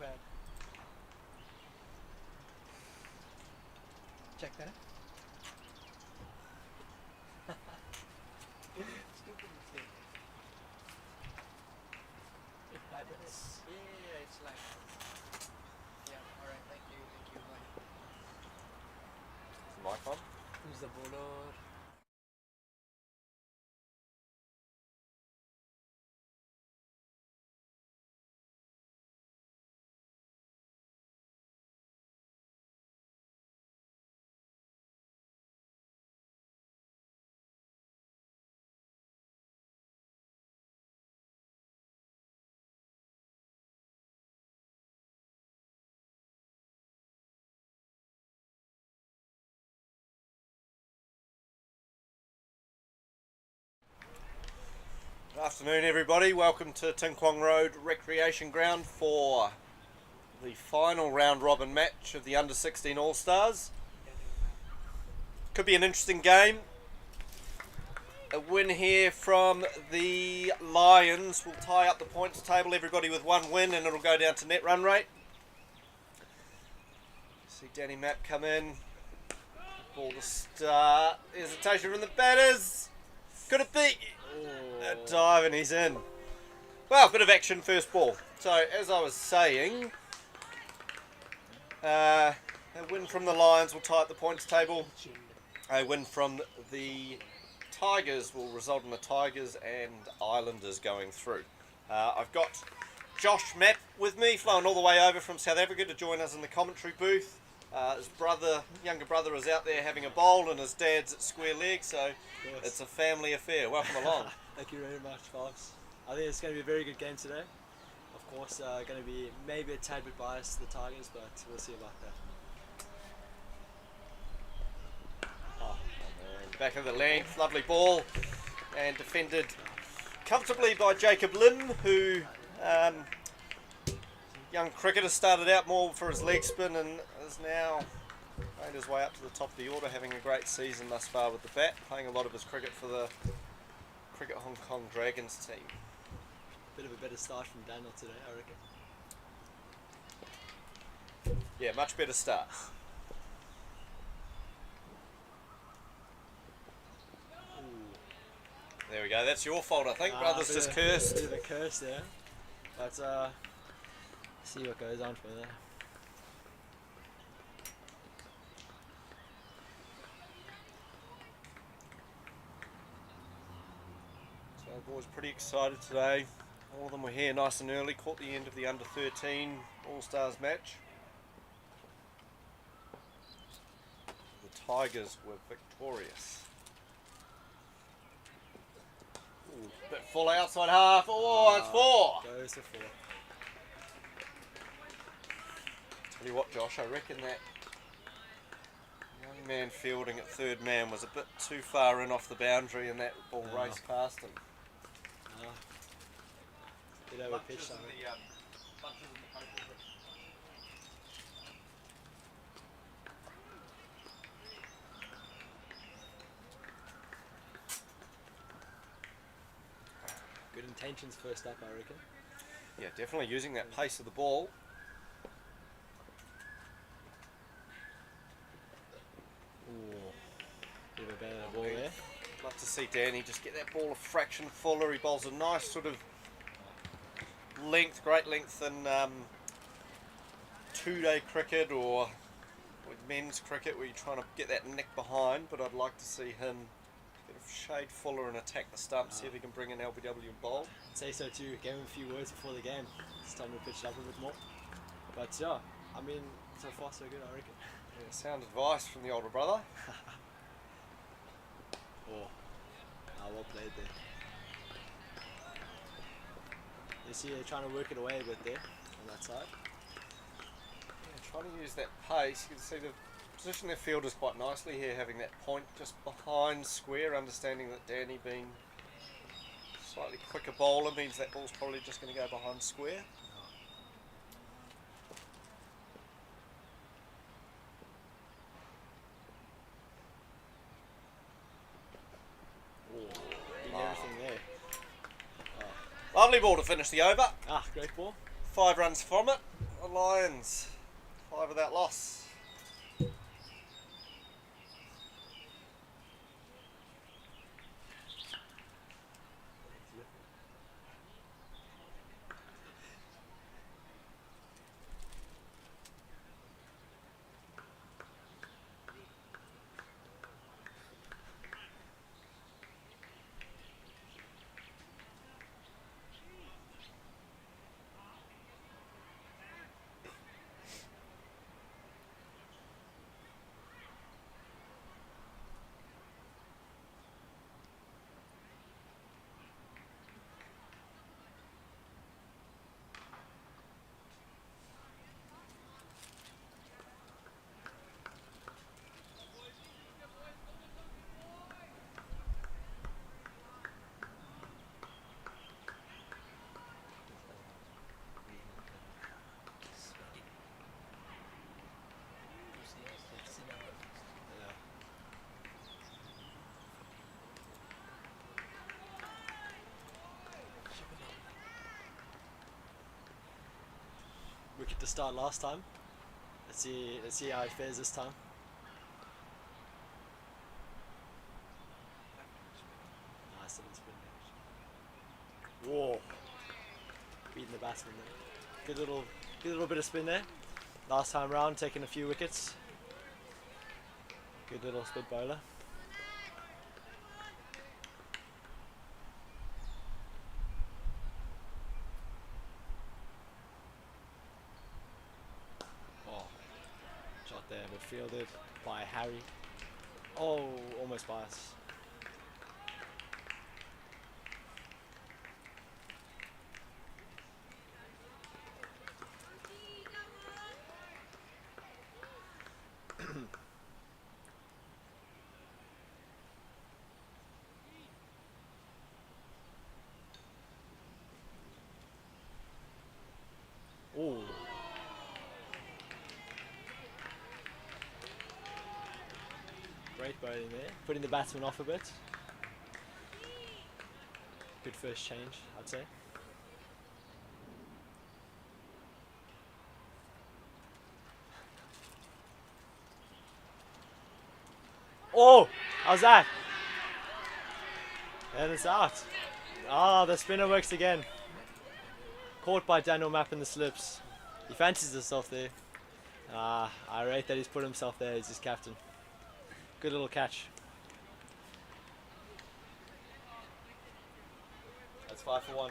bad. Check that. Stupid mistake. Yeah, it's like. Yeah, alright, thank you, bye. Is the mic on? Who's the bowler? Good afternoon, everybody. Welcome to Tin Kwong Road Recreation Ground for the final round robin match of the Under 16 All Stars. Could be an interesting game. A win here from the Lions will tie up the points table, everybody with one win, and it'll go down to net run rate. See Danny Mapp come in. Ball to start. Hesitation from the batters. Could it be? A dive and he's in. Well, bit of action first ball. So, as I was saying, a win from the Lions will tie up the points table. A win from the Tigers will result in the Tigers and Islanders going through. I've got Josh Mapp with me, flown all the way over from South Africa to join us in the commentary booth. His younger brother is out there having a bowl and his dad's at square leg, so it's a family affair. Welcome along. Thank you very much, folks. I think it's going to be a very good game today. Of course, going to be maybe a tad bit biased to the Tigers, but we'll see about that. Oh, man. Back of the length, lovely ball, and defended comfortably by Jacob Lim, who young cricketer, started out more for his leg spin and is now made his way up to the top of the order, having a great season thus far with the bat, playing a lot of his cricket for the Cricket Hong Kong Dragons team. Bit of a better start from Daniel today, I reckon. Yeah, much better start. There we go, that's your fault, I think. Brother's just cursed. Bit of a curse there. But see what goes on from there. So the boys pretty excited today. All of them were here nice and early, caught the end of the Under 13 All-Stars match. The Tigers were victorious. Ooh, bit full outside half. Oh, it's four. Goes to four. Tell you what, Josh, I reckon that young man fielding at third man was a bit too far in off the boundary and that ball raced past him. Bit over pitch, I think. Good intentions first up, I reckon. Yeah, definitely using that pace of the ball. Bit of a better ball there. Love to see Danny just get that ball a fraction fuller. He bowls a nice sort of length, great length in two-day cricket or with men's cricket where you're trying to get that nick behind, but I'd like to see him get a shade fuller and attack the stump, see if he can bring in LBW and bowl. I'd say so too. Gave him a few words before the game. It's time to pitch it up a bit more. But yeah, I mean, so far so good, I reckon. Yeah, sound advice from the older brother. Well played there. You see, they're trying to work it away a bit there on that side. Yeah, trying to use that pace. You can see they've positioned their fielders quite nicely here, having that point just behind square, understanding that Danny being slightly quicker bowler means that ball's probably just going to go behind square. Everything there. Lovely ball to finish the over. Great ball. 5 runs from it. On Lions, 5 without loss. Wicket to start last time. Let's see how it fares this time. Nice little spin there. Whoa. Beating the batsman there. Good little bit of spin there. Last time round, taking a few wickets. Good little spin bowler. Oh, shot there, but fielded by Harry. Oh, almost by us. Oh. Great bowling there, putting the batsman off a bit. Good first change, I'd say. Oh, how's that? And it's out. Ah, the spinner works again. Caught by Daniel Mapp in the slips. He fancies himself there. I rate that he's put himself there as his captain. Good little catch. That's 5 for 1.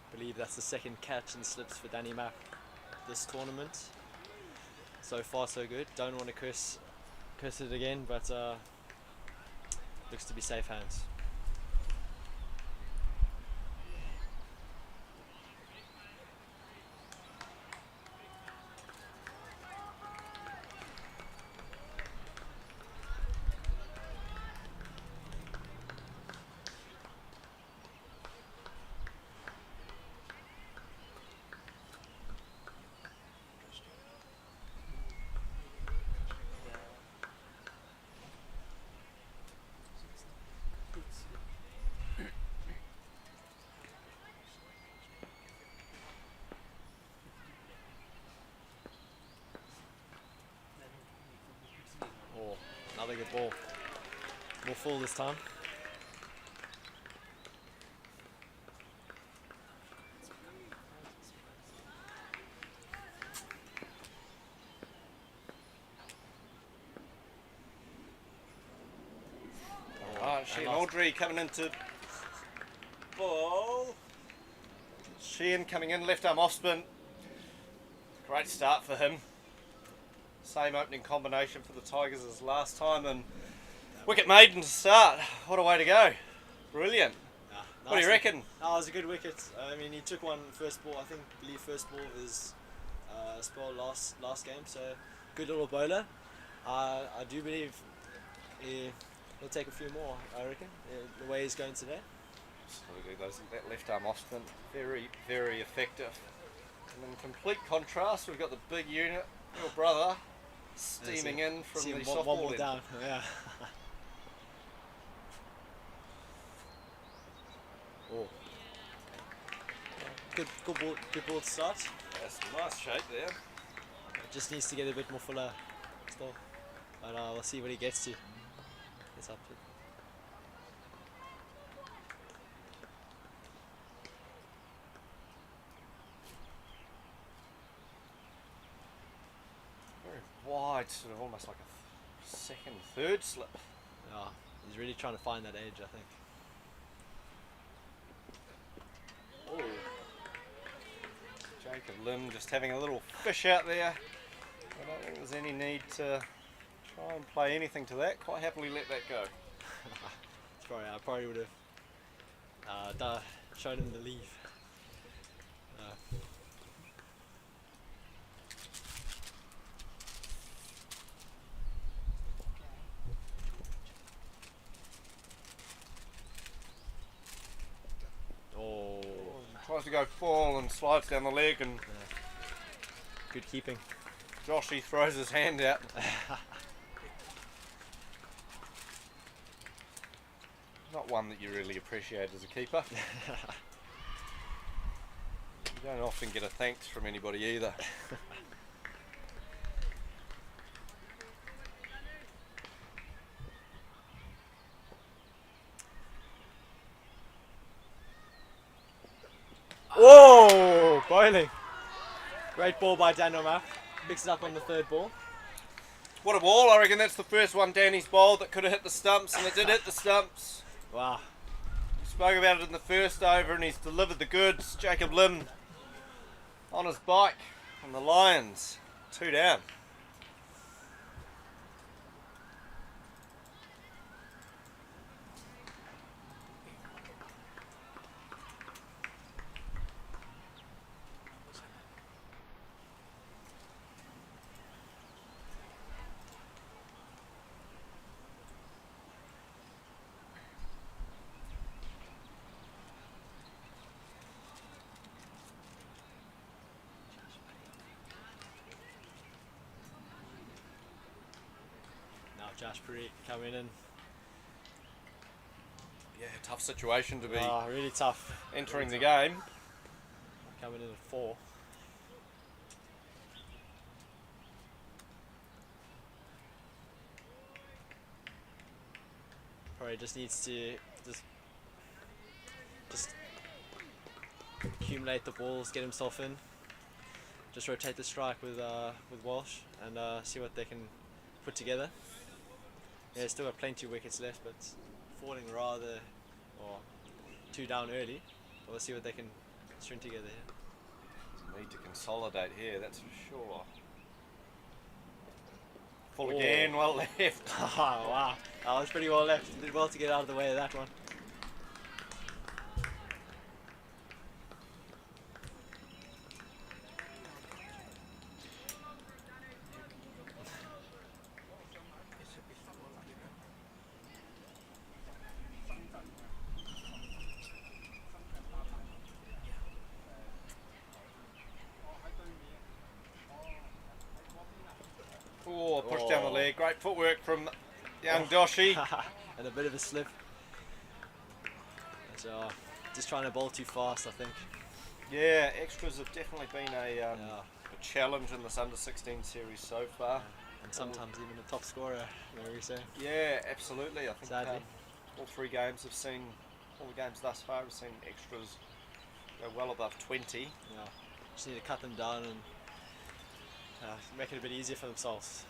I believe that's the second catch and slips for Danny Mapp this tournament. So far so good. Don't want to curse it again, but looks to be safe hands. Oh, another good ball. More full this time. Alright, Sheehan Audrey coming into ball. Sheehan coming in, left arm off spin. Great start for him. Same opening combination for the Tigers as last time, and wicket maiden to start. What a way to go. Brilliant. What do you reckon? Oh, it was a good wicket. I mean, he took one first ball, believe first ball of his spell last game, so good little bowler. I do believe he'll take a few more, I reckon, the way he's going today. Absolutely, that left arm off spin, very, very effective. And in complete contrast, we've got the big unit, your brother, steaming in from the softball one more end. down, yeah. Oh. Good ball to start. That's a nice shape there. Just needs to get a bit more fuller still. But we'll see what he gets to. It's up to. Very wide, sort of almost like a second, third slip. Yeah, he's really trying to find that edge, I think. Oh. Jacob Lim just having a little fish out there. I don't think there's any need to try and play anything to that. Quite happily let that go. I probably would have shown him the leave. Oh, Tries to go full and slides down the leg, and good keeping. Joshy throws his hand out. Not one that you really appreciate as a keeper. You don't often get a thanks from anybody either. Whoa! Bowling. Great ball by Daniel Mack. Picks it up on the third ball. What a ball. I reckon that's the first one Danny's bowled that could have hit the stumps, and it did hit the stumps. Wow. We spoke about it in the first over, and he's delivered the goods. Jacob Lim on his bike, and the Lions 2 down. Now Josh Parikh coming in. Yeah, tough situation to be Really tough. entering Really the tough. game. Coming in at 4. Probably just needs to just accumulate the balls, get himself in. Just rotate the strike with Walsh and see what they can put together. Yeah, still got plenty of wickets left, but falling rather, or 2 down early. We'll see what they can string together here. Need to consolidate here, that's for sure. Full again, well left. Oh, wow, that was pretty well left. Did well to get out of the way of that one. Oh, push down the leg. Great footwork from young Doshi. And a bit of a slip. So, just trying to bowl too fast, I think. Yeah, extras have definitely been a challenge in this under-16 series so far. And sometimes even a top scorer, you know what you're saying. Yeah, absolutely. I think Sadly. all 3 games have seen, all the games thus far have seen extras go well above 20. Yeah, just need to cut them down and make it a bit easier for themselves.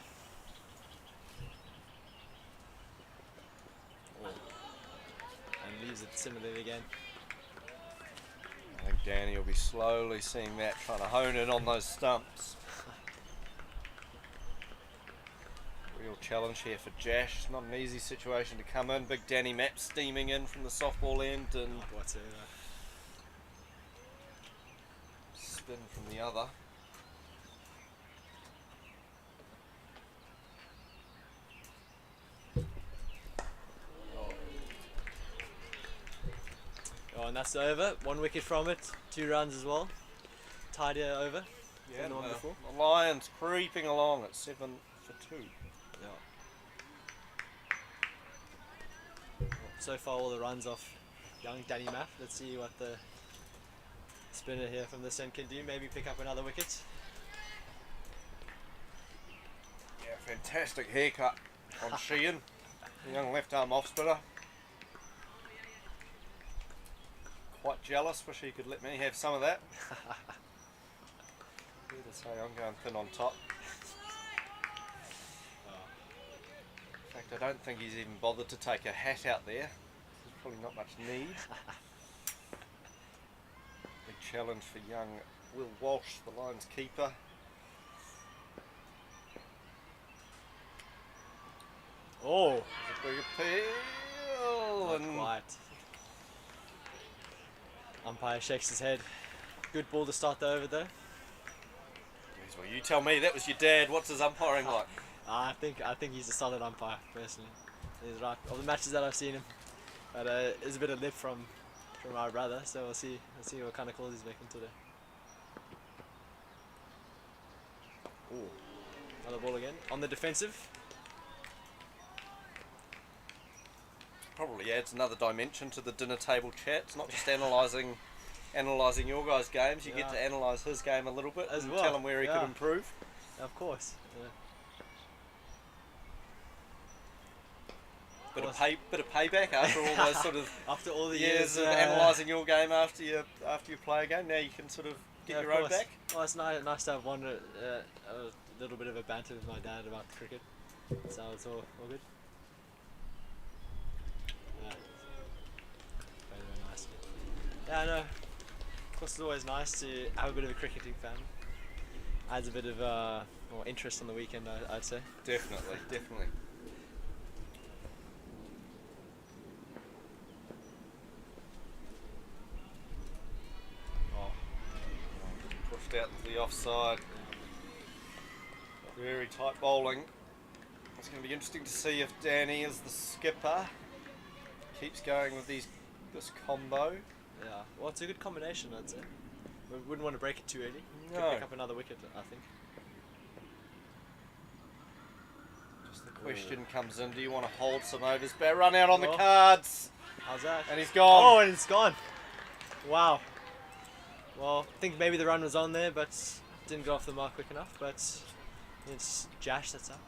And leaves it similarly again. I think Danny will be slowly seeing that, trying to hone in on those stumps. Real challenge here for Jash. Not an easy situation to come in. Big Danny Mapp steaming in from the softball end and Whatsoever. spin from the other. and that's the over. 1 wicket from it, 2 runs as well. Tidier over than the one before. The Lions creeping along at 7 for 2. Yeah. So far, all the runs off young Danny Maff. Let's see what the spinner here from this end can do. Maybe pick up another wicket. Yeah, fantastic haircut on Sheehan, the young left arm off spinner. Quite jealous, wish he could let me have some of that. Fair to say, I'm going thin on top. In fact, I don't think he's even bothered to take a hat out there. There's probably not much need. Big challenge for young Will Walsh, the Lions keeper. Oh, A big appeal. not And quite. Umpire shakes his head. Good ball to start the over though. Jeez, well, you tell me, that was your dad. What's his umpiring like? I think he's a solid umpire personally. He's right. Of the matches that I've seen him, but there's a bit of lip from our brother, so we'll see what kind of calls he's making today. Ooh, another ball again on the defensive. Probably adds another dimension to the dinner table chat. It's not just analysing your guys' games. You get to analyse his game a little bit As and well. tell him where he could improve. Of course. Yeah. Bit of payback after all those sort of After all the years of analysing your game after you play a game. Now you can sort of get your own back. Well, it's nice to have a little bit of a banter with my dad about cricket. So it's all good. Yeah. Very nice. Yeah, I know. Of course, it's always nice to have a bit of a cricketing fan. Adds a bit of more interest on the weekend, I'd say. Definitely. Pushed out to the offside. Very tight bowling. It's going to be interesting to see if Danny, as the skipper, keeps going with this combo. Yeah, well, it's a good combination, I'd say. We wouldn't want to break it too early. No. Could pick up another wicket, I think. Just the question comes in, do you want to hold some overs? Bear run out on the Oh. cards. How's that? And he's gone. Oh, and it's gone. Wow. Well, I think maybe the run was on there, but didn't go off the mark quick enough. But it's Jash that's up.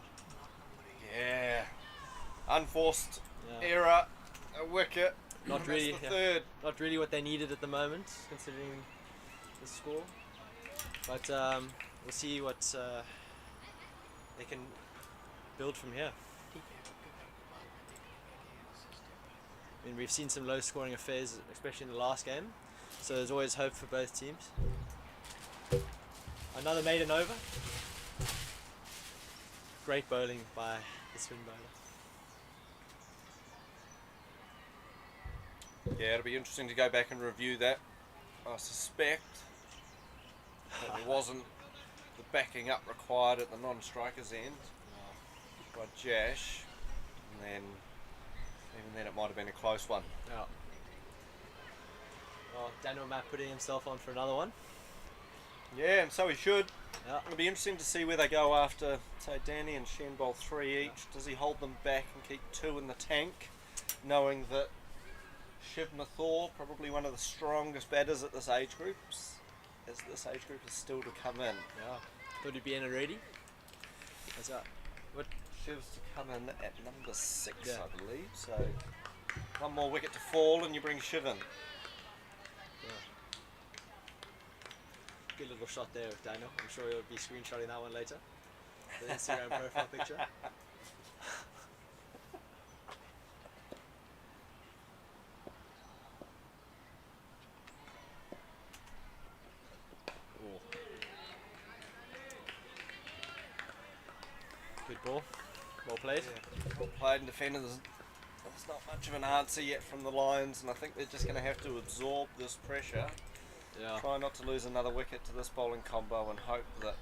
Yeah. Unforced Yeah. error. A wicket. Not That's really. the Yeah. third. Not really what they needed at the moment, considering the score. But we'll see what they can build from here. I mean, we've seen some low-scoring affairs, especially in the last game. So there's always hope for both teams. Another maiden over. Great bowling by the spin bowler. Yeah, it'll be interesting to go back and review that. I suspect that there wasn't the backing up required at the non-striker's end by Jash, and then even then it might have been a close one. Yeah. Well, Daniel Matt putting himself on for another one. Yeah, and so he should. Yeah. It'll be interesting to see where they go after, say, Danny and Shen bowl 3 each. Does he hold them back and keep 2 in the tank, knowing that Shiv Mathur, probably one of the strongest batters at this age group, is still to come in. Yeah. Thought he'd be in already. What's that? What? Shiv's to come in at number 6, Yeah. I believe. So one more wicket to fall, and you bring Shiv in. Good little shot there with Daniel. I'm sure he'll be screenshotting that one later. The Instagram profile picture. Ooh. Good ball. Well played. Well played and defended. There's not much of an answer yet from the Lions, and I think they're just going to have to absorb this pressure. Yeah. Try not to lose another wicket to this bowling combo, and hope that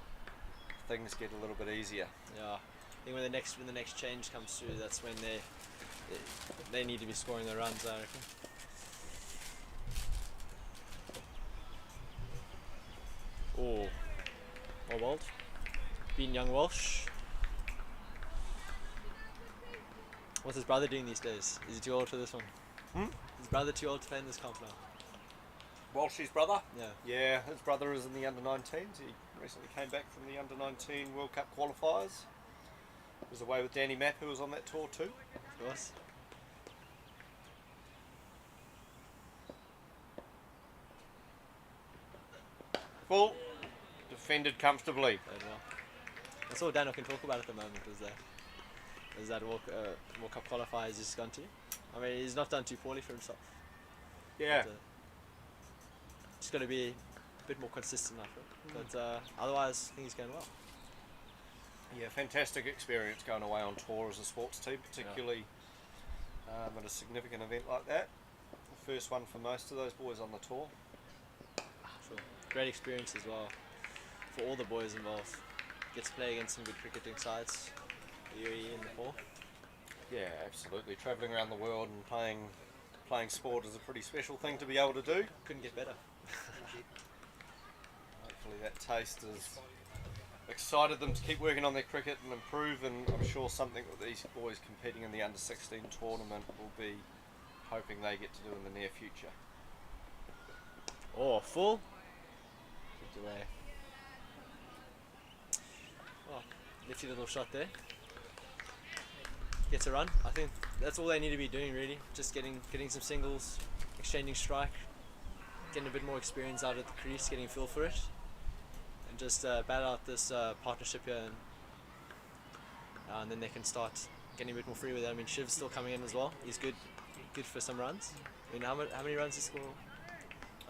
things get a little bit easier. Yeah. I think when the next change comes through, that's when they need to be scoring the runs, I reckon. Oh, well bowled. Beating young Walsh. What's his brother doing these days? Is he too old for this one? Hmm? His brother too old to play in this comp now? Walsh's brother? Yeah. Yeah, his brother is in the under-19s. He recently came back from the under-19 World Cup qualifiers. He was away with Danny Mapp, who was on that tour too. Of course. Full. Defended comfortably. Played well. That's all Daniel can talk about at the moment is that World Cup qualifier he's just gone to. I mean, he's not done too poorly for himself. Yeah. But, just got to be a bit more consistent, I think. But otherwise, I think he's going well. Yeah, fantastic experience going away on tour as a sports team, particularly at a significant event like that. The first one for most of those boys on the tour. Sure. Great experience as well for all the boys involved. Get to play against some good cricketing sides, the UAE and Nepal. Yeah, absolutely. Travelling around the world and playing sport is a pretty special thing to be able to do. Couldn't get better. Hopefully that taste has excited them to keep working on their cricket and improve, and I'm sure something that these boys competing in the under-16 tournament will be hoping they get to do in the near future. Oh, full. Kicked away. Oh, nifty little shot there. Gets a run. I think that's all they need to be doing really. Just getting some singles, exchanging strike, getting a bit more experience out at the crease, getting a feel for it, and just battle out this partnership here, and then they can start getting a bit more free with it. I mean, Shiv's still coming in as well. He's good for some runs. I mean, how many runs did he score?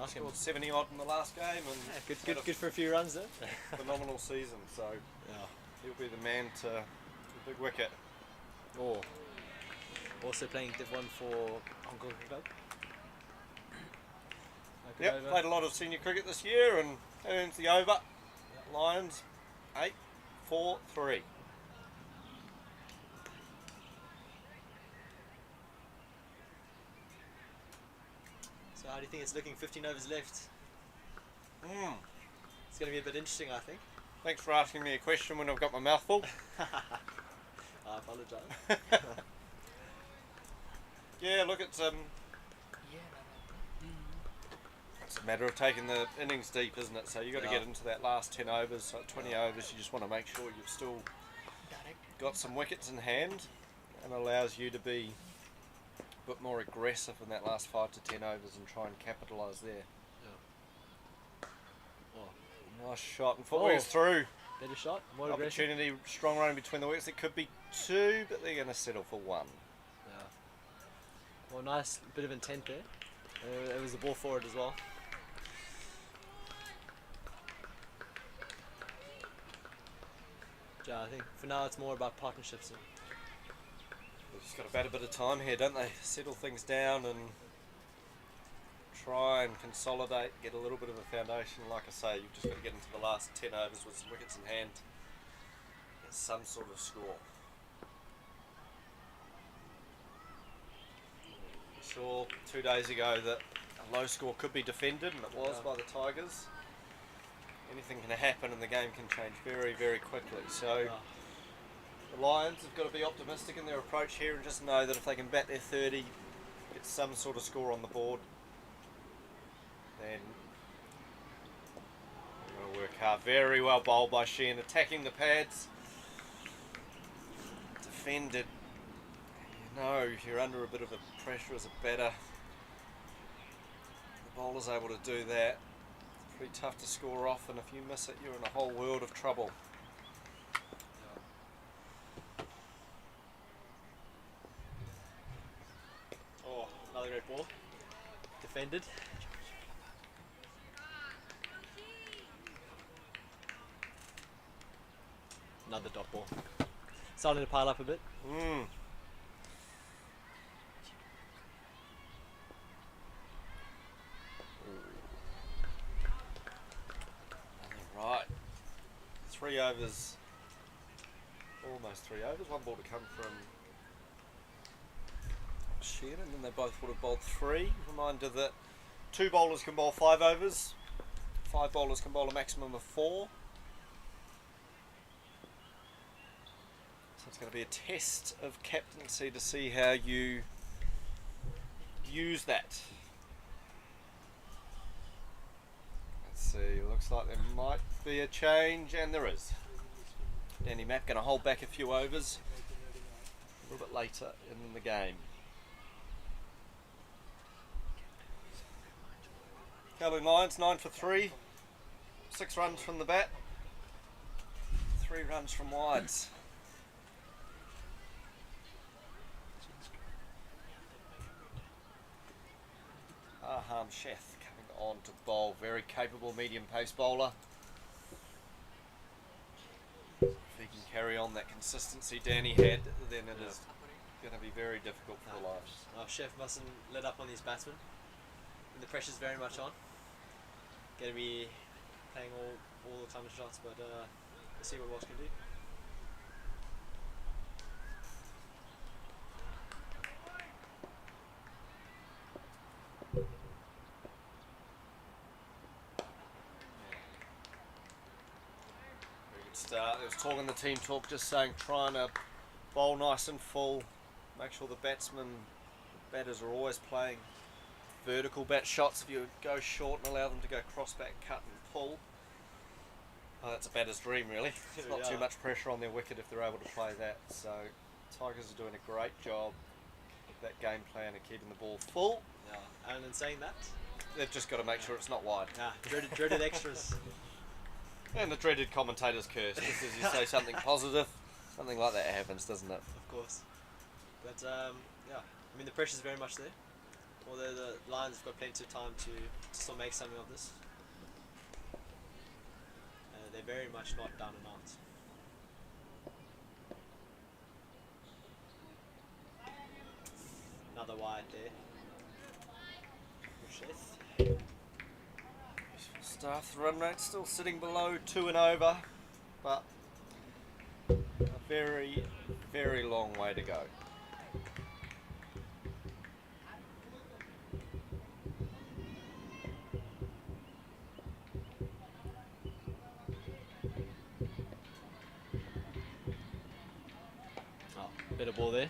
Ask him. Scored 70 odd in the last game, and Yeah, good for a few runs there. phenomenal season. So Yeah. he'll be the man to the big wicket. Oh. Also playing Div 1 for Hong Kong Club. Yep, played a lot of senior cricket this year and earns the over. Lions 8-4-3. So how do you think it's looking? 15 overs left. It's going to be a bit interesting, I think. Thanks for asking me a question when I've got my mouth full. I apologise. Yeah, look, it's a matter of taking the innings deep, isn't it? So you've got to get into that last 10 overs, so 20 overs, you just want to make sure you've still got some wickets in hand, and allows you to be a bit more aggressive in that last 5 to 10 overs and try and capitalise there. Nice shot, and footwear's through. Better shot, more aggression. Opportunity, strong run between the wickets. It could be 2, but they're going to settle for 1. Yeah. Well, nice bit of intent there. It was the ball forward as well. Yeah, I think for now it's more about partnerships. They've just got to bat a bit of time here, don't they? Settle things down and try and consolidate, get a little bit of a foundation. Like I say, you've just got to get into the last 10 overs with some wickets in hand, get some sort of score. We saw 2 days ago that a low score could be defended, and it was by the Tigers. Anything can happen and the game can change very, very quickly. So the Lions have got to be optimistic in their approach here and just know that if they can bat their 30, get some sort of score on the board, then they're going to work hard. Very well bowled by Sheehan, attacking the pads. Defended. You know, you're under a bit of a pressure as a batter. The bowler's able to do that. It's pretty tough to score off, and if you miss it, you're in a whole world of trouble. Oh, another great ball. Defended. Another dot ball. Starting to pile up a bit. Right. 3 overs. Almost 3 overs. 1 ball to come from Sheehan, and then they both would have bowled 3. Reminder that 2 bowlers can bowl 5 overs. 5 bowlers can bowl a maximum of 4. So it's going to be a test of captaincy to see how you use that. Let's see, looks like there might be a change, and there is. Danny Mapp going to hold back a few overs a little bit later in the game. Kowloon Lions 9 for 3, 6 runs from the bat, 3 runs from wides. Aham Sheth coming on to bowl, very capable medium pace bowler. If he can carry on that consistency Danny had, then it is going to be very difficult for the Lions. Our chef mustn't let up on these batsmen. And the pressure's very much on. Going to be playing all the counter shots, but we'll see what Walsh can do. Very good start. There was talk in the team talk just saying trying to bowl nice and full, make sure the batters are always playing vertical bat shots. If you go short and allow them to go cross back, cut and pull, that's a batter's dream really. It's not too much pressure on their wicket if they're able to play that. So Tigers are doing a great job with that game plan of keeping the ball full. Yeah, and in saying that, they've just got to make sure it's not wide. Dreaded extras. And the dreaded commentator's curse, just as you say something positive, something like that happens, doesn't it? Of course. But yeah, I mean the pressure's very much there. Although the Lions have got plenty of time to still make something of this. They're very much not down and out. Another wide there. Staff, the run rate still sitting below 2 and over, but a very, very long way to go. Bit of ball there.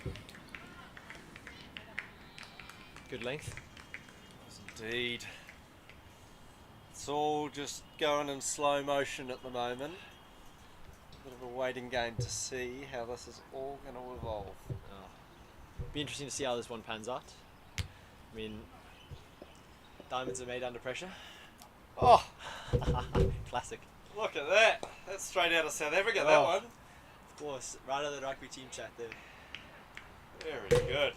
Good length. Indeed. It's all just going in slow motion at the moment. A bit of a waiting game to see how this is all going to evolve. Be interesting to see how this one pans out. I mean, diamonds are made under pressure. Oh! Classic. Look at that. That's straight out of South Africa, that one. Of course, right out of the rugby team chat there. Very good.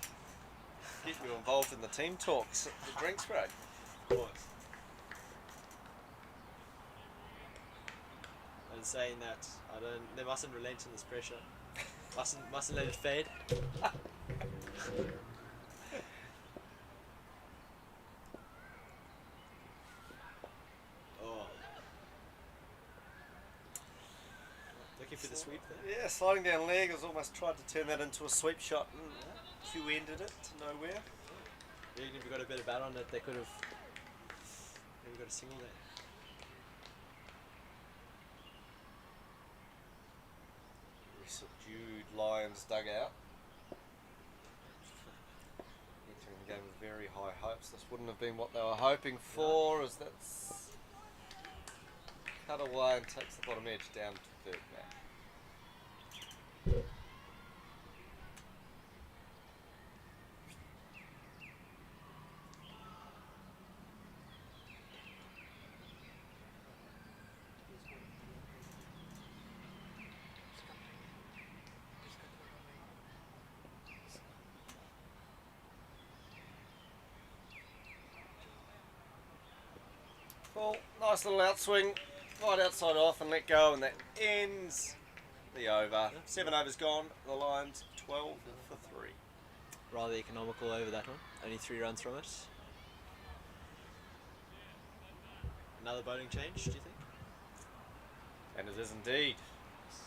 Get you involved in the team talks at the drinks break. Of course. And saying that, they mustn't relent in this pressure. Mustn't let it fade. Looking for the sweep there? Yeah, sliding down leg. Has almost tried to turn that into a sweep shot. Q ended it to nowhere. Even if we got a bit of bat on it, they could have maybe got a single there. Very subdued Lions dugout. Entering the game with very high hopes. This wouldn't have been what they were hoping for, as that's cut away and takes the bottom edge down to third man. Well, nice little outswing, right outside off and let go, and that ends the over. 7 overs gone, the Lions 12 for 3. Rather economical over that one, only 3 runs from it. Another bowling change, do you think? And it is indeed.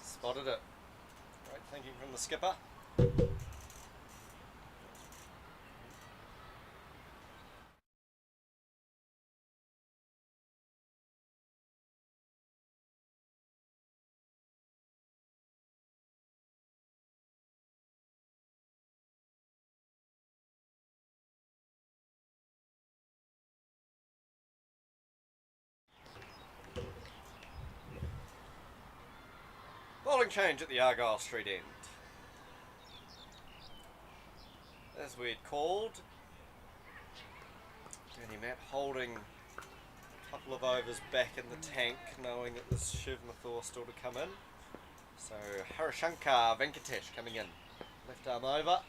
Spotted it. Great thinking from the skipper. Bowling change at the Argyle Street end. As we had called, Danny Matt holding a couple of overs back in the tank, knowing that there's Shiv Mathur still to come in. So Harishankar Venkatesh coming in. Left arm over.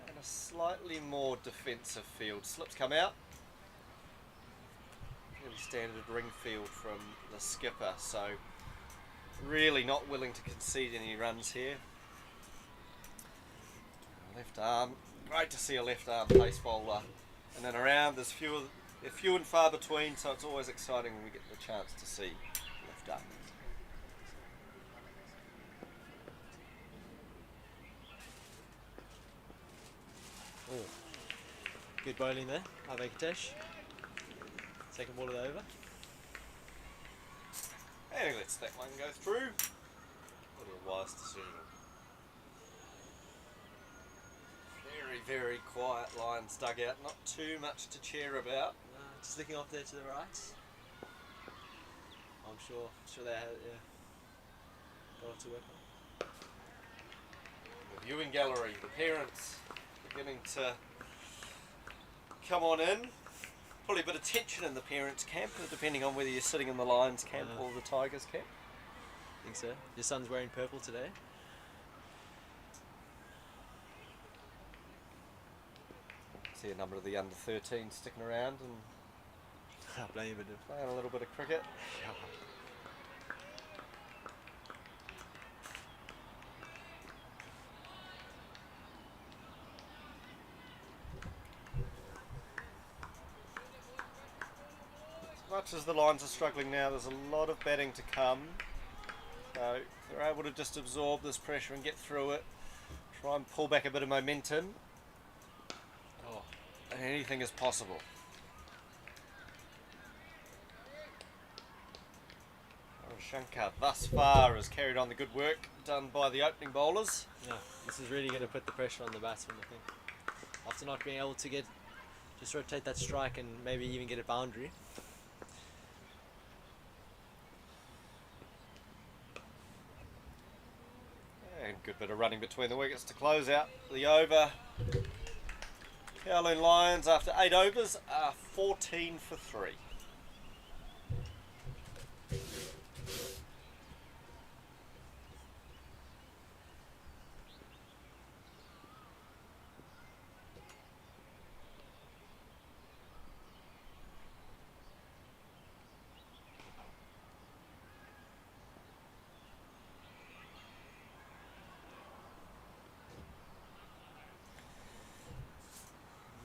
And a slightly more defensive field. Slips come out. Fairly standard ring field from the skipper, so really not willing to concede any runs here. Left arm, great to see a left arm pace bowler in and around. There's few and far between, so it's always exciting when we get the chance to see left arm. Oh, good bowling there, Venkatesh. Second ball of the over. And he lets that one go through. What a wise decision. Very quiet Lions dugout, not too much to cheer about. Just looking off there to the right. I'm sure they had, got a lot to work on. The viewing gallery, the parents beginning to come on in. Probably a bit of tension in the parents' camp, depending on whether you're sitting in the Lions camp or the Tigers camp. I think so. Your son's wearing purple today. See a number of the under 13s sticking around and playing a little bit of cricket. As much as the Lions are struggling now, there's a lot of batting to come. So if they're able to just absorb this pressure and get through it, try and pull back a bit of momentum, and anything is possible. Shankar thus far has carried on the good work done by the opening bowlers. Yeah, this is really going to put the pressure on the batsman, I think. After not being able to just rotate that strike and maybe even get a boundary. And good bit of running between the wickets to close out the over. Kowloon Lions, after 8 overs, are 14 for 3.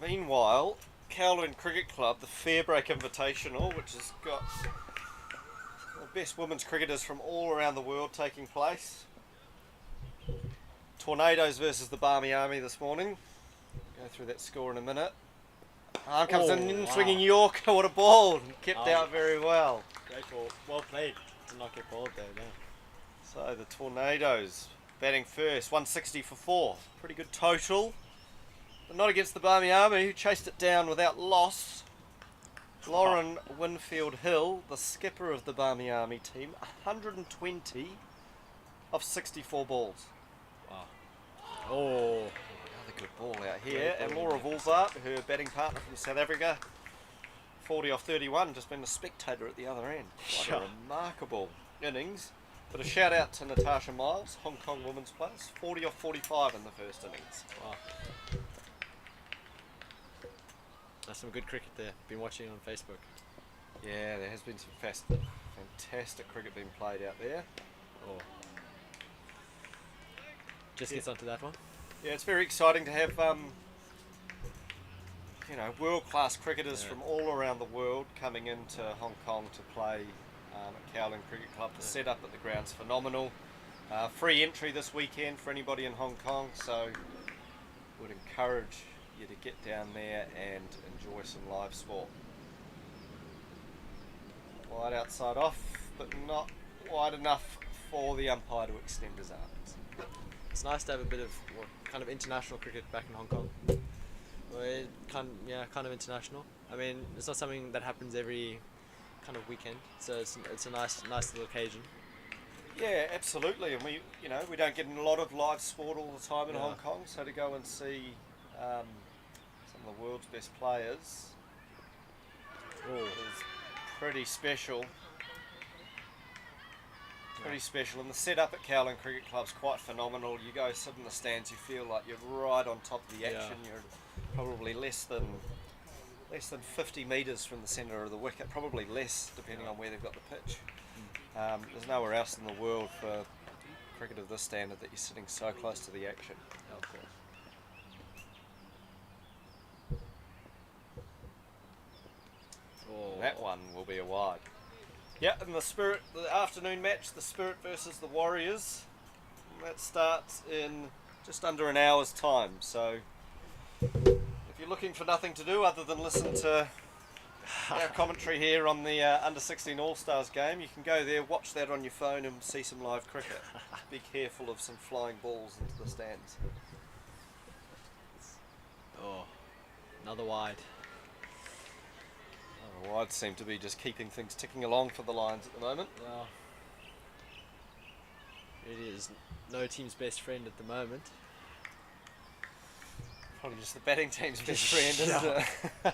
Meanwhile, Kowloon Cricket Club, the Fairbreak Invitational, which has got the best women's cricketers from all around the world taking place. Tornadoes versus the Barmy Army this morning. Go through that score in a minute. Arm comes in, swinging Yorker, what a ball! Kept out very well. Great ball, well played. Did not get bowled there, no. So the Tornadoes batting first, 160 for 4. Pretty good total. But not against the Barmy Army, who chased it down without loss. Lauren Winfield Hill, the skipper of the Barmy Army team, 120 of 64 balls. Wow. Oh. Another good ball out here. And Laura Volvar, her batting partner from South Africa, 40 off 31, just been a spectator at the other end. What a remarkable innings. But a shout out to Natasha Miles, Hong Kong women's players, 40 off 45 in the first innings. Wow. That's some good cricket there. Been watching on Facebook. Yeah, there has been some fantastic cricket being played out there. Oh. Just gets onto that one. Yeah, it's very exciting to have world-class cricketers from all around the world coming into Hong Kong to play at Kowloon Cricket Club. The setup at the ground's phenomenal. Free entry this weekend for anybody in Hong Kong, so would encourage you to get down there and enjoy some live sport. Wide outside off, but not wide enough for the umpire to extend his arms. It's nice to have a bit of kind of international cricket back in Hong Kong. Kind of international. I mean, it's not something that happens every kind of weekend, so it's a nice little occasion. Yeah, absolutely, and we don't get a lot of live sport all the time in Yeah. Hong Kong, so to go and see some of the world's best players is pretty special. Pretty special, and the setup at Kowloon Cricket Club's quite phenomenal. You go sit in the stands, you feel like you're right on top of the action. You're probably less than 50 metres from the centre of the wicket, probably less depending on where they've got the pitch. There's nowhere else in the world for cricket of this standard that you're sitting so close to the action. Of course. And that one will be a wide. Yeah, and the afternoon match, the Spirit versus the Warriors, that starts in just under an hour's time. So if you're looking for nothing to do other than listen to our commentary here on the Under-16 All-Stars game, you can go there, watch that on your phone and see some live cricket. Be careful of some flying balls into the stands. Oh, another wide. The wides seem to be just keeping things ticking along for the Lions at the moment. Yeah. It is no team's best friend at the moment. Probably just the batting team's best friend, isn't it?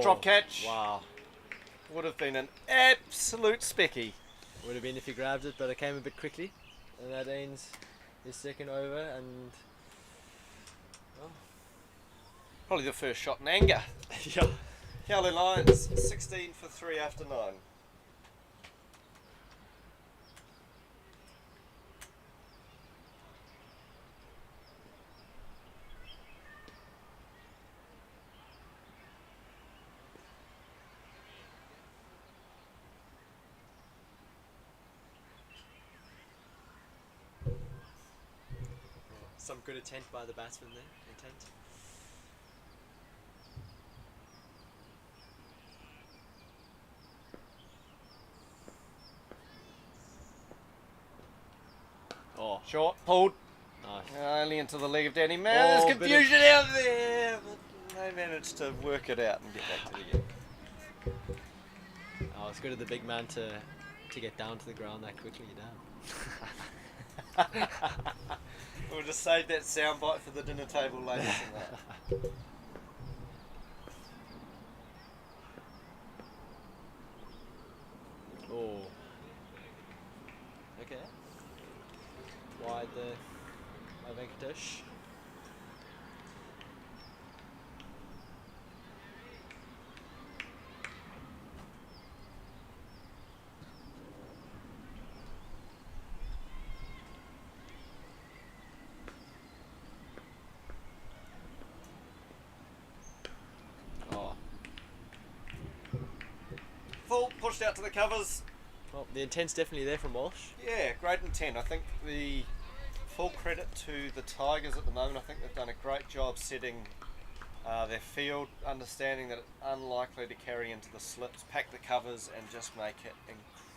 Drop catch. Wow. Would have been an absolute specky. Would have been if he grabbed it, but it came a bit quickly. And that ends his second over, and Probably the first shot in anger. yeah. Kowloon Lions, 16 for 3 after 9. Some good attempt by the batsman there. Oh, Short, pulled, nice. only into the leg of Danny. Man, Oh, there's bit of- confusion out there, but they managed to work it out and get back to the game. Oh, it's good of the big man to get down to the ground that quickly. We'll just save that soundbite for the dinner table later tonight. Oh. Okay. Wide there by Venkatesh. Oh. Full, pushed out to the covers. Well, the intent's definitely there from Walsh. Yeah, great intent. I think the full credit to the Tigers at the moment. I think they've done a great job setting their field, understanding that it's unlikely to carry into the slips, pack the covers and just make it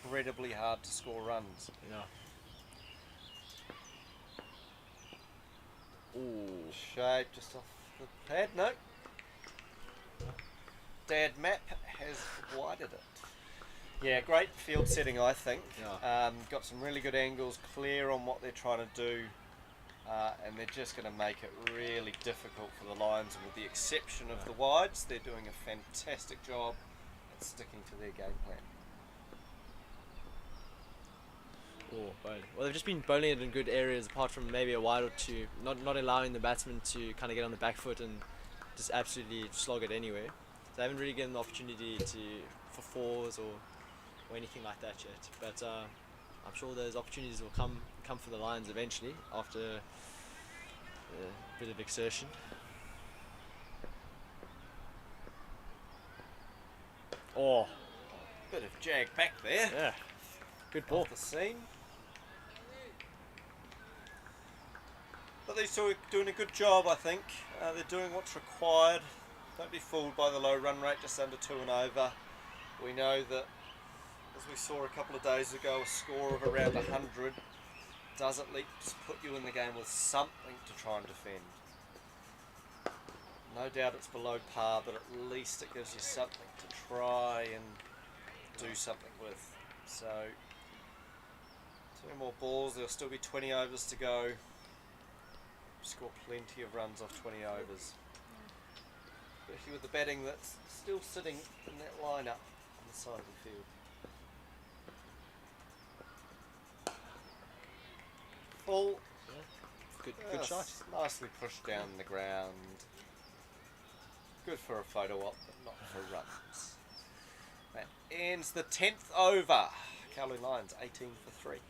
incredibly hard to score runs. Yeah. Ooh. Shape just off the pad. No. Dad Map has widened it. Yeah, great field setting, I think. Yeah. Got some really good angles, clear on what they're trying to do, and they're just going to make it really difficult for the Lions. And with the exception of the wides, they're doing a fantastic job at sticking to their game plan. Oh, bowling. Well, they've just been bowling it in good areas, apart from maybe a wide or two. Not allowing the batsman to kind of get on the back foot and just absolutely slog it anyway. So they haven't really given the opportunity for fours or anything like that yet. But I'm sure those opportunities will come for the Lions eventually after a bit of exertion. Oh, Bit of jag back there. yeah, good ball. Off the seam. But these two are doing a good job, I think. They're doing what's required. Don't be fooled by the low run rate, just under 2 and over. We know that as as we saw a couple of days ago, a score of around 100 does at least put you in the game with something to try and defend. No doubt it's below par, but at least it gives you something to try and do something with. So, 2 more balls, there'll still be 20 overs to go. Score plenty of runs off 20 overs. Especially with the batting that's still sitting in that lineup on the side of the field. Full. Yeah. Good shot. Nicely pushed down the ground. Good for a photo op, but not for runs. That ends the 10th over. Kowloon Lions 18 for 3.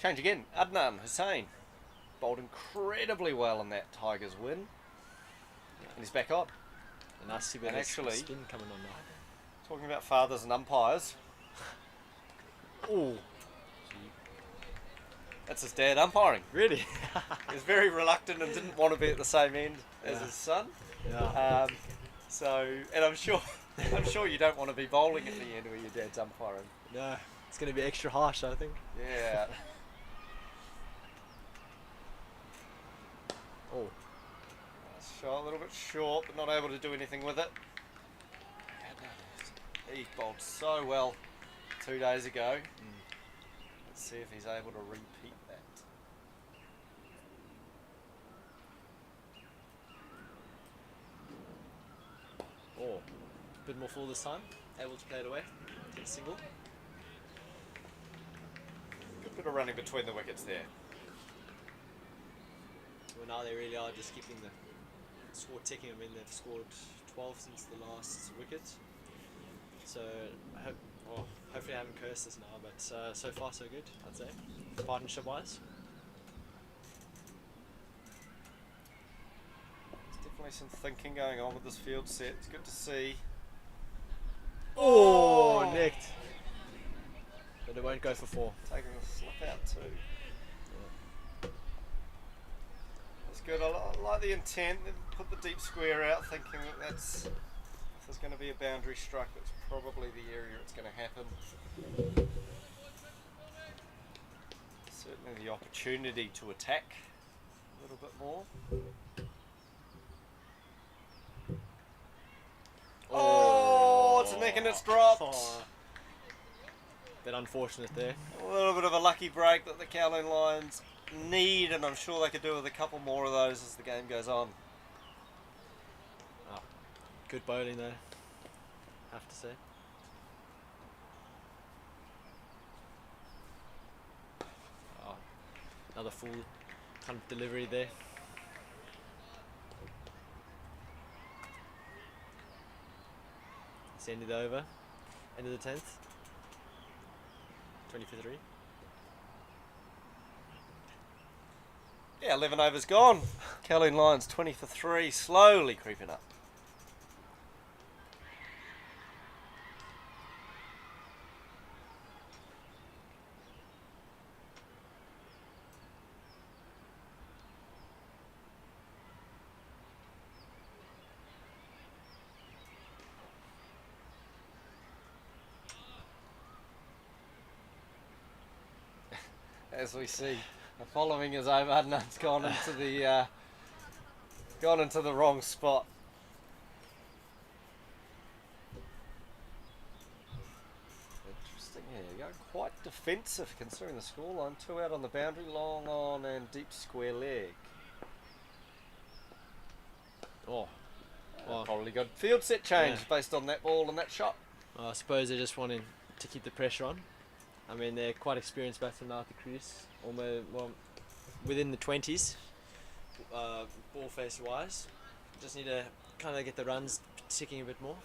Change again. Adnan Hussain bowled incredibly well in that Tigers win. And he's back on. And I see And actually, spin coming on now. Talking about fathers and umpires. Oh, That's his dad umpiring. really? He was very reluctant and didn't want to be at the same end as his son. Yeah. And I'm sure you don't want to be bowling at the end where your dad's umpiring. No, it's going to be extra harsh, I think. Yeah. Oh, Shot a little bit short, but not able to do anything with it. He bowled so well 2 days ago. Let's see if he's able to repeat that. oh, a bit more full this time. Able to play it away. Take a single. Good bit of running between the wickets there. Well, now they really are just keeping the score ticking. I mean, they've scored 12 since the last wicket. So, hopefully I haven't cursed this now, but so far so good, I'd say, partnership-wise. There's definitely some thinking going on with this field set. It's good to see. Oh, nicked. But it won't go for 4. Taking the slip out too. That's good. I like the intent. They put the deep square out, thinking that if there's going to be a boundary struck, that's probably the area it's going to happen. Certainly the opportunity to attack a little bit more. Oh, it's a nick and it's dropped. Oh, bit unfortunate there. A little bit of a lucky break that the Kowloon Lions need, and I'm sure they could do with a couple more of those as the game goes on. Oh, good bowling though, have to say. Oh, another full kind of delivery there. It's the end of the over, end of the 10th. 20 for 3. Yeah, 11 overs gone. Kowloon Lions 20 for 3, slowly creeping up. As we see, the following is over. Adnan's gone into the wrong spot. Interesting. Yeah, you're going quite defensive considering the scoreline. 2 out on the boundary, long on and deep square leg. Oh, well, Probably got field set change Yeah. based on that ball and that shot. I suppose they're just wanting to keep the pressure on. I mean, they're quite experienced batsmen now at the crease, almost well within the 20s, ball face wise. Just need to kind of get the runs ticking a bit more.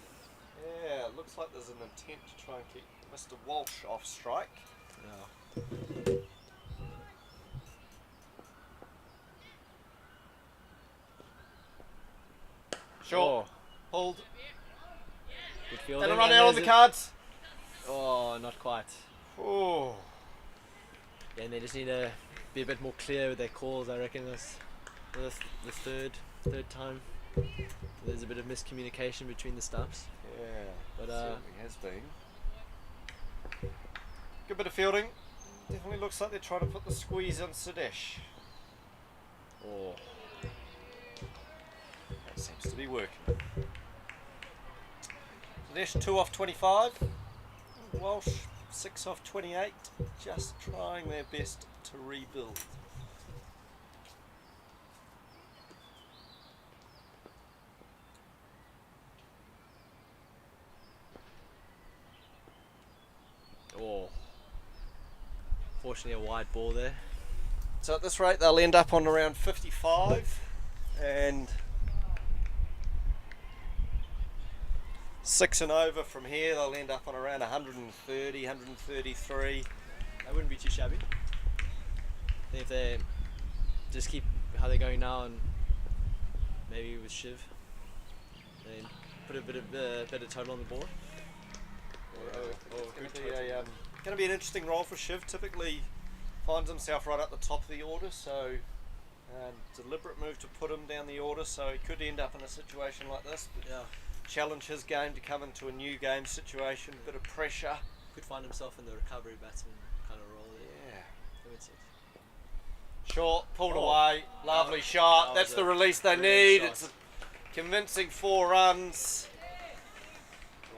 Yeah, it looks like there's an intent to try and keep Mr. Walsh off strike. Yeah. Short, pulled, Good fielding. and a run out on the cards. Oh, not quite. Oh, Yeah, and they just need to be a bit more clear with their calls. I reckon this the third time. There's a bit of miscommunication between the stumps. yeah, But certainly has been. Good bit of fielding. Definitely looks like they're trying to put the squeeze on Sadesh. oh, That seems to be working. Sadesh 2 off 25. Walsh 6 off 28. Just trying their best to rebuild. oh. Fortunately, a wide ball there. So at this rate they'll end up on around 55 and 6 and over from here they'll end up on around 130, 133. That wouldn't be too shabby. I think if they just keep how they're going now and maybe with Shiv, then put a bit of better total on the board. Going to be an interesting role for Shiv. Typically finds himself right at the top of the order, so deliberate move to put him down the order, so he could end up in a situation like this. But Yeah. challenge his game to come into a new game situation, bit of pressure. Could find himself in the recovery batsman kind of role there. Yeah. Limits it. Short, pulled Oh. away, lovely shot. that That's was the a release they brilliant need. shot. It's a convincing 4 runs.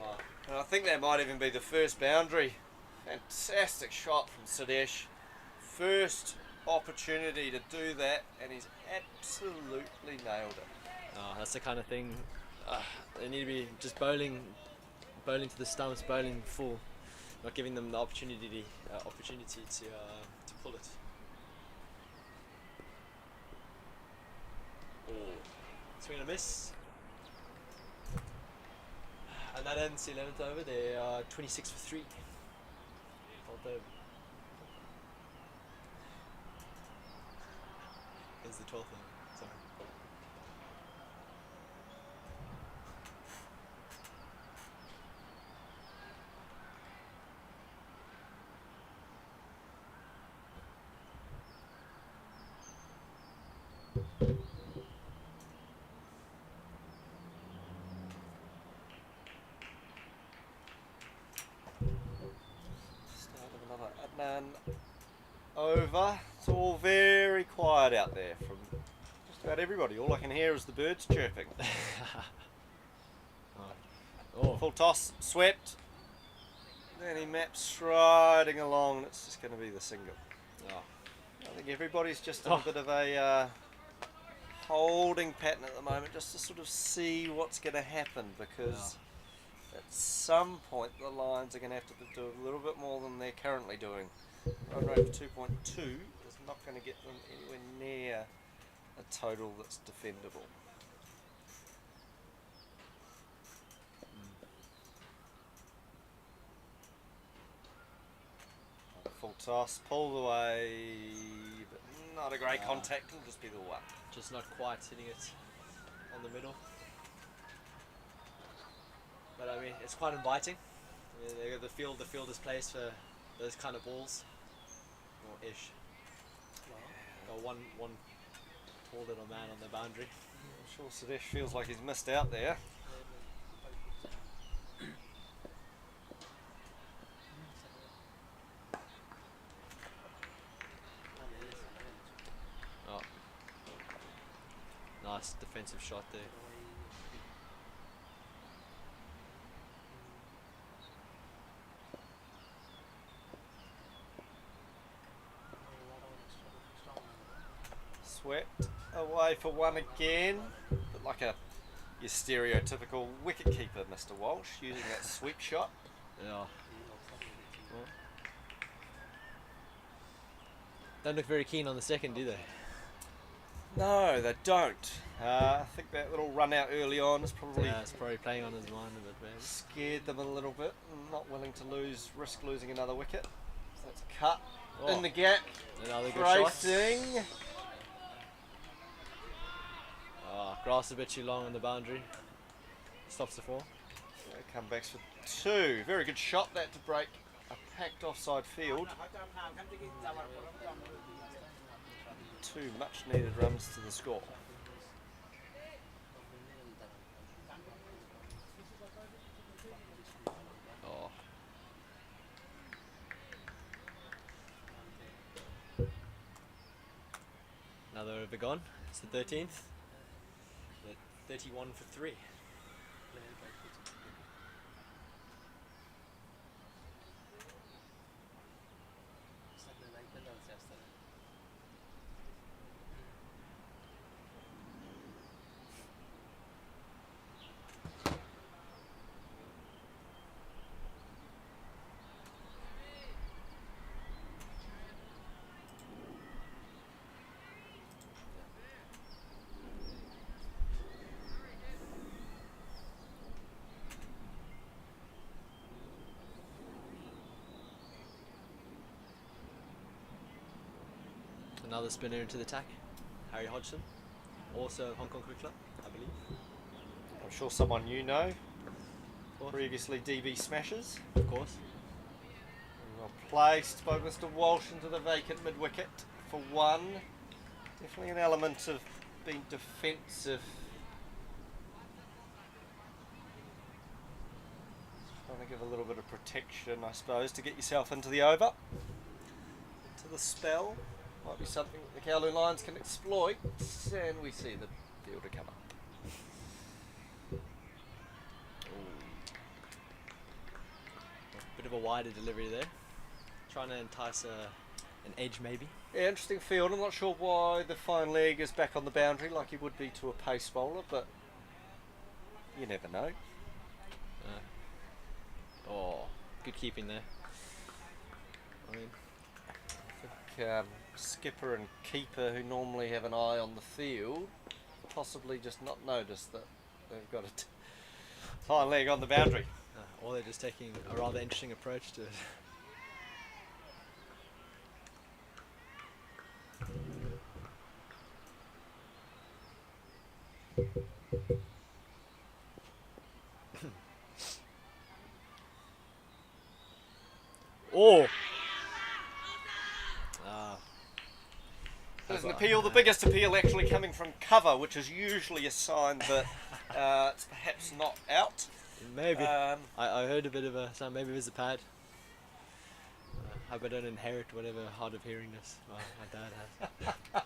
Wow. And I think that might even be the first boundary. Fantastic shot from Sadesh. First opportunity to do that, and he's absolutely nailed it. Oh, that's the kind of thing. They need to be just bowling to the stumps, bowling full, not giving them the opportunity to pull it. Oh, swing and a miss. And that ends the 11th over. They are 26 for 3. Although it's the 12th over. Sorry. Start of another Adnan over. It's all very quiet out there from just about everybody. All I can hear is the birds chirping. Oh, Full toss, swept. Then he maps striding along, and it's just going to be the single. oh. I think everybody's just in a bit of a holding pattern at the moment, just to sort of see what's going to happen, because at some point the Lions are going to have to do a little bit more than they're currently doing. Run rate of 2.2 is not going to get them anywhere near a total that's defendable. Full toss, pulled away, but not a great contact, will just be the one. Just not quite hitting it on the middle. But I mean, it's quite inviting. I mean, the field is placed for those kind of balls, or ish. Got one tall little man on the boundary. I'm sure Sadesh feels like he's missed out there. Oh, nice defensive shot there. Swept away for one again, but like your stereotypical wicket-keeper, Mr. Walsh, using that sweep shot. Yeah. Don't look very keen on the second, do they? No, they don't. I think that little run out early on is probably Yeah, it's probably playing on his mind a bit, maybe. scared them a little bit. Not willing to risk losing another wicket. So that's cut in the gap. Another good shot. Racing. Oh, grass a bit too long on the boundary. Stops the 4. Comebacks for 2. Very good shot that to break a packed offside field. 2 much needed runs to the score. Oh. Another over gone. It's the 13th. 31 for 3. Another spinner into the attack. Harry Hodgson, also Hong Kong Cricket Club, I believe. I'm sure someone you know. Course. Previously DB Smashers. Of course. Well placed by Mr. Walsh into the vacant mid-wicket for 1. Definitely an element of being defensive. Trying to give a little bit of protection, I suppose, to get yourself into the over. Into the spell. Might be something that the Kowloon Lions can exploit. And we see the fielder come up. Bit of a wider delivery there. Trying to entice an edge maybe. Yeah, interesting field. I'm not sure why the fine leg is back on the boundary like he would be to a pace bowler, but you never know. Oh, good keeping there. I mean, I think skipper and keeper who normally have an eye on the field possibly just not noticed that they've got a fine leg on the boundary. or they're just taking a rather interesting approach to it. Oh! There's an appeal, the biggest appeal actually coming from cover, which is usually a sign that it's perhaps not out. Maybe. I heard a bit of a sound, maybe it was a pad. I hope I don't inherit whatever hard of hearingness my dad has.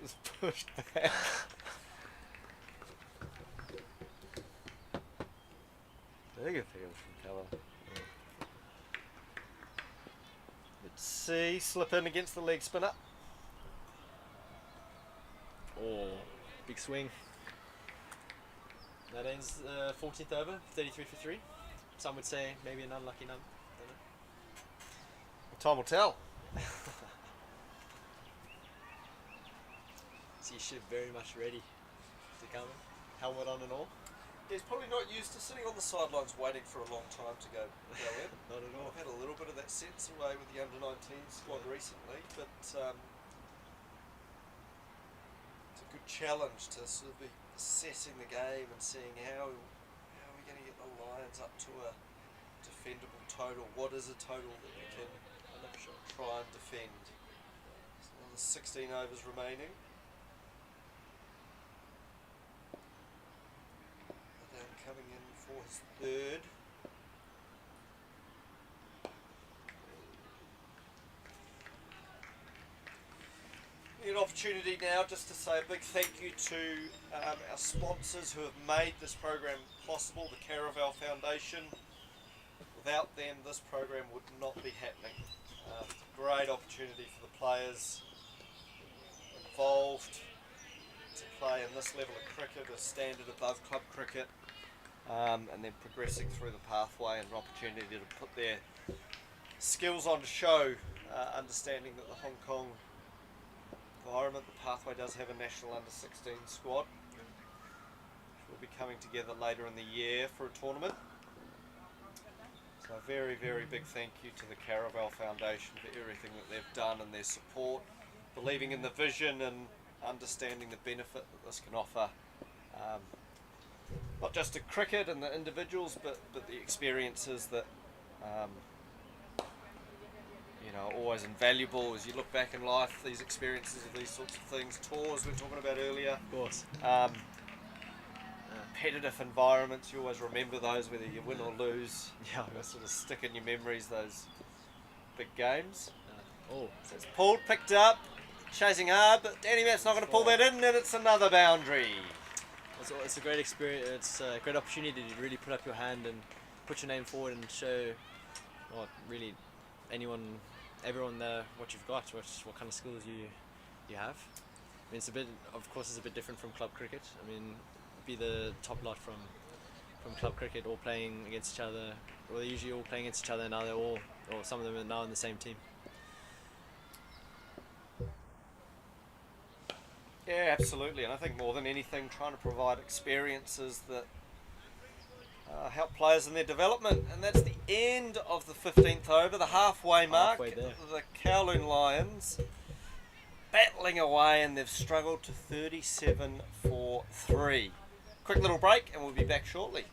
It's pushed back. Big appeal from cover. Let's see, slip in against the leg spinner. Oh, big swing. That ends 14th over, 33 for 3. Some would say maybe an unlucky number. Time will tell. So you should very much ready to come in. Helmet on and all. He's probably not used to sitting on the sidelines waiting for a long time to go in. Not at all. I've had a little bit of that sense away with the under-19 squad recently, but it's a good challenge to sort of be assessing the game and seeing how are we going to get the Lions up to a defendable total. What is a total that you can try and defend? There's another 16 overs remaining. Adam coming in for his third. An opportunity now just to say a big thank you to our sponsors who have made this program possible, the Caravel Foundation. Without them, this program would not be happening. It's a great opportunity for the players involved to play in this level of cricket, a standard above club cricket, and then progressing through the pathway and an opportunity to put their skills on show understanding that the Hong Kong environment, the pathway does have a national under-16 squad, which will be coming together later in the year for a tournament. So a very, very big thank you to the Caravel Foundation for everything that they've done and their support, believing in the vision and understanding the benefit that this can offer, not just to cricket and the individuals, but the experiences that are always invaluable as you look back in life. These experiences of these sorts of things, tours we were talking about earlier, Of course. competitive environments, you always remember those, whether you win or lose. Yeah. They sort of stick in your memories, those big games. Oh, So it's pulled, picked up, chasing hard, but Danny Matt's not going to pull that in, and it's another boundary. it's a great experience. It's a great opportunity to really put up your hand and put your name forward and show, well, really everyone there what you've got, what kind of skills you have. I mean, of course, it's a bit different from club cricket. I mean, be the top lot from club cricket all playing against each other. Well, they're usually all playing against each other. Now or some of them are now in the same team. Yeah, absolutely, and I think more than anything, trying to provide experiences that help players in their development, and that's the end of the 15th over, the halfway mark. Halfway there. The Kowloon Lions battling away, and they've struggled to 37 for 3. Quick little break, and we'll be back shortly.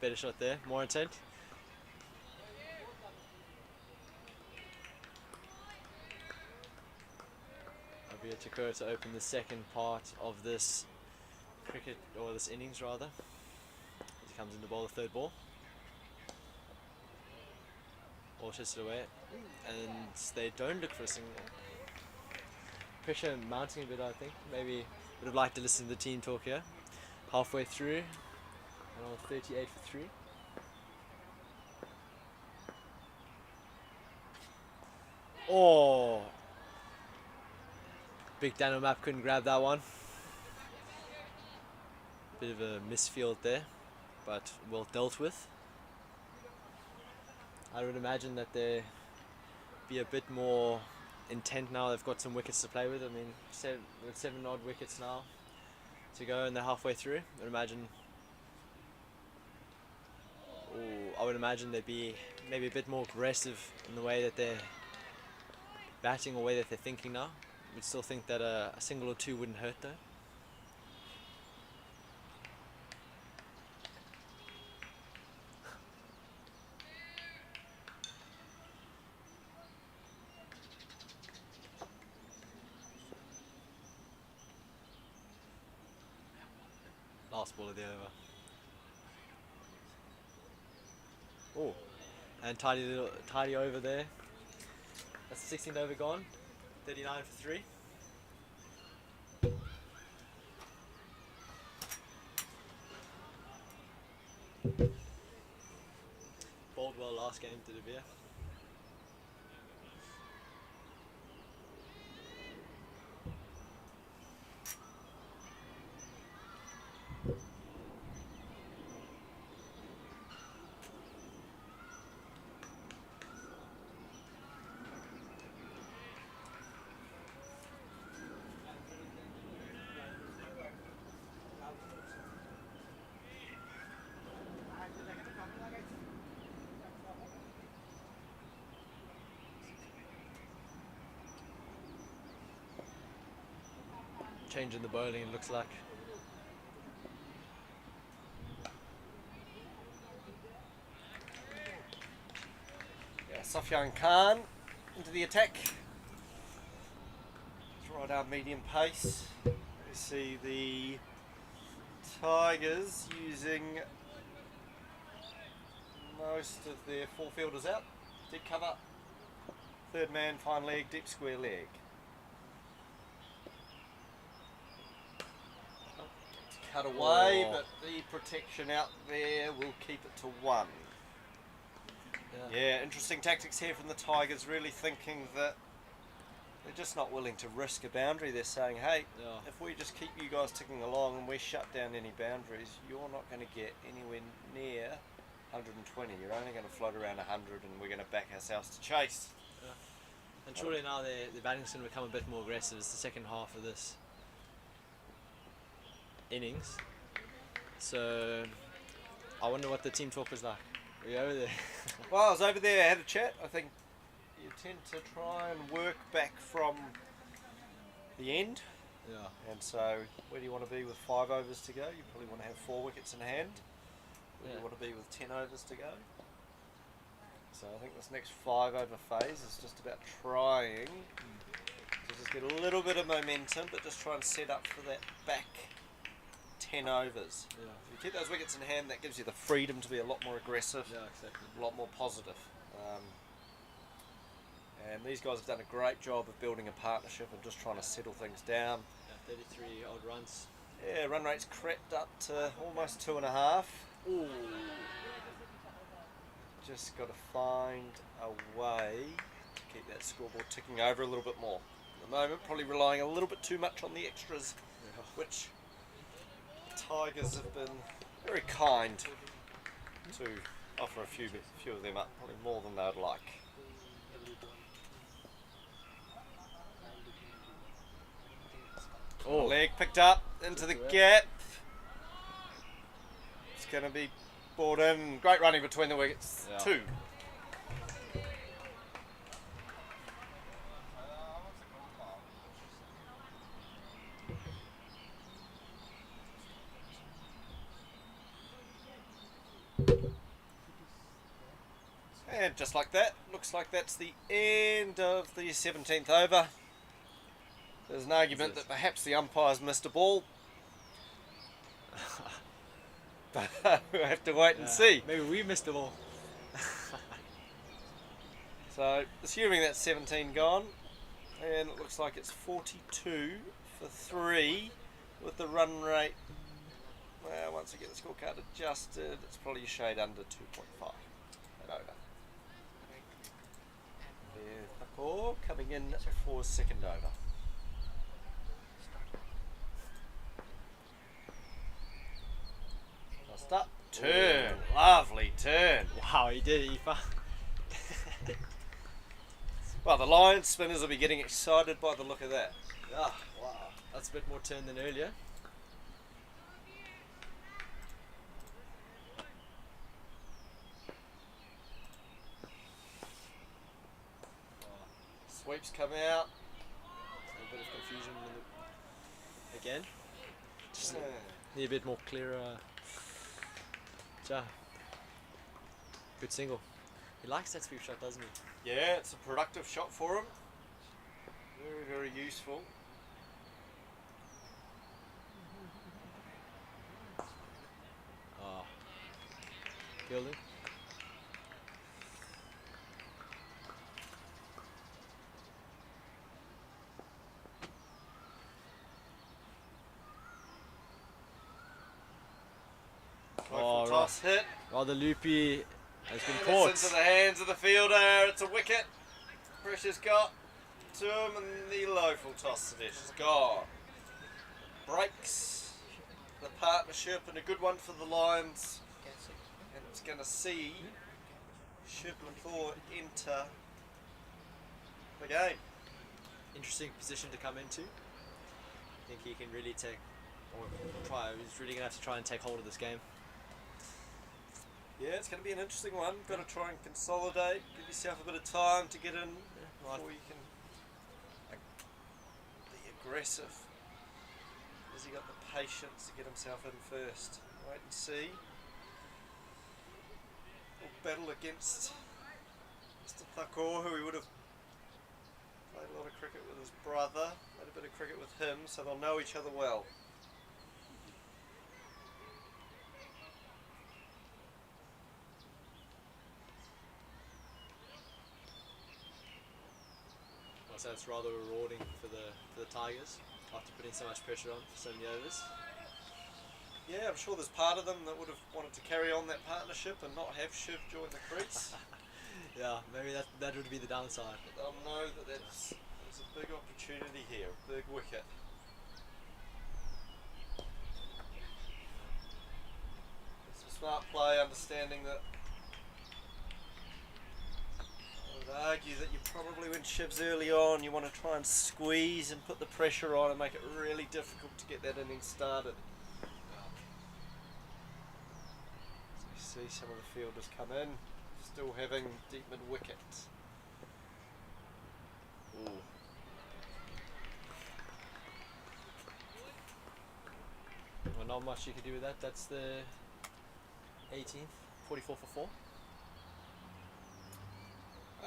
better shot there, more intent. Abia Takura to open the second part of this cricket, or this innings rather. As he comes in to bowl the third ball. All shifts it away, and they don't look for a single. Pressure mounting a bit, I think. Maybe would have liked to listen to the team talk here. Halfway through, and on 38 for 3. Oh! Big Daniel Map couldn't grab that one. Bit of a misfield there, but well dealt with. I would imagine that they be a bit more intent now. They've got some wickets to play with. I mean, seven odd wickets now to go, and they're halfway through. I would imagine they'd be maybe a bit more aggressive in the way that they're batting or way that they're thinking now. We'd still think that a single or two wouldn't hurt though. Last ball of the over. Oh, and tidy over there. That's the 16th over gone. 39 for 3. Bowled well last game to De Beer. Change in the bowling, it looks like. Yeah, Sufyan Khan into the attack. Let's ride our medium pace. We see the Tigers using most of their four fielders out. Dead cover, third man, fine leg, deep square leg. Cut away, but the protection out there will keep it to 1. Yeah, interesting tactics here from the Tigers, really thinking that they're just not willing to risk a boundary. They're saying, hey, if we just keep you guys ticking along and we shut down any boundaries, you're not going to get anywhere near 120. You're only going to float around 100 and we're going to back ourselves to chase. Yeah. And surely now the batting's going to become a bit more aggressive. It's the second half of this innings, so I wonder what the team talk was like. Were you over there? Well, I was over there, I had a chat. I think you tend to try and work back from the end. Yeah. And so, where do you want to be with 5 overs to go? You probably want to have 4 wickets in hand. Where do you want to be with 10 overs to go? So I think this next 5 over phase is just about trying to just get a little bit of momentum, but just try and set up for that back 10 overs. Yeah. If you keep those wickets in hand, that gives you the freedom to be a lot more aggressive, Yeah, exactly. a lot more positive. And these guys have done a great job of building a partnership and just trying to settle things down. Yeah, 33 odd runs. Yeah, run rate's crept up to almost 2.5. Ooh. Just got to find a way to keep that scoreboard ticking over a little bit more. At the moment, probably relying a little bit too much on the extras, which the Tigers have been very kind to offer a few of them up, probably more than they'd like. Oh, Leg picked up into the gap. It's going to be brought in. Great running between the wickets. Yeah. 2. And just like that, looks like that's the end of the 17th over. There's an argument that perhaps the umpires missed a ball. But we'll have to wait and see. Maybe we missed the ball. So, assuming that's 17 gone, and it looks like it's 42 for 3 with the run rate. Well, once we get the scorecard adjusted, it's probably a shade under 2.5 at over. There's coming in for second over. Last up, turn, lovely turn. Wow, he did it, Aoife. Well, the Lions spinners will be getting excited by the look of that. Ah, wow. That's a bit more turn than earlier. Sweeps come out. A bit of confusion again. Just need a bit more clearer. Good single. He likes that sweep shot, doesn't he? Yeah, it's a productive shot for him. Very, very useful. Oh. Kowloon. Oh, toss hit. Oh, the loopy has been And caught. it's into the hands of the fielder. It's a wicket. Pressure's got to him, and the low full toss to dish is gone. Breaks the partnership, and a good one for the Lions. And it's going to see Shipman enter the game. Interesting position to come into. I think he can really take, or try, he's really going to have to try and take hold of this game. Yeah, it's going to be an interesting one. Got to try and consolidate, give yourself a bit of time to get in before you can be aggressive. Has he got the patience to get himself in first? Wait and see. We'll battle against Mr. Thakor, who he would have played a lot of cricket with his brother, played a bit of cricket with him, so they'll know each other well. So it's rather rewarding for the Tigers after putting so much pressure on for so many overs. Yeah, I'm sure there's part of them that would have wanted to carry on that partnership and not have Shiv join the crease. Yeah, maybe that would be the downside. But they'll know that there's a big opportunity here, a big wicket. Some smart play, understanding that I would argue that you probably, when Shiv's early on, you want to try and squeeze and put the pressure on and make it really difficult to get that innings started. So you see some of the fielders come in, still having deep mid wicket. Ooh. Well, not much you can do with that. That's the 18th, 44 for 4.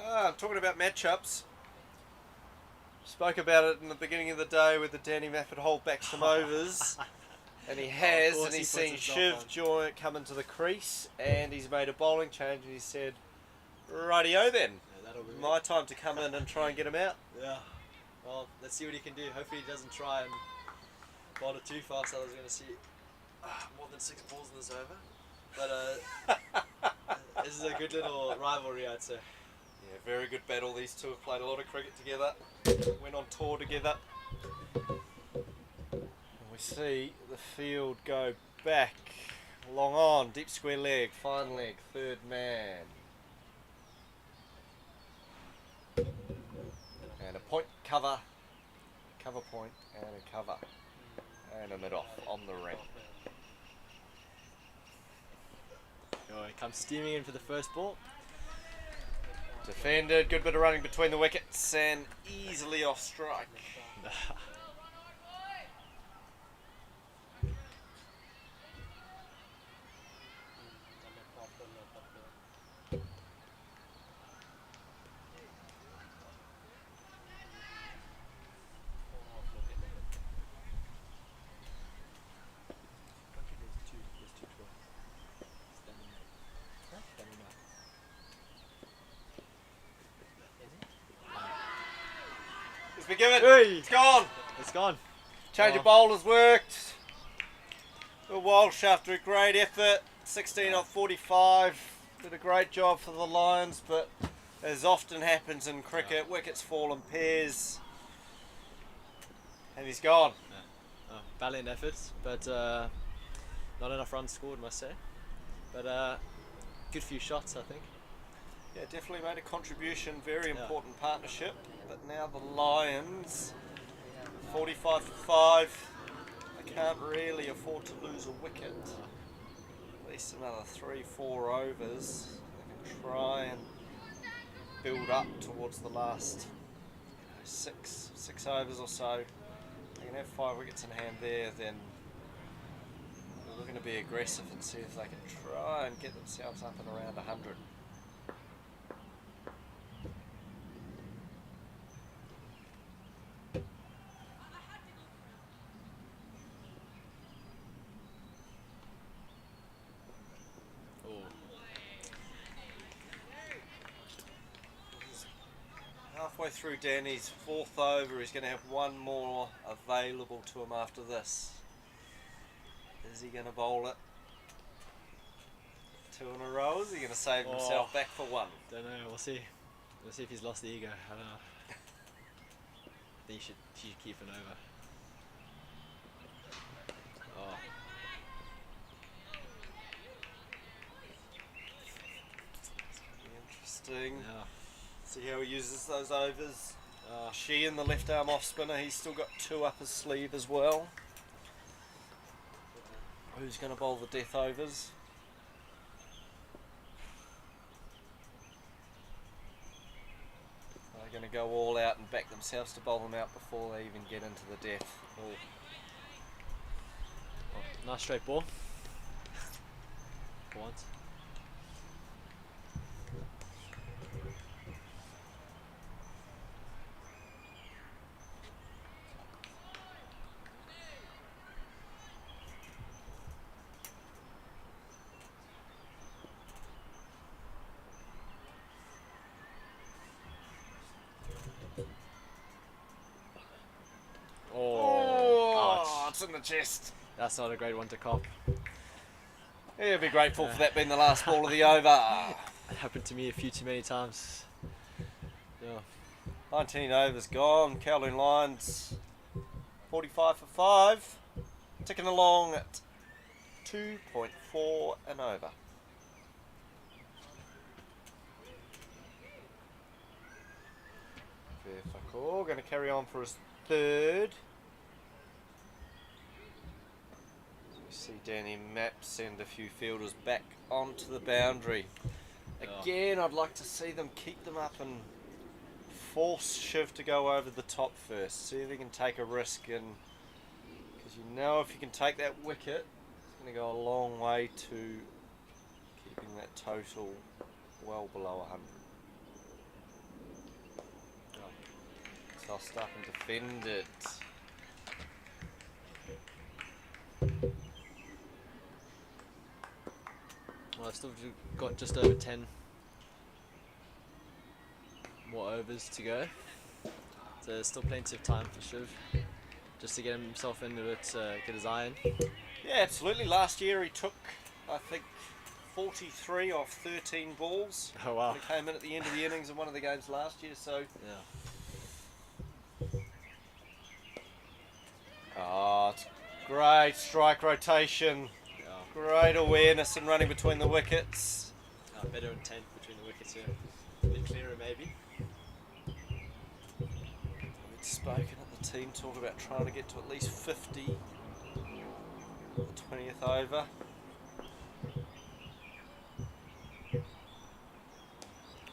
I'm talking about matchups. Spoke about it in the beginning of the day with the Danny Mafford hold back some overs. And he has, and he's seen Shiv come into the crease, and he's made a bowling change, and he said, rightio then, that'll be my time to come in and try and get him out. Yeah. Well, let's see what he can do. Hopefully he doesn't try and bowl it too fast. I was going to see more than 6 balls in this over. But this is a good little rivalry, I'd say. Yeah, very good battle. These two have played a lot of cricket together, went on tour together. And we see the field go back, long on, deep square leg, fine leg, third man. And a point cover point, and a cover. And a mid-off on the ring. Oh, he comes steaming in for the first ball. Defended, good bit of running between the wickets, and easily off strike. give it. Hey. It's gone. It's gone. Change of bowlers worked. Will Walsh, after a great effort, 16 off 45, did a great job for the Lions, but as often happens in cricket, wickets fall in pairs, and he's gone. Valiant efforts, but not enough runs scored, must say. But good few shots, I think. Yeah, definitely made a contribution, very important partnership, but now the Lions, 45 for 5. They can't really afford to lose a wicket. At least another 3-4 overs. They can try and build up towards the last six overs or so. They can have 5 wickets in hand there, then they're going to be aggressive and see if they can try and get themselves up and around 100. Halfway through Danny's 4th over, he's going to have one more available to him after this. Is he going to bowl it? 2 in a row? Is he going to save himself back for 1? Don't know. We'll see. We'll see if he's lost the ego. I don't know. I think you should keep an over. Oh. Interesting. Yeah. See how he uses those overs. She in the left arm off spinner, he's still got 2 up his sleeve as well. Who's going to bowl the death overs? They're going to go all out and back themselves to bowl them out before they even get into the death. Oh, nice straight ball. For once. It's in the chest. That's not a great one to cop. He'll be grateful for that being the last ball of the over. It happened to me a few too many times. Yeah. 19 overs gone. Kowloon Lions 45 for 5. Ticking along at 2.4 and over. Fairfuckle going to carry on for his 3rd. We see Danny Mapp send a few fielders back onto the boundary. Again, I'd like to see them keep them up and force Shiv to go over the top first. See if he can take a risk, and because you know if you can take that wicket, it's going to go a long way to keeping that total well below 100. So I'll start and defend it. Well, I've still got just over 10 more overs to go, so there's still plenty of time for Shiv just to get himself into it, get his eye in. Yeah, absolutely. Last year he took, I think, 43 off 13 balls. Oh wow! He came in at the end of the innings in one of the games last year, so yeah. Oh, it's great strike rotation. Great awareness and running between the wickets. Better intent between the wickets here. A bit clearer maybe. We'd spoken at the team talk about trying to get to at least 50 the 20th over.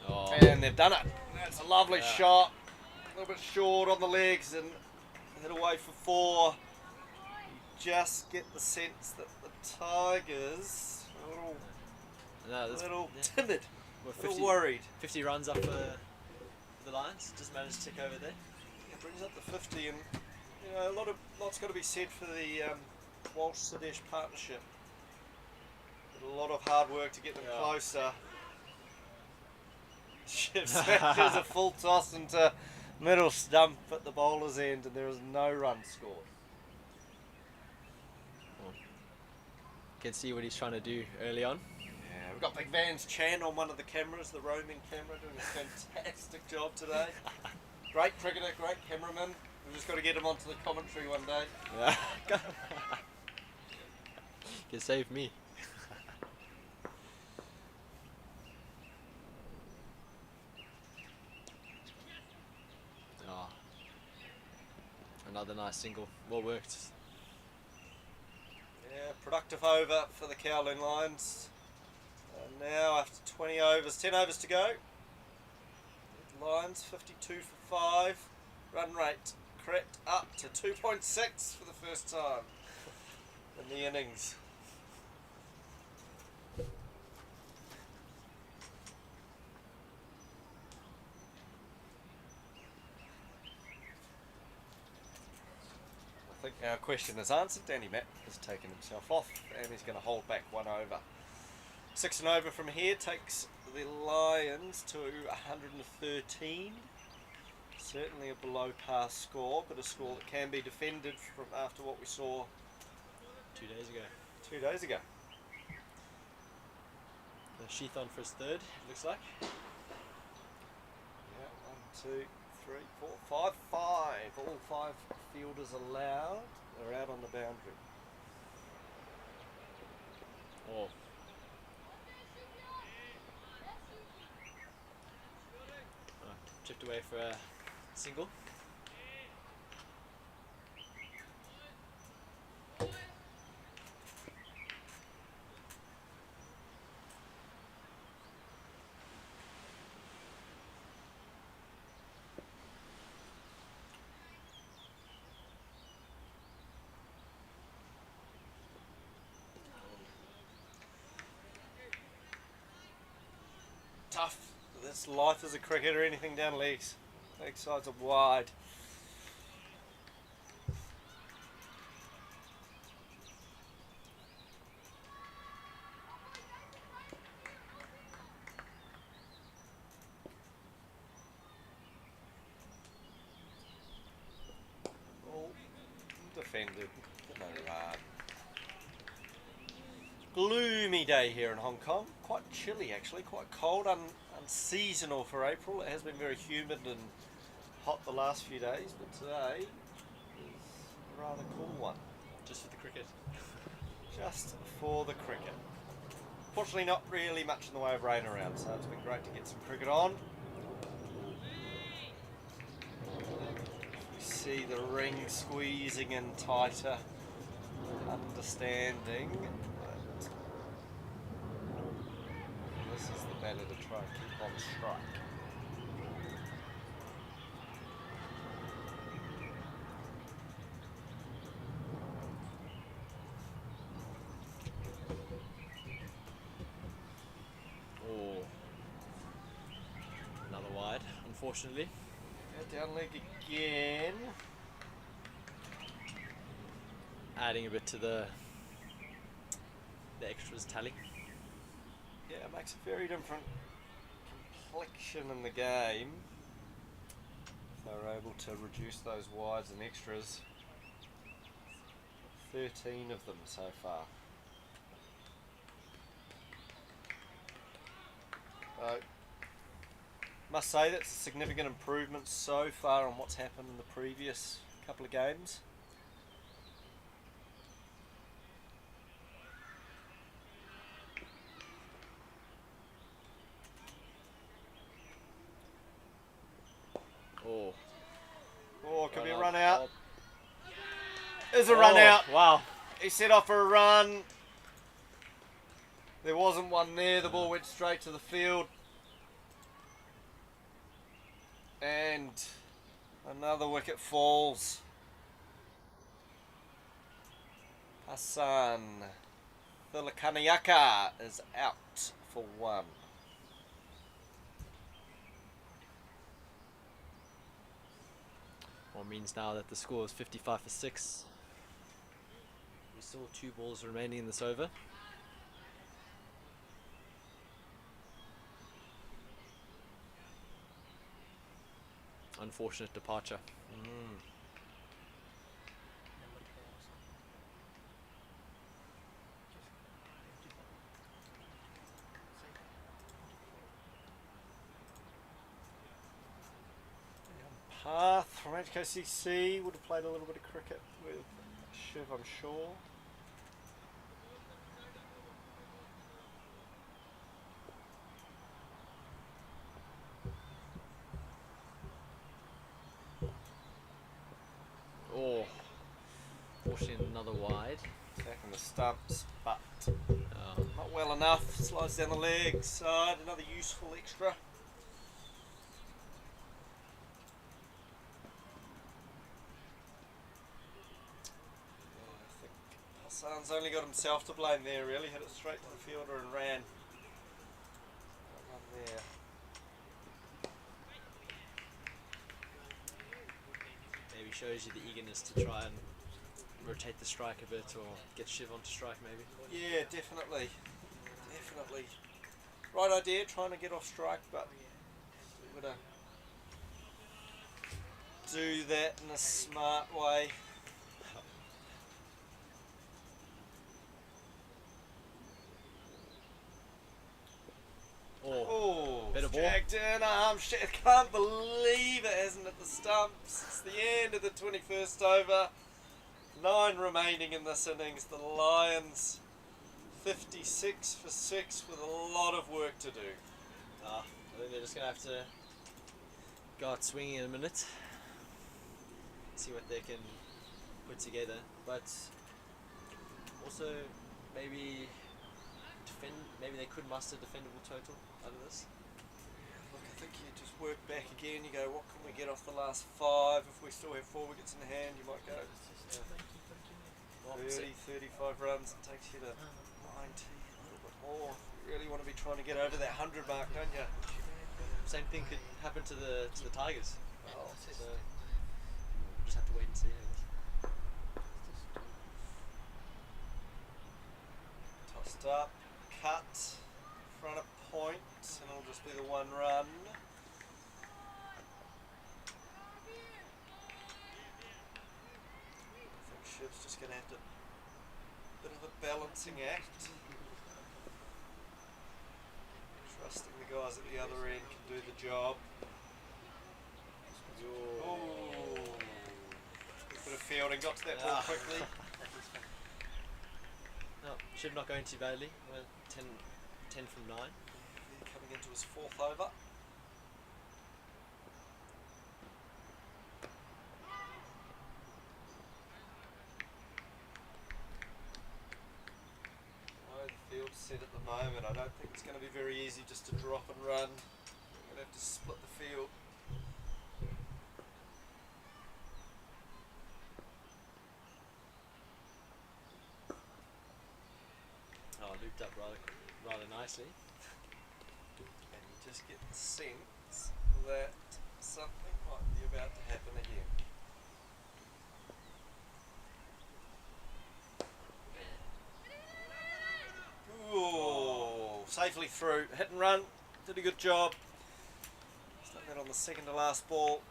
Oh. And they've done it. That's a lovely shot. A little bit short on the legs and hit away for 4. You just get the sense that the Tigers are a little timid, a little worried. 50 runs up for the Lions, just managed to tick over there. It brings up the 50, and you know lots got to be said for the Walsh-Sadesh partnership. Did a lot of hard work to get them closer. Shiv smashes a full toss into Middle stump at the bowler's end, and there is no run scored. Can see what he's trying to do early on. Yeah, we've got Big Van's Chan on one of the cameras, the roaming camera, doing a fantastic job today. Great cricketer, great cameraman. We've just got to get him onto the commentary one day. Yeah. Can save me. Oh. Another nice single. Well worked. Yeah, productive over for the Kowloon Lions. And now after 20 overs, 10 overs to go. Lions 52 for 5. Run rate crept up to 2.6 for the first time in the innings. I think our question is answered. Danny Matt has taken himself off and he's going to hold back 1 over. 6 and over from here takes the Lions to 113. Certainly a below par score, but a score that can be defended from after what we saw 2 days ago. 2 days ago. The Sheath on for his third, looks like. Yeah, 1, 2, 3, 4, 5, 5. All 5 fielders allowed are out on the boundary. Oh. Chipped away for a single. Tough. This life as a cricketer, anything down legs. Leg sides are wide. All defended. No run. Gloomy day here in Hong Kong. Quite chilly actually, quite cold, unseasonal for April. It has been very humid and hot the last few days, but today is a rather cool one. Just for the cricket. Just for the cricket. Fortunately not really much in the way of rain around, so it's been great to get some cricket on. You see the ring squeezing in tighter, understanding that this is the batter to try and keep on strike. Oh. Another wide, unfortunately. Yeah, down leg again. Adding a bit to the extras tally. Yeah, it makes a very different complexion in the game. They're able to reduce those wides and extras. 13 of them so far. Must say that's a significant improvement so far on what's happened in the previous couple of games. Oh. Oh, could be a Run run out. out. There's a run out. Wow. He set off for a run. There wasn't one there. The ball went straight to the field. And another wicket falls. Hassan Thilakaniaka is out for 1. Well, means now that the score is 55 for 6. There's still 2 balls remaining in this over. unfortunate departure. Mm. Path from HKCC would have played a little bit of cricket with Shiv, I'm sure. Oh, fortunately another wide. Attacking the stumps, but Uh, not well enough. Slides down the leg side, another useful extra. I think Hassan's only got himself to blame there, really. Hit it straight to the fielder and ran. Got one there. maybe shows you the eagerness to try and rotate the strike a bit or get Shiv onto strike maybe. Yeah, definitely. Definitely. Right idea, trying to get off strike, but we're going to do that in a smart way. Oh, bit of ball. jagged in, arm shit. I can't believe it hasn't hit the stumps. It's the end of the 21st over. 9 remaining in this innings. The Lions 56 for 6 with a lot of work to do. I think they're just going to have to go out swinging in a minute. See what they can put together. But also maybe maybe they could muster defendable total out of this. Look, I think you just work back again. You go, what can we get off the last 5? If we still have 4 wickets in hand, you might go 30, 35 runs. It takes you to 90, a little bit more. You really want to be trying to get over that 100 mark, don't you? Same thing could happen to the Tigers. Oh, So we'll just have to wait and see. I guess. Tossed up, cut, front of point, and it'll just be the 1 run. I think Shiv's just going to have to, bit of a balancing act. Trusting the guys at the other end can do the job. Oh, good bit of fielding, got to that ball quickly. No, Shiv not going too badly. Well, 10 from 9. Coming into his 4th over. The field's set at the moment. I don't think it's going to be very easy just to drop and run. We're going to have to split the field. Oh, looped up rather nicely. And you just get the sense that something might be about to happen again. Ooh, safely through. Hit and run. Did a good job. Stuck that on the second to last ball.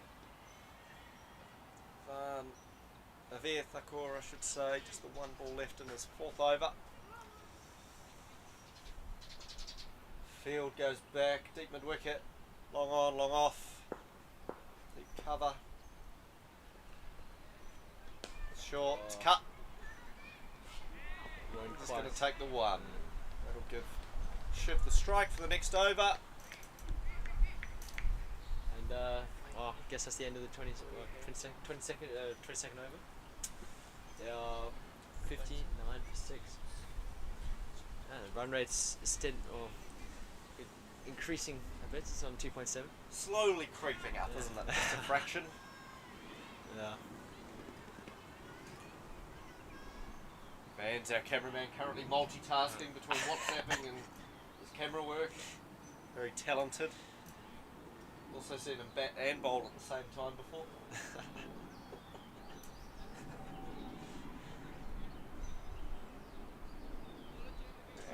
Avir Thakur, I should say. Just the 1 ball left in his 4th over. Field goes back. Deep mid wicket. Long on, long off. Deep cover. Short. Oh. Cut. Won't Just quite. going to take the 1. That'll give Shiv the strike for the next over. And I guess that's the end of the 22nd over. They are 59 for 6. The run rate's increasing a bit. It's on 2.7. Slowly creeping up, isn't it? Just a fraction. Yeah. Van's our cameraman, currently multitasking between WhatsApping and his camera work. Very talented. Also seen him bat and bowl at the same time before.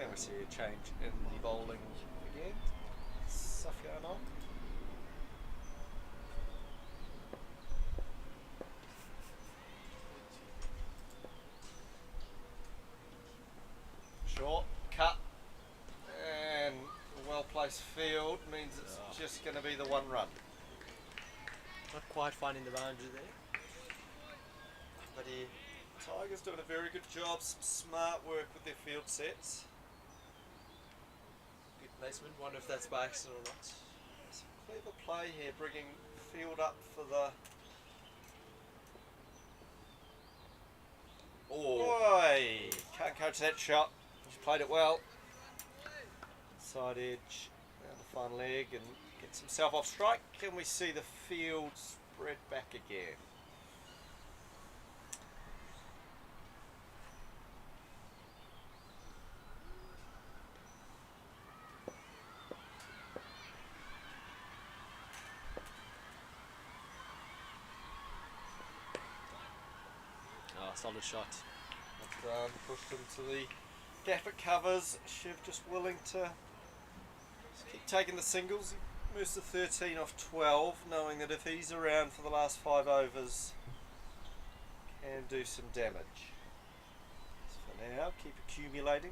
And we see a change in the bowling again. Stuff going on. close field means it's just going to be the one run. Not quite finding the boundary there. But he Tigers doing a very good job, some smart work with their field sets. good placement. Wonder if that's by accident or not. Some clever play here, bringing field up for the... Oi! Can't coach that shot. He's played it well. Side edge, down the fine leg, and gets himself off strike. Can we see the field spread back again? Oh, solid shot. Pushed him to the gap it covers. Shiv just willing to just keep taking the singles. He moves to 13 off 12, knowing that if he's around for the last 5 overs, can do some damage. So for now, keep accumulating.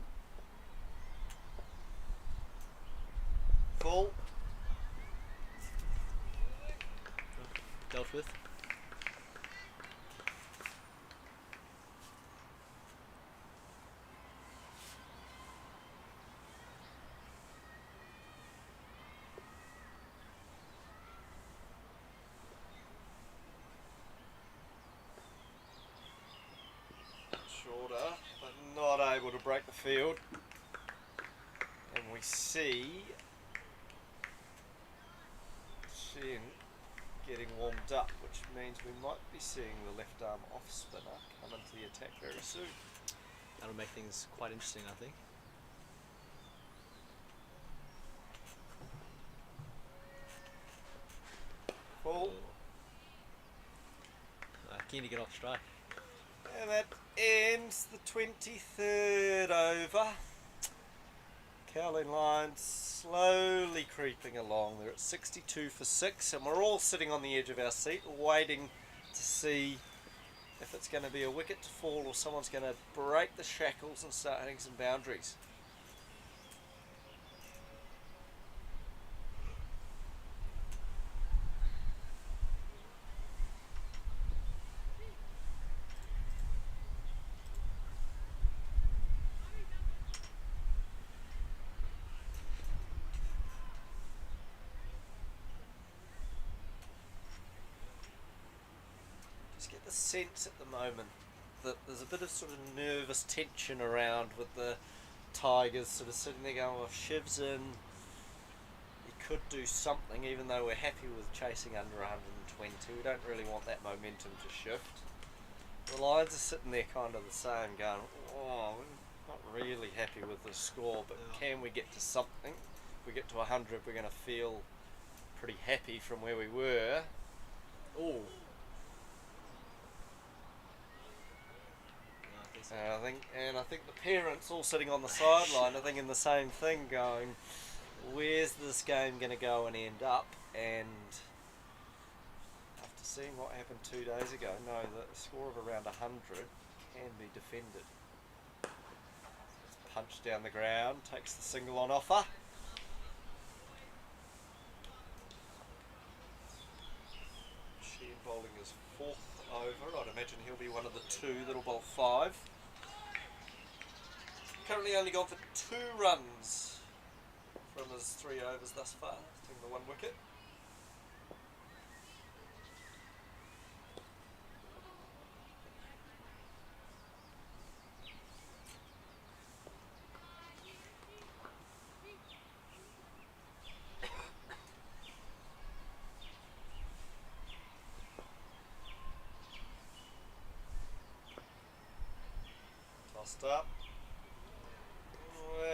Full. Dealt with. Shorter, but not able to break the field. And we see Shin getting warmed up, which means we might be seeing the left arm off spinner come into the attack very soon. That'll make things quite interesting, I think. Full. Keen to get off strike. And that ends the 23rd over. Kowloon Lions slowly creeping along. They're at 62 for 6, and we're all sitting on the edge of our seat waiting to see if it's going to be a wicket to fall or someone's going to break the shackles and start hitting some boundaries. Just get the sense at the moment that there's a bit of sort of nervous tension around with the Tigers sort of sitting there going, well, Shiv's in, he could do something, even though we're happy with chasing under 120. We don't really want that momentum to shift. The Lions are sitting there kind of the same, going, oh, we're not really happy with the score, but can we get to something? If we get to 100, we're going to feel pretty happy from where we were. Oh. I think the parents all sitting on the sideline are thinking the same thing, going, where's this game going to go and end up? And after seeing what happened 2 days ago, know that a score of around 100 can be defended. Punch down the ground, takes the single on offer. Sheehan bowling his 4th over. I'd imagine he'll be one of the 2 that'll bowl 5. Currently only gone for 2 runs from his 3 overs thus far, taking the 1 wicket. Tossed up.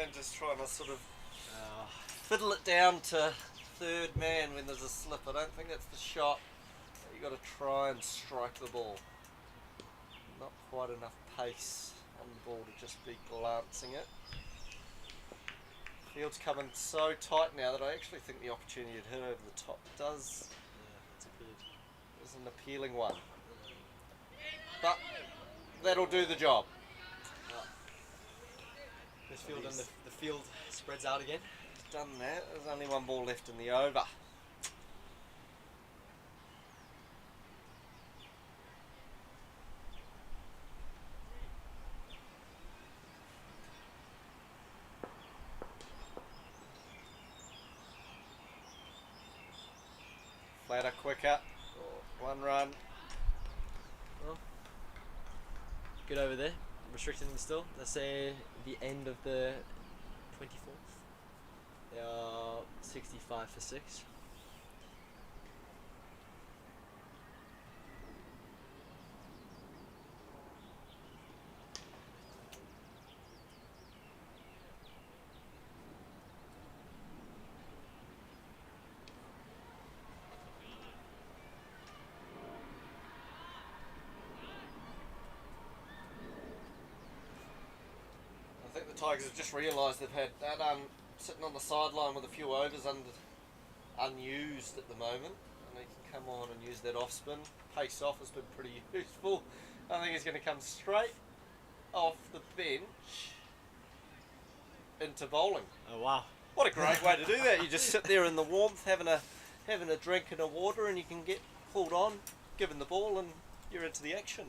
And just trying to sort of fiddle it down to 3rd man when there's a slip. I don't think that's the shot. You've got to try and strike the ball. Not quite enough pace on the ball to just be glancing it. Field's coming so tight now that I actually think the opportunity to hit over the top is an appealing one. But that'll do the job. This field and the field spreads out again. done that. There's only one ball left in the over. Flatter, quicker. 1 run. Well, good over there. Restricted them still. Let's say the end of the 24th. They are 65 for 6. I think the Tigers have just realised they've had that sitting on the sideline with a few overs unused at the moment, and they can come on and use that off spin. Pace off has been pretty useful. I think he's going to come straight off the bench into bowling. Oh wow! What a great way to do that! You just sit there in the warmth, having a drink and a water, and you can get pulled on, given the ball, and you're into the action.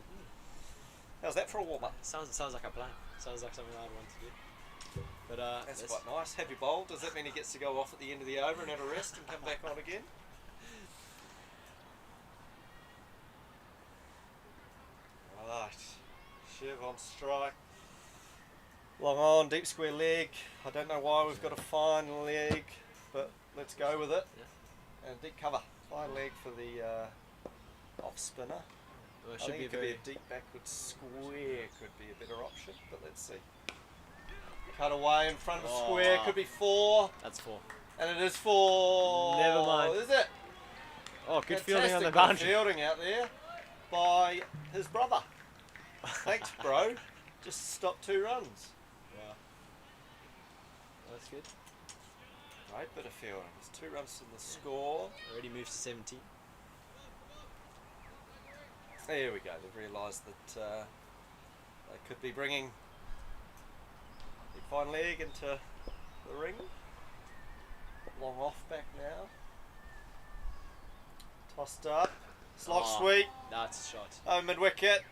How's that for a warm up? Sounds like a plan. Sounds like something I'd want to do. But That's quite nice. Have you bowled? Does that mean he gets to go off at the end of the over and have a rest and come back on again? Right. Shiv on strike. Long on, deep square leg. I don't know why we've got a fine leg, but let's go with it. Yeah. And deep cover. Fine leg for the off spinner. Well, it I should think be it could be a deep backward square, could be a better option, but let's see. Cut away in front of a square, could be 4. That's 4. And it is 4. Never mind. Is it? Oh, good Fantastic fielding on the bit of boundary. fielding out there by his brother. Thanks, bro. Just stopped 2 runs. Wow. That's good. Great bit of fielding. There's 2 runs in the score. Already moved to 17. There we go. They've realised that they could be bringing the fine leg into the ring. Long off back now. Tossed up. Slog sweep. That's a shot. Oh, mid wicket.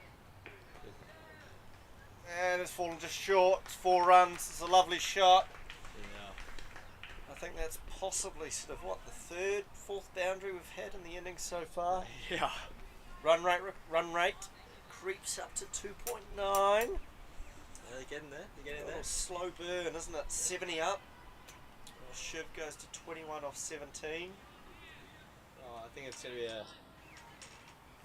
And it's fallen just short. It's 4 runs. It's a lovely shot. Yeah. I think that's possibly sort of what, the 3rd, 4th boundary we've had in the innings so far. Yeah. Run rate creeps up to 2.9. They're getting there. They're getting A there. little slow burn, isn't it? 70 up. Shiv goes to 21 off 17. Oh, I think it's going to be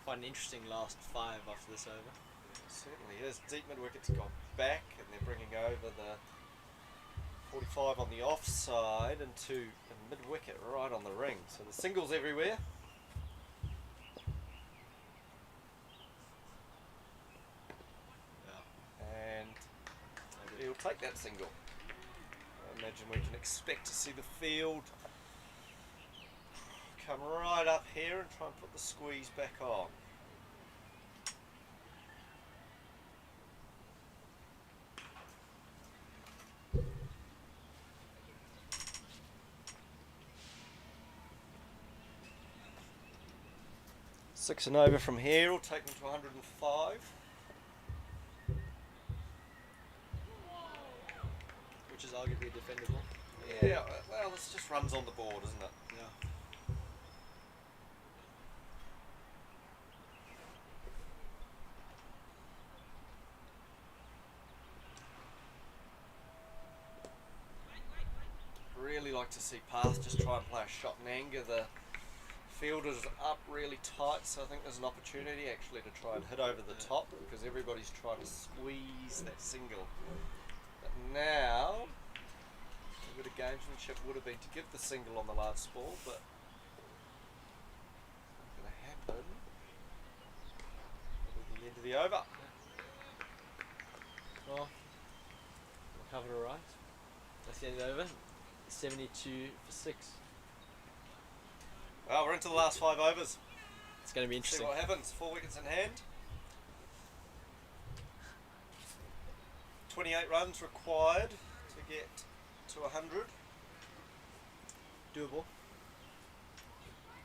quite an interesting last 5 after this over. It certainly is. Deep mid wicket's gone back, and they're bringing over the 45 on the offside into a mid wicket right on the ring. So the singles everywhere. And he'll take that single. I imagine we can expect to see the field come right up here and try and put the squeeze back on. Six and over from here will take them to 105. Which is arguably defendable. Yeah, well, this just runs on the board, isn't it? Yeah. Really like to see Path just try and play a shot and anger the fielders up really tight, so I think there's an opportunity actually to try and hit over the top because everybody's trying to squeeze that single. But now, a bit of gamesmanship would have been to give the single on the last ball, but not going to happen. At the end of the over. Well, we'll cover it alright. That's the end over. 72 for 6. Well, we're into the last 5 overs. It's going to be See interesting. what happens. 4 wickets in hand. 28 runs required to get to 100. doable.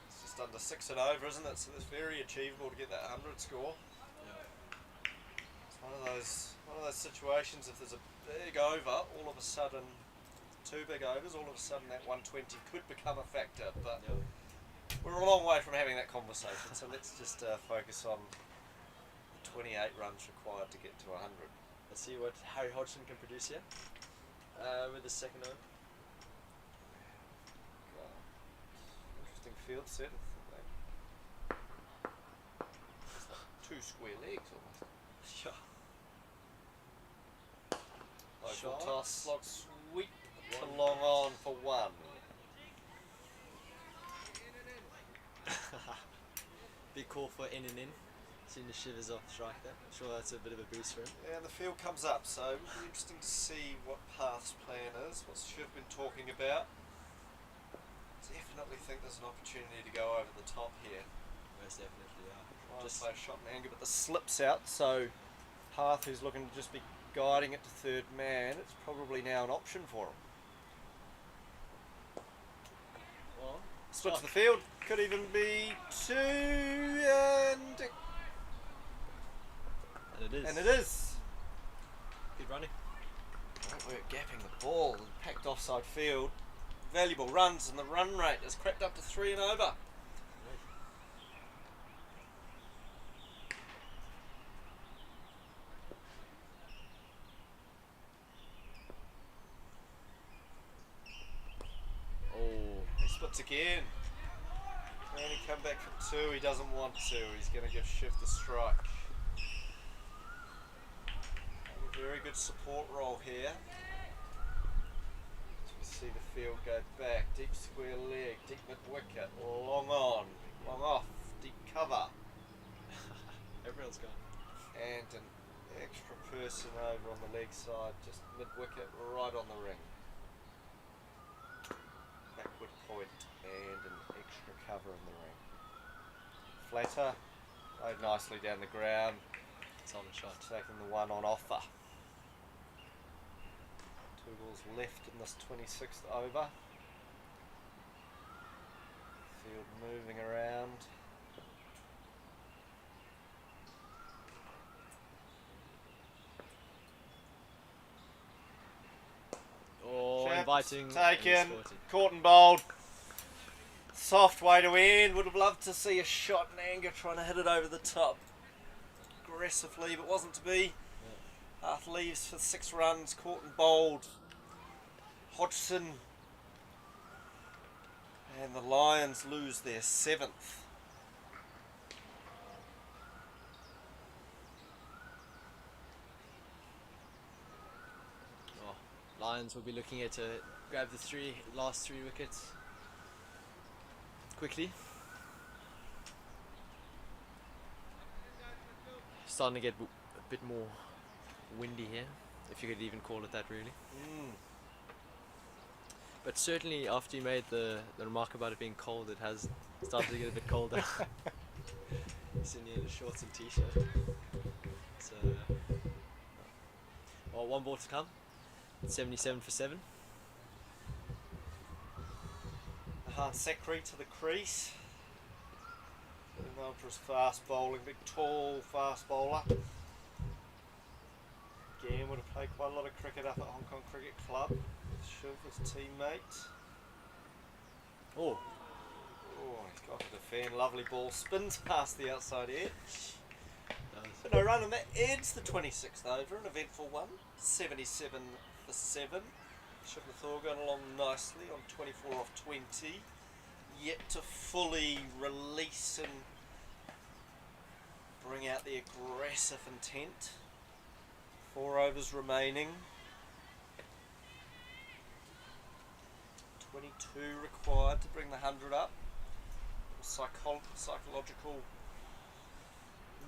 It's just under 6 and over, isn't it? So it's very achievable to get that 100 score. It's one of those situations. If there's a big over, all of a sudden, 2 big overs, all of a sudden that 120 could become a factor. But we're a long way from having that conversation. So let's just focus on the 28 runs required to get to 100. Let's see what Harry Hodgson can produce here with the second over. Interesting field set. It's like 2 square legs almost. Yeah. Local toss, log sweep to long on for 1. Big call for in and in. Seen the shivers off strike there. I'm sure that's a bit of a boost for him. Yeah, and the field comes up, so it'll be interesting to see what Path's plan is, what Shiv been talking about. Definitely think there's an opportunity to go over the top here. Most definitely, yeah. Just play a shot in anger, but the slip's out, so Path, who's looking to just be guiding it to third man, it's probably now an option for him. Well, Switch the field, could even be 2, and it is. And it is. Good running. Great work gapping the ball, packed offside field. Valuable runs, and the run rate has crept up to 3 and over. He splits again. Can he come back for 2? He doesn't want to. He's going to give Shiv the strike. A very good support roll here. As we see the field go back. Deep square leg, deep mid wicket, long on, long off, deep cover. Everyone's gone. And an extra person over on the leg side, just mid wicket, right on the ring. Backward point and an extra cover in the ring. Flatter, played nicely down the ground. Solid shot. Taking the 1 on offer. 2 balls left in this 26th over. Field moving around. Oh, Chipped, inviting. taken, caught and bowled. Soft way to end. Would have loved to see a shot in anger trying to hit it over the top aggressively, but wasn't to be. Path leaves for 6 runs, caught and bowled. Hodgson and the Lions lose their 7th. Lions will be looking at to grab the last 3 wickets quickly. Starting to get a bit more windy here, if you could even call it that, really. But certainly after you made the remark about it being cold, it has started to get a bit colder. Sitting here in a shorts and t-shirt. So, well, 1 ball to come. 77 for 7. Sakri to the crease. Known for his fast bowling, big tall fast bowler. Again, would have played quite a lot of cricket up at Hong Kong Cricket Club. Shiv, his teammate. Oh, He's got to defend. Lovely ball. Spins past the outside edge. But no run, and that ends the 26th over. An eventful one. 77 for 7. Shiv Mathur going along nicely on 24 off 20. Yet to fully release and bring out the aggressive intent. 4 overs remaining. 22 required to bring the 100 up. Psychological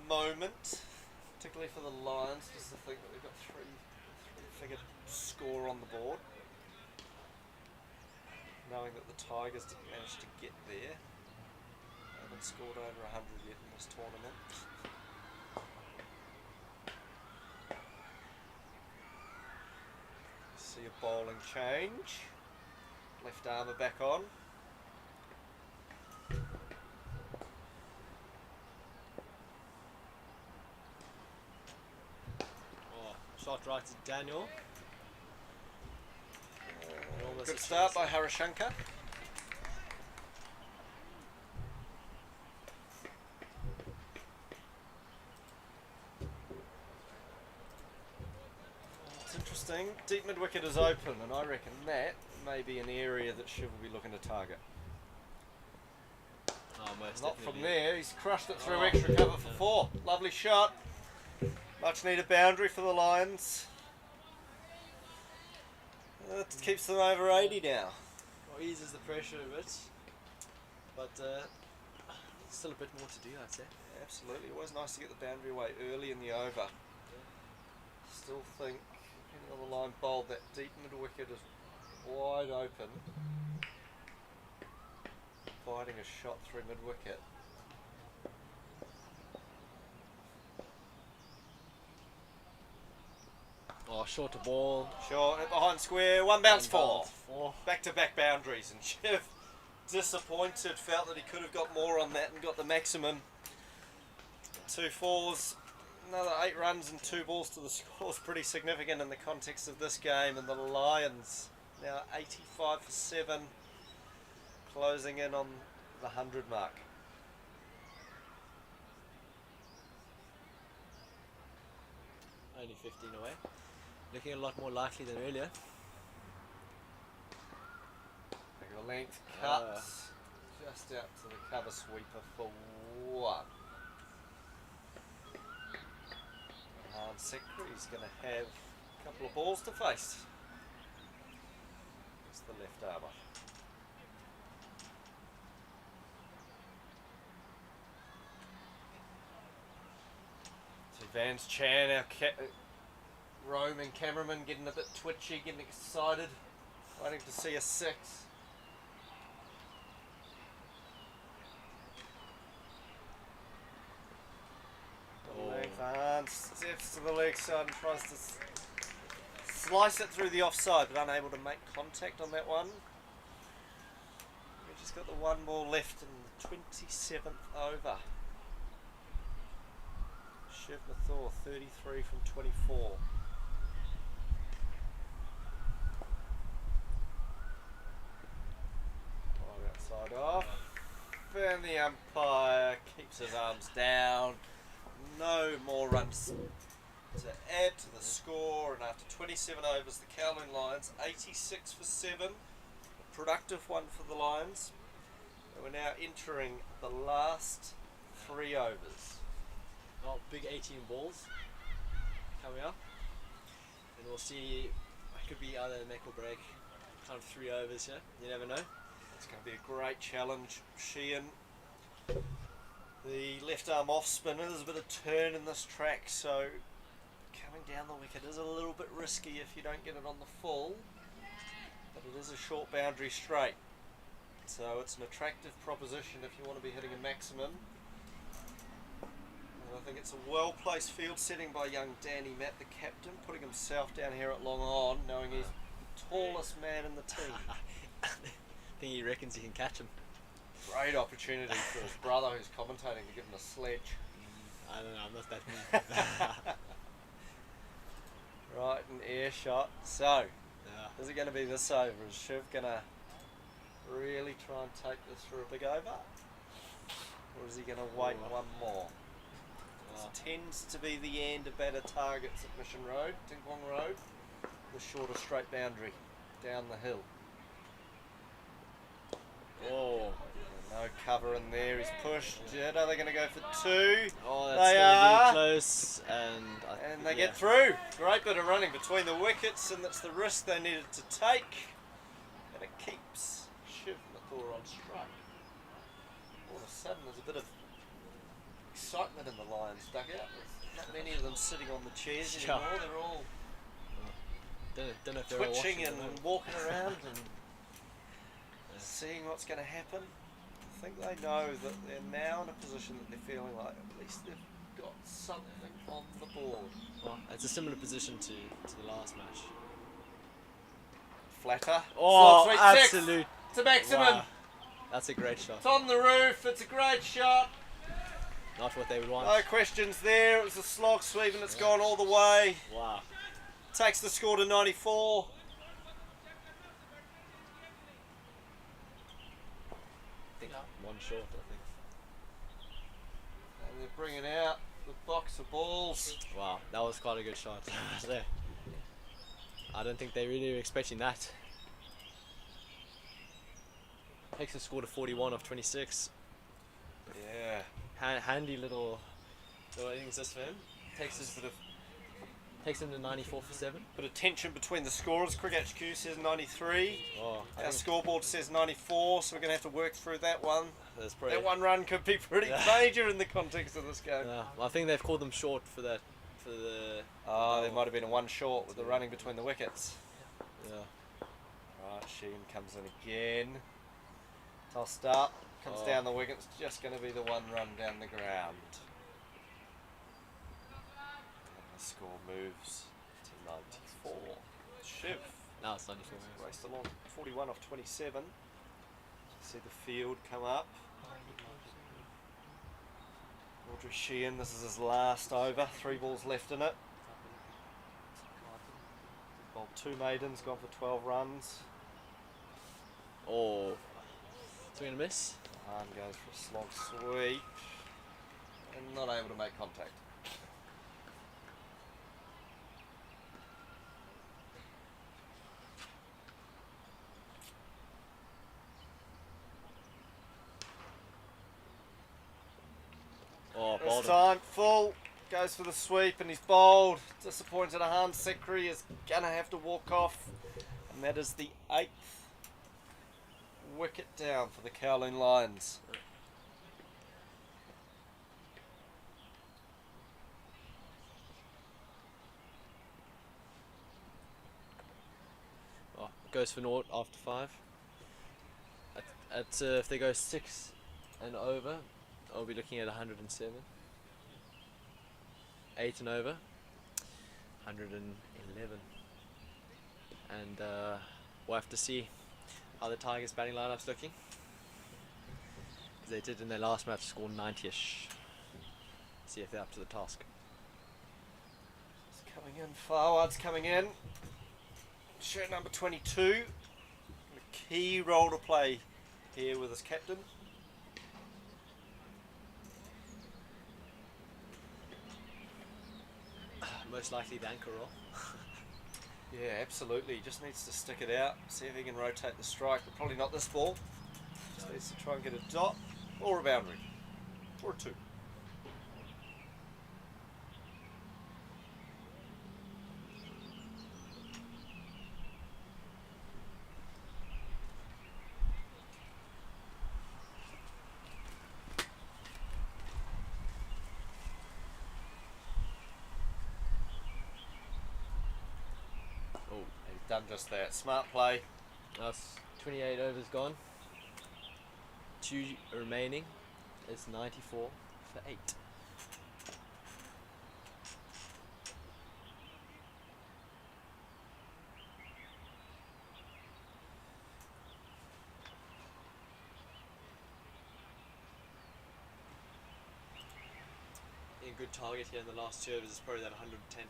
moment, particularly for the Lions, just to think that we've got 3-figure score on the board. Knowing that the Tigers didn't manage to get there. They haven't scored over 100 yet in this tournament. See a bowling change. Left armour back on. shot right to Daniel. Good start by Harashankar. It's interesting. Deep mid wicket is open, and I reckon that may be an area that Shiv will be looking to target. Oh, most Not definitely. from there. He's crushed it through Oh, extra cover for yeah. 4. Lovely shot. Much needed boundary for the Lions. It keeps them over 80 now. Well, eases the pressure a bit, but still a bit more to do, I'd say. Absolutely. Always nice to get the boundary away early in the over. Still think, depending on the line bowled, that deep mid wicket is wide open. Fighting a shot through mid wicket. Oh, shorter ball. Short, hit behind square, one bounce And four. bounce 4. Back-to-back boundaries, and Shiv, disappointed, felt that he could have got more on that and got the maximum. 2 fours, another 8 runs and 2 balls to the score is pretty significant in the context of this game, and the Lions now 85 for 7, closing in on the 100 mark. Only 15 away. Looking a lot more likely than earlier. The length cuts just out to the cover sweeper for 1. And Secretary's going to have a couple of balls to face. It's the left armour. So Vance Chan, our roaming cameraman, getting a bit twitchy, getting excited, waiting to see a 6. And steps to the leg side and tries to slice it through the offside, but unable to make contact on that one. We've just got the 1 ball left in the 27th over. Shiv Mathur, 33 from 24. Right outside off. And the umpire keeps his arms down. No more runs to add to the score, and after 27 overs, the Kowloon Lions 86 for 7, a productive one for the Lions. And we're now entering the last 3 overs. Oh, big 18 balls coming up, and we'll see. It could be either make or break. Kind of 3 overs here. You never know. It's going to be a great challenge. Sheehan, the left arm off spinner, there's a bit of turn in this track, so coming down the wicket is a little bit risky if you don't get it on the full, but it is a short boundary straight, so it's an attractive proposition if you want to be hitting a maximum. And I think it's a well placed field setting by young Danny Matt, the captain, putting himself down here at long on, knowing he's the tallest man in the team. I think he reckons he can catch him. Great opportunity for his brother who's commentating to give him a sledge. I don't know, I'm not that mean. Right, an air shot. So, Yeah. is it going to be this over? Is Shiv going to really try and take this for a big over? Or is he going to wait one more? This tends to be the end of batter targets at Mission Road, Tingwong Road. The shorter straight boundary down the hill. Oh. No cover in there, he's pushed. Are they going to go for 2? Oh, that's They going to are. be close, and And they get through. Great bit of running between the wickets, and that's the risk they needed to take. And it keeps Shiv Mathur on strike. All of a sudden there's a bit of excitement in the Lions dugout. There's not many of them sitting on the chairs anymore. They're all Don't know if they're all twitching watching and at home. walking around and seeing what's going to happen. I think they know that they're now in a position that they're feeling like at least they've got something on the board. Well, it's a similar position to the last match. Flatter. Oh, Slot sweep, 6. absolute. To maximum. Wow. That's a great shot. It's on the roof. It's a great shot. Not what they would want. No questions there. It was a slog sweep and it's gone all the way. Wow. Takes the score to 94. I think one short, I think. And they're bringing out the box of balls. Wow, that was quite a good shot. There. I don't think they really were expecting that. Takes the score to 41 of 26. Yeah. Handy little innings this for him. Takes him to 94 for 7. Bit of tension between the scorers. Cricket HQ says 93. Oh, Our scoreboard says 94, so we're going to have to work through that one. that's probably, That one run could be pretty major in the context of this game. yeah, well, I think they've called them short for that. For the. Oh, there might have been a one short with the running between the wickets. Yeah. Right, Sheen comes in again. Tossed up, comes down the wicket. It's just going to be the one run down the ground. And the score moves to 94. Shiv. No, it's 94. Raced along 41 off 27. See the field come up. Audrey Sheehan, this is his last over. 3 balls left in it. Bowled 2 maidens, gone for 12 runs. Oh. Swing and a miss. Arm goes for a slog sweep. And not able to make contact. Oh, This bowled him. time, full, goes for the sweep and he's bowled. Disappointed Ahan Sekri is going to have to walk off. And that is the 8th wicket down for the Kowloon Lions. Oh, goes for naught after 5. If they go 6 and over, I'll be looking at 107. 8 and over, 111. And we'll have to see how the Tigers' batting lineup's looking. Because they did in their last match score 90ish. See if they're up to the task. It's coming in, forwards coming in. Shirt number 22. A key role to play here with his captain. Most likely the anchor role. Yeah, absolutely. He just needs to stick it out, see if he can rotate the strike, but probably not this ball. Just needs to try and get a dot or a boundary. Or a 2. Oh, He's done just that. Smart play. that's 28 overs gone. 2 remaining. It's 94 for 8. A good target here in the last 2 overs is probably that 110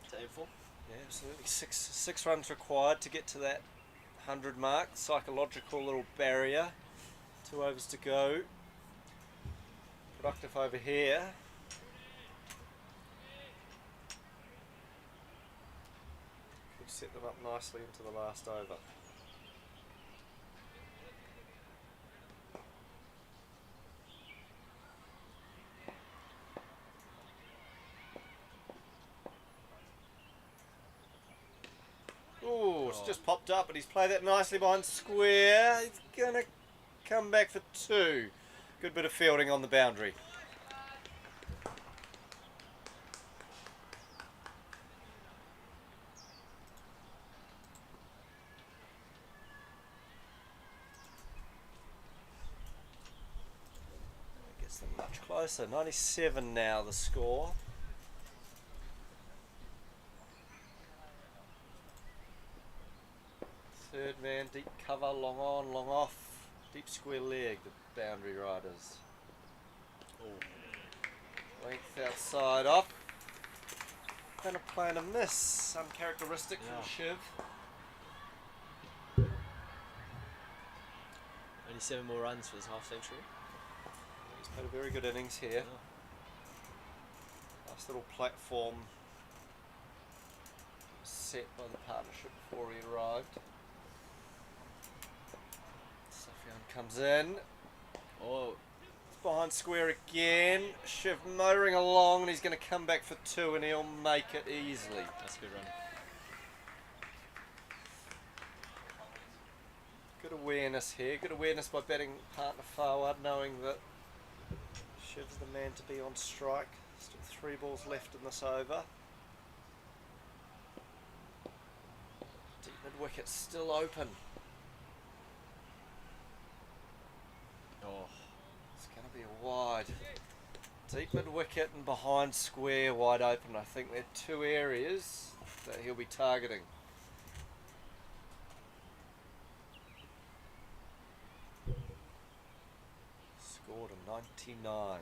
to aim for. Yeah, absolutely. Six runs required to get to that 100 mark. Psychological little barrier. 2 overs to go. Productive over here. Could set them up nicely into the last over. Ooh, it's just popped up, but he's played that nicely behind square. He's going to come back for 2. Good bit of fielding on the boundary. Gets them much closer. 97 now the score. Third man, deep cover, long on, long off. Deep square leg, the boundary riders. Oh. Length outside off. Gonna plan a miss, uncharacteristic from Shiv. Only 7 more runs for this half century. He's played a very good innings here. Nice little platform set by the partnership before he arrived. Sufyan comes in. Oh, Behind square again. Shiv motoring along, and he's going to come back for 2, and he'll make it easily. that's a good run. Good awareness here. Good awareness by batting partner forward, knowing that Shiv's the man to be on strike. Still 3 balls left in this over. Deep mid wicket still open. Oh, It's going to be a wide. Deep mid wicket and behind square wide open. I think they're 2 areas that he'll be targeting. Scored a 99.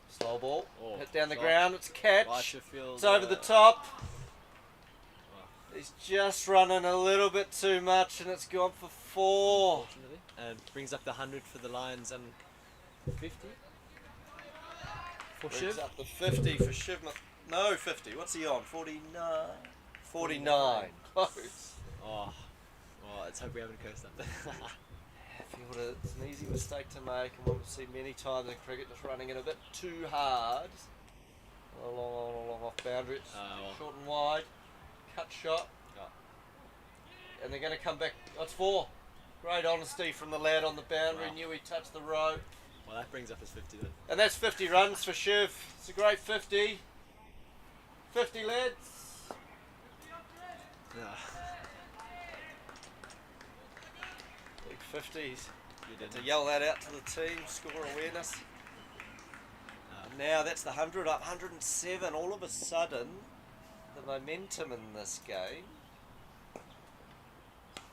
Slow ball. Oh, Hit down the shot. ground. It's a catch. Weishaupt, It's over the top. He's just running a little bit too much, and it's gone for 4. Unfortunately. And brings up the 100 for the Lions and 50 for Brings Shiv. up the 50 for Shiv. No, 50. What's he on? 49. 49. Close. Oh, let's hope we haven't cursed up there. I feel that it's an easy mistake to make, and what we've seen many times in cricket, just running it a bit too hard. Along off boundary. It's short and wide. Cut shot. And they're going to come back. That's 4. Great honesty from the lad on the boundary. Wow. Knew he touched the rope. Well, that brings up his 50 then. And that's 50 runs for Shiv. It's a great 50. 50 lads. Big 50s. Get to yell that out to the team. Score awareness. And now that's the 100 up. 107. All of a sudden, the momentum in this game.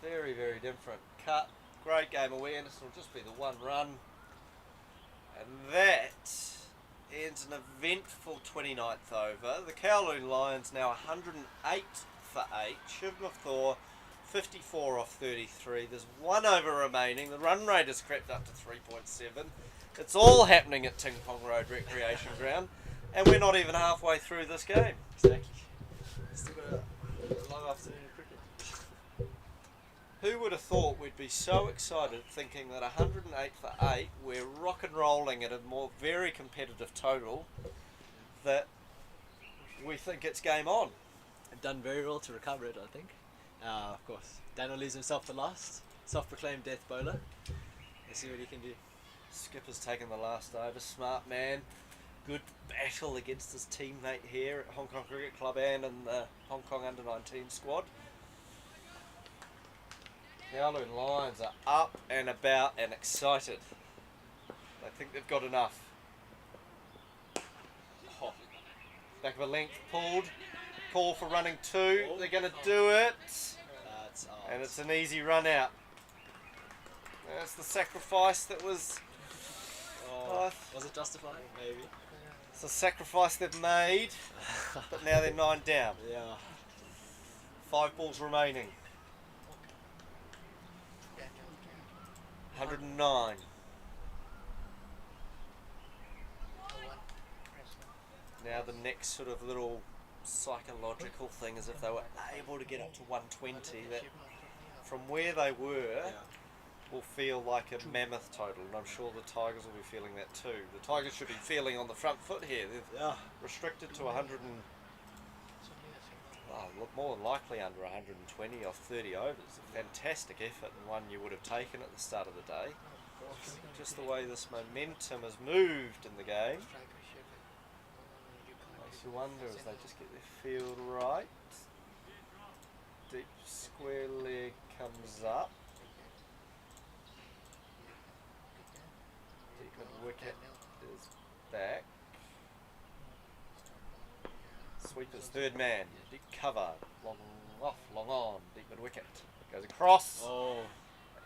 Very, very different. Cut. Great game awareness. It'll just be the 1 run. And that ends an eventful 29th over. The Kowloon Lions now 108 for 8. Shiv Mathur 54 off 33. There's 1 over remaining. The run rate has crept up to 3.7. It's all happening at Ting Pong Road Recreation Ground. And we're not even halfway through this game. Exactly. Still got a long afternoon of cricket. Who would have thought we'd be so excited thinking that 108 for 8, we're rock and rolling at a very competitive total, that we think it's game on. I've done very well to recover it, I think. Of course, Daniel leaves himself the last, self-proclaimed death bowler. Let's see what he can do. Skipper's taken the last over, smart man. Good battle against his teammate here at Hong Kong Cricket Club and in the Hong Kong Under-19 squad. Kowloon Lions are up and about and excited. They think they've got enough. Oh. Back of a length pulled. Call for running 2. They're going to do it. And it's an easy run out. That's the sacrifice that was... was it justified? Maybe. It's a sacrifice they've made. But now they're 9 down. Yeah. 5 balls remaining. 109. Now the next sort of little psychological thing is if they were able to get up to 120, that from where they were will feel like a mammoth total, and I'm sure the Tigers will be feeling that too. The Tigers should be feeling on the front foot here. They've restricted to 100 and more than likely under 120 off 30 overs. A fantastic effort, and one you would have taken at the start of the day. Just the way this momentum has moved in the game. Makes you wonder as they just get their field right. Deep square leg comes up. Deep mid wicket is back. Sweeper's third man, deep cover, long off, long on, deep mid wicket. Goes across,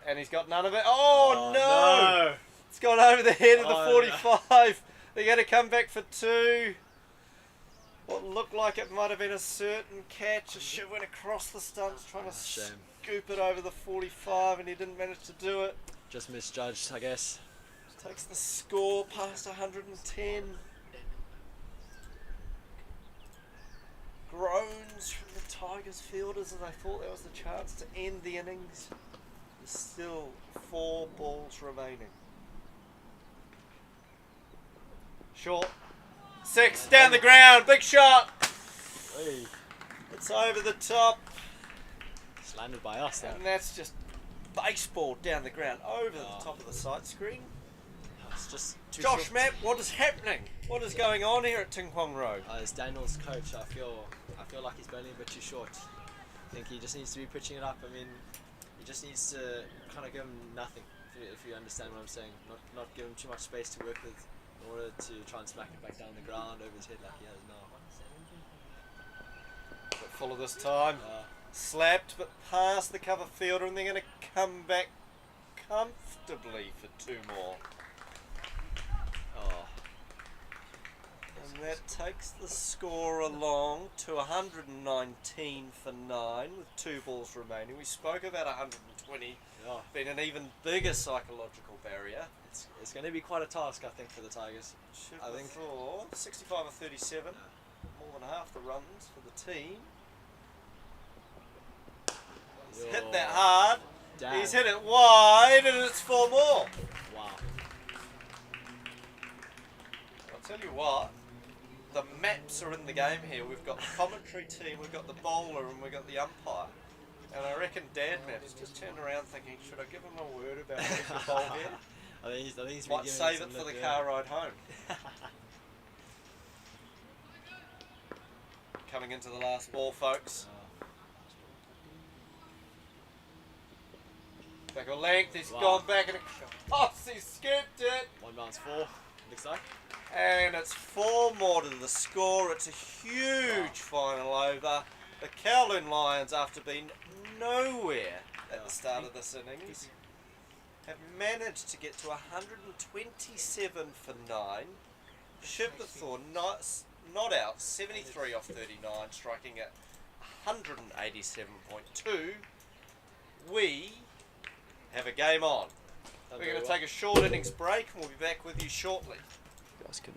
And he's got none of it. Oh, no! no! It's gone over the head of the Oh, 45. They're going to come back for 2. What looked like it might have been a certain catch. A shot went across the stumps trying to Shame. scoop it over the 45 and he didn't manage to do it. Just misjudged, I guess. Takes the score past 110. Groans from the Tigers fielders as they thought there was the chance to end the innings. There's still 4 balls remaining. Short. 6 down the ground. Big shot. Hey. It's over the top. It's landed by us now. And that's just baseball down the ground over the top of the sight screen. It's just too Josh short. Mapp, what is happening? What is going on here at Ting Kwong Road? As Daniel's coach, I feel like he's bowling a bit too short. I think he just needs to be pitching it up. I mean, he just needs to kind of give him nothing, if you understand what I'm saying. Not give him too much space to work with in order to try and smack it back down the ground over his head like he has now. Bit full of this time. Slapped but past the cover fielder and they're going to come back comfortably for 2 more. Oh. And that takes the score along to 119 for 9 with 2 balls remaining. We spoke about 120 being an even bigger psychological barrier. It's going to be quite a task, I think, for the Tigers. I think for 65 or 37, more than half the runs for the team. He's hit that hard. Damn. He's hit it wide and it's 4 more. Wow. I'll tell you what, the maps are in the game here. We've got the commentary team, we've got the bowler and we've got the umpire. And I reckon Dad Maps just turned around thinking, should I give him a word about how to bowl here? I think he's Might save it for the car ride home. Coming into the last ball, folks. Back on length, he's gone back and he's scooped it. 1 bounce 4, looks like. And it's 4 more to the score. It's a huge final over. The Kowloon Lions, after being nowhere at the start of this innings, have managed to get to 127 for 9. Shipthor not out 73 off 39, striking at 187.2. We have a game on. We're going to take a short innings break and we'll be back with you shortly. You guys can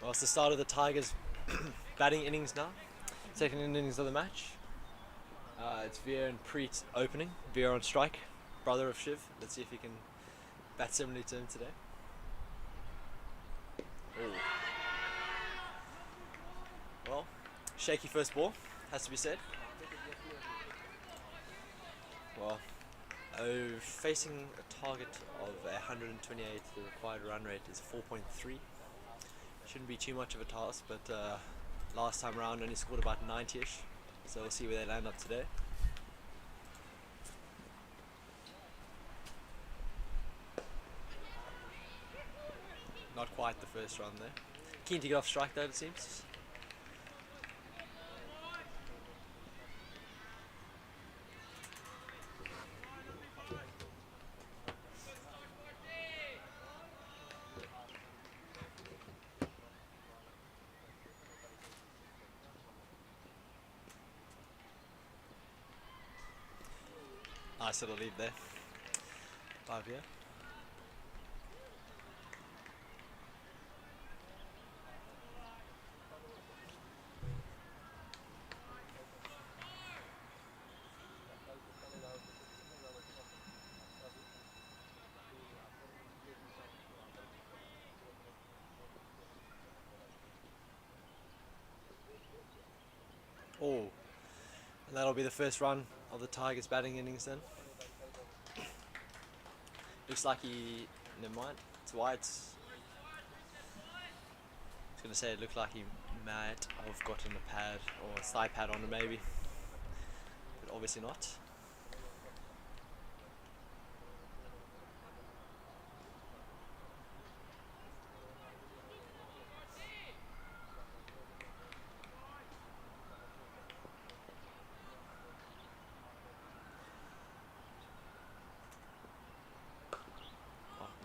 Well, it's the start of the Tigers' batting innings now. Second innings of the match. It's Veer and Preet opening. Veer on strike, brother of Shiv. Let's see if he can bat similarly to him today. Ooh. Well, shaky first ball, has to be said. Well, facing a target of 128, the required run rate is 4.3. Shouldn't be too much of a task, but last time round only scored about 90ish, so we'll see where they land up today. Not quite the first run there. Keen to get off strike though, it seems. Nice little lead there. 5 here. Oh, and that'll be the first run of the Tigers' batting innings then. Looks like never mind, it's wide. I was going to say it looked like he might have gotten a pad or a thigh pad on him maybe, but obviously not.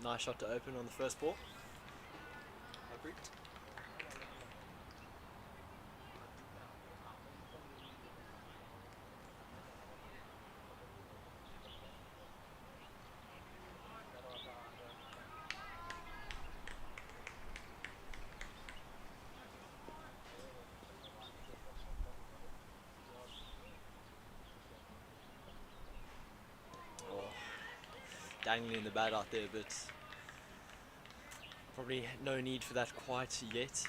Nice shot to open on the first ball. Dangling in the bat out there, but probably no need for that quite yet. As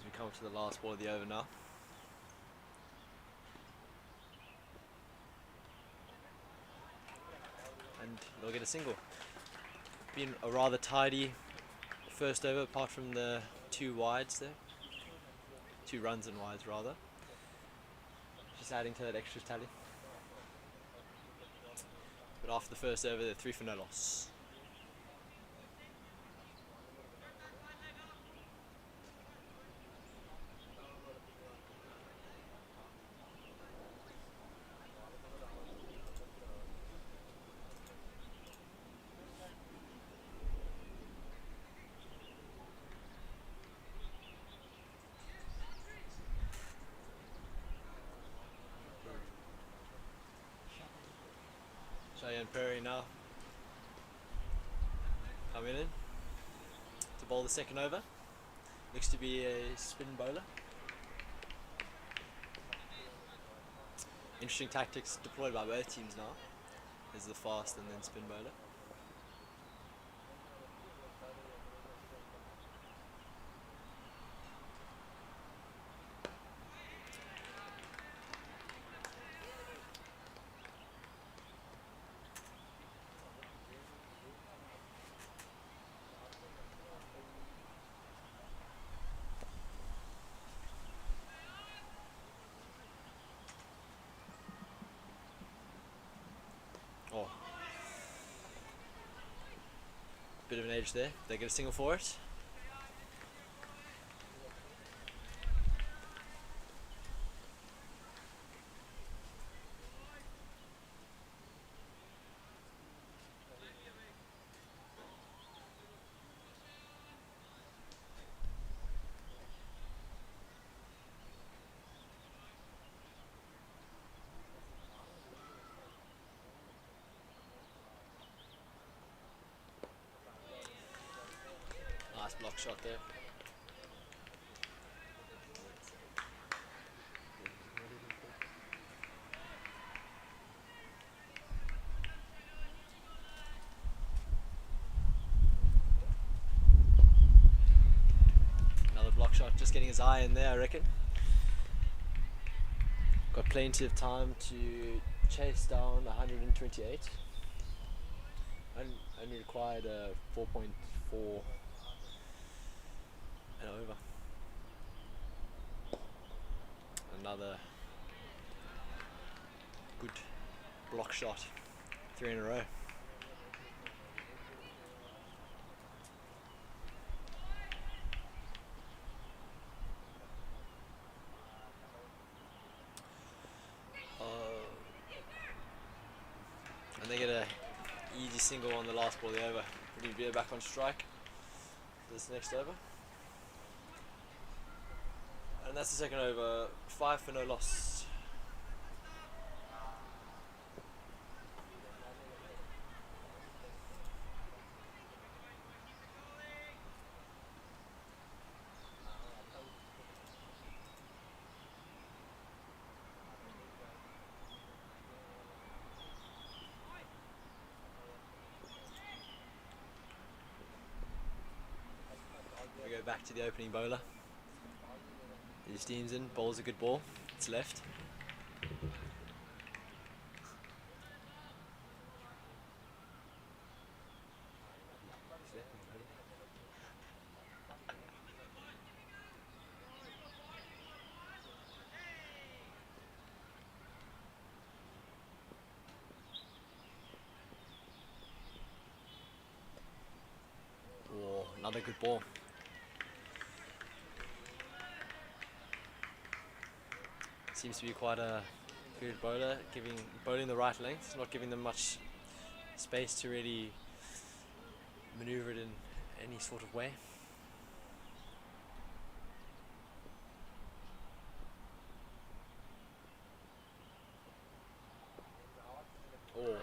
we come to the last ball of the over now. And they'll get a single. Been a rather tidy first over apart from the 2 wides there. 2 runs and wides rather. Just adding to that extra tally. But after the first over, they're 3 for no loss. Cheyenne Perry now coming in to bowl the second over. Looks to be a spin bowler. Interesting tactics deployed by both teams now. There's the fast and then spin bowler. Oh, bit of an edge there. They get a single for it. block shot there. Another block shot, just getting his eye in there, I reckon. Got plenty of time to chase down 128. Only required a 4.4 and over. Another good block shot. 3 in a row. And they get a easy single on the last ball of the over. Would he be back on strike this next over? And that's the second over. 5 for no loss. We go back to the opening bowler. He steams in, bowls a good ball. It's left. Oh, another good ball. Seems to be quite a good bowler, bowling the right length, not giving them much space to really maneuver it in any sort of way. Oh,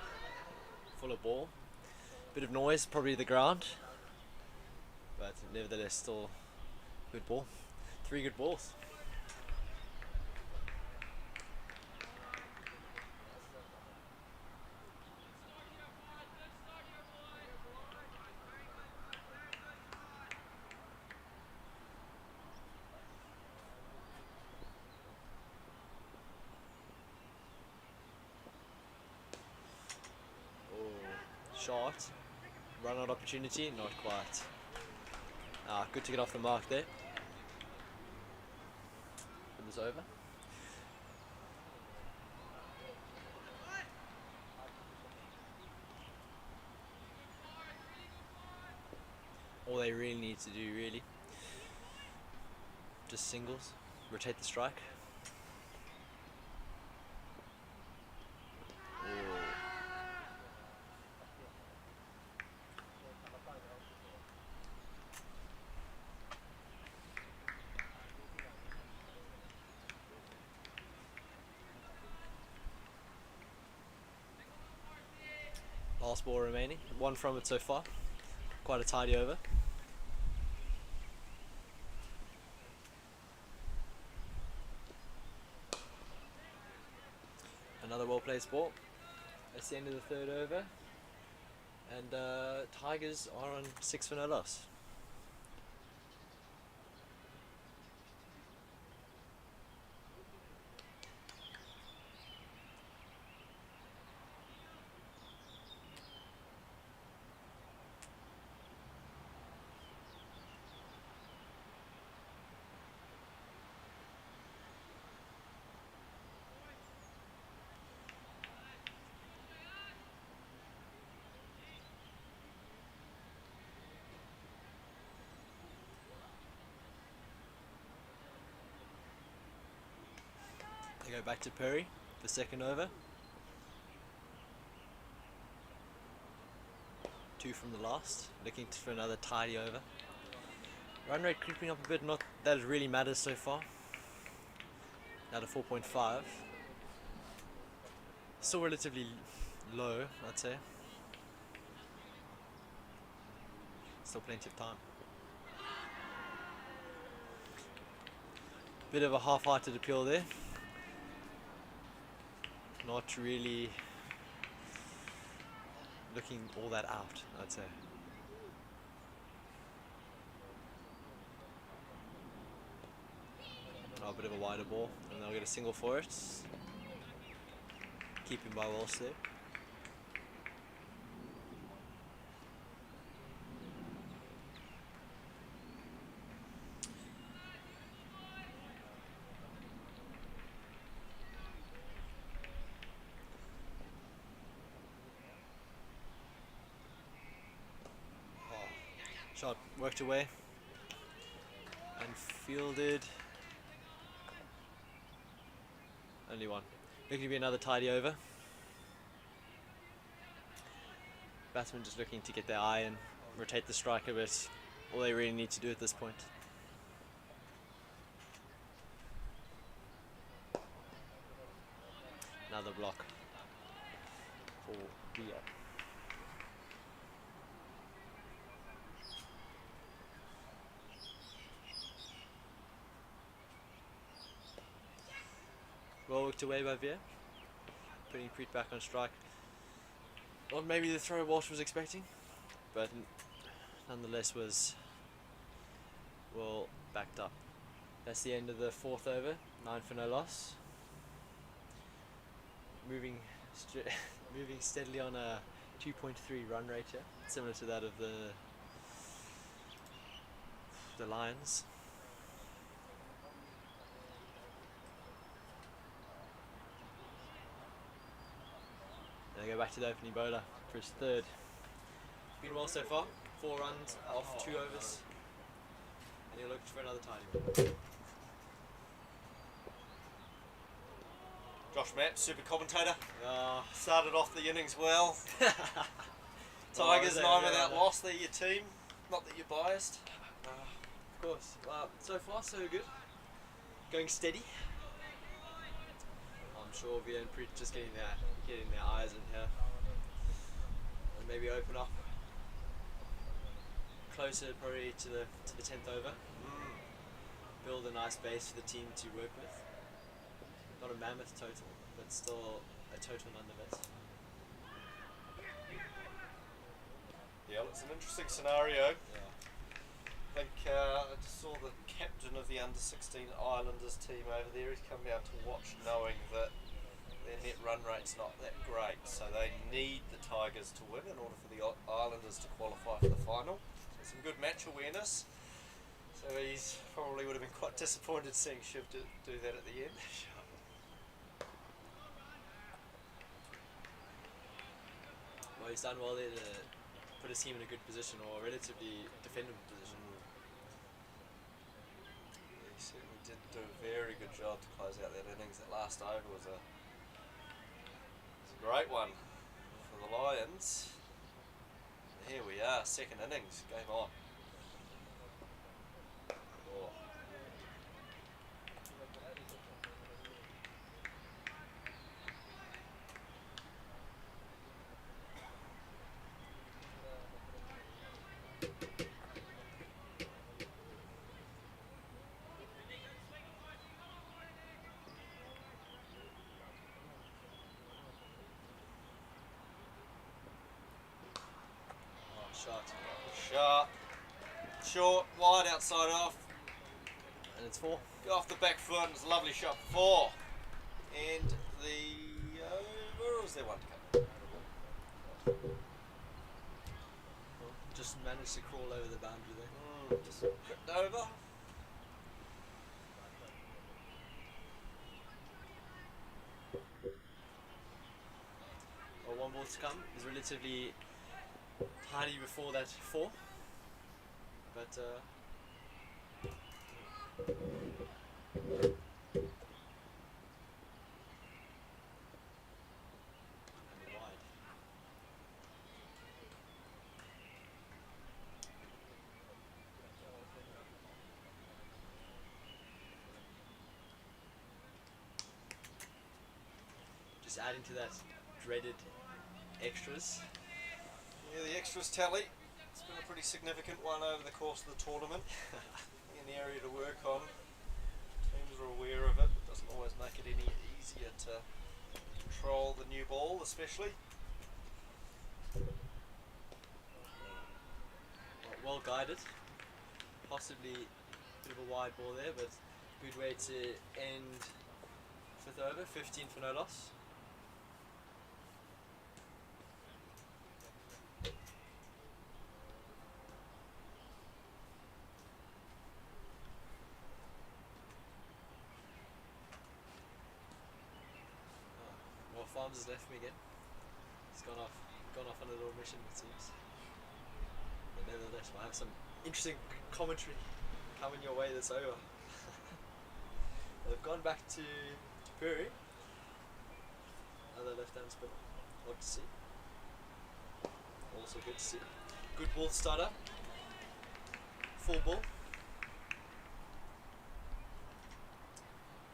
full of ball. Bit of noise, probably the ground, but nevertheless still good ball. 3 good balls. Shot, run out opportunity, not quite. Good to get off the mark there. It was over. All they really need to do, really, just singles, rotate the strike. Last ball remaining, 1 from it so far. Quite a tidy over. Another well placed ball. That's the end of the 3rd over. And Tigers are on 6 for no loss. They go back to Perry, the 2nd over. 2 from the last, looking for another tidy over. Run rate creeping up a bit, not that it really matters so far. Now to 4.5. Still relatively low, I'd say. Still plenty of time. Bit of a half-hearted appeal there. Not really looking all that out, I'd say. Oh, a bit of a wider ball, and they'll get a single for it. Keep him by Walsh there. Shot worked away and fielded. Only one. Looking to be another tidy over. Batsmen just looking to get their eye and rotate the strike a bit. All they really need to do at this point. Another block for Rio. Well worked away by Veer, putting Preet back on strike. Not maybe the throw Walsh was expecting, but nonetheless was well backed up. That's the end of the 4th over, 9 for no loss. Moving steadily on a 2.3 run rate here, similar to that of the Lions. They go back to the opening bowler for his 3rd. Been well so far. 4 runs off 2 overs. And he'll look for another tidy. Josh Matt, super commentator. Started off the innings well. Tigers 9 without loss. They're your team. Not that you're biased. Of course. So far so good. Going steady. I'm sure Via and Preet just getting their eyes in here. And maybe open up closer probably to the 10th over. Build a nice base for the team to work with. Not a mammoth total, but still a total nonetheless. Yeah, it's an interesting scenario. Yeah. I think I just saw the captain of the under-16 Islanders team over there. He's come down to watch, knowing that their net run rate's not that great, so they need the Tigers to win in order for the Islanders to qualify for the final. So some good match awareness. So he's probably would have been quite disappointed seeing Shiv do that at the end. Well, he's done well there to put his team in a good position, or a relatively defendable position. He certainly did do a very good job to close out that innings. That last over was a great one for the Lions. Here we are, 2nd innings, game on. Oh. Shot. Sharp, short, wide, outside off. And it's 4. Go off the back foot, it's a lovely shot for 4. And the where was there one to come? Well, just managed to crawl over the boundary there. Just tripped over. Well, 1 ball to come. Is relatively tidy before that 4. But wide. Just adding to that dreaded extras. Yeah, the extras tally. It's been a pretty significant one over the course of the tournament. An area to work on. Teams are to control the new ball, especially. Well guided. Possibly a bit of a wide ball there, but good way to end fifth over. 15 for no loss. Well, Farms has left me again. He's gone off on a little mission, it seems. But nevertheless, we'll have some interesting commentary coming your way this over. They've gone back to Perry. Another left-hand spinner. What to see. Also good to see. Good ball starter. Full ball.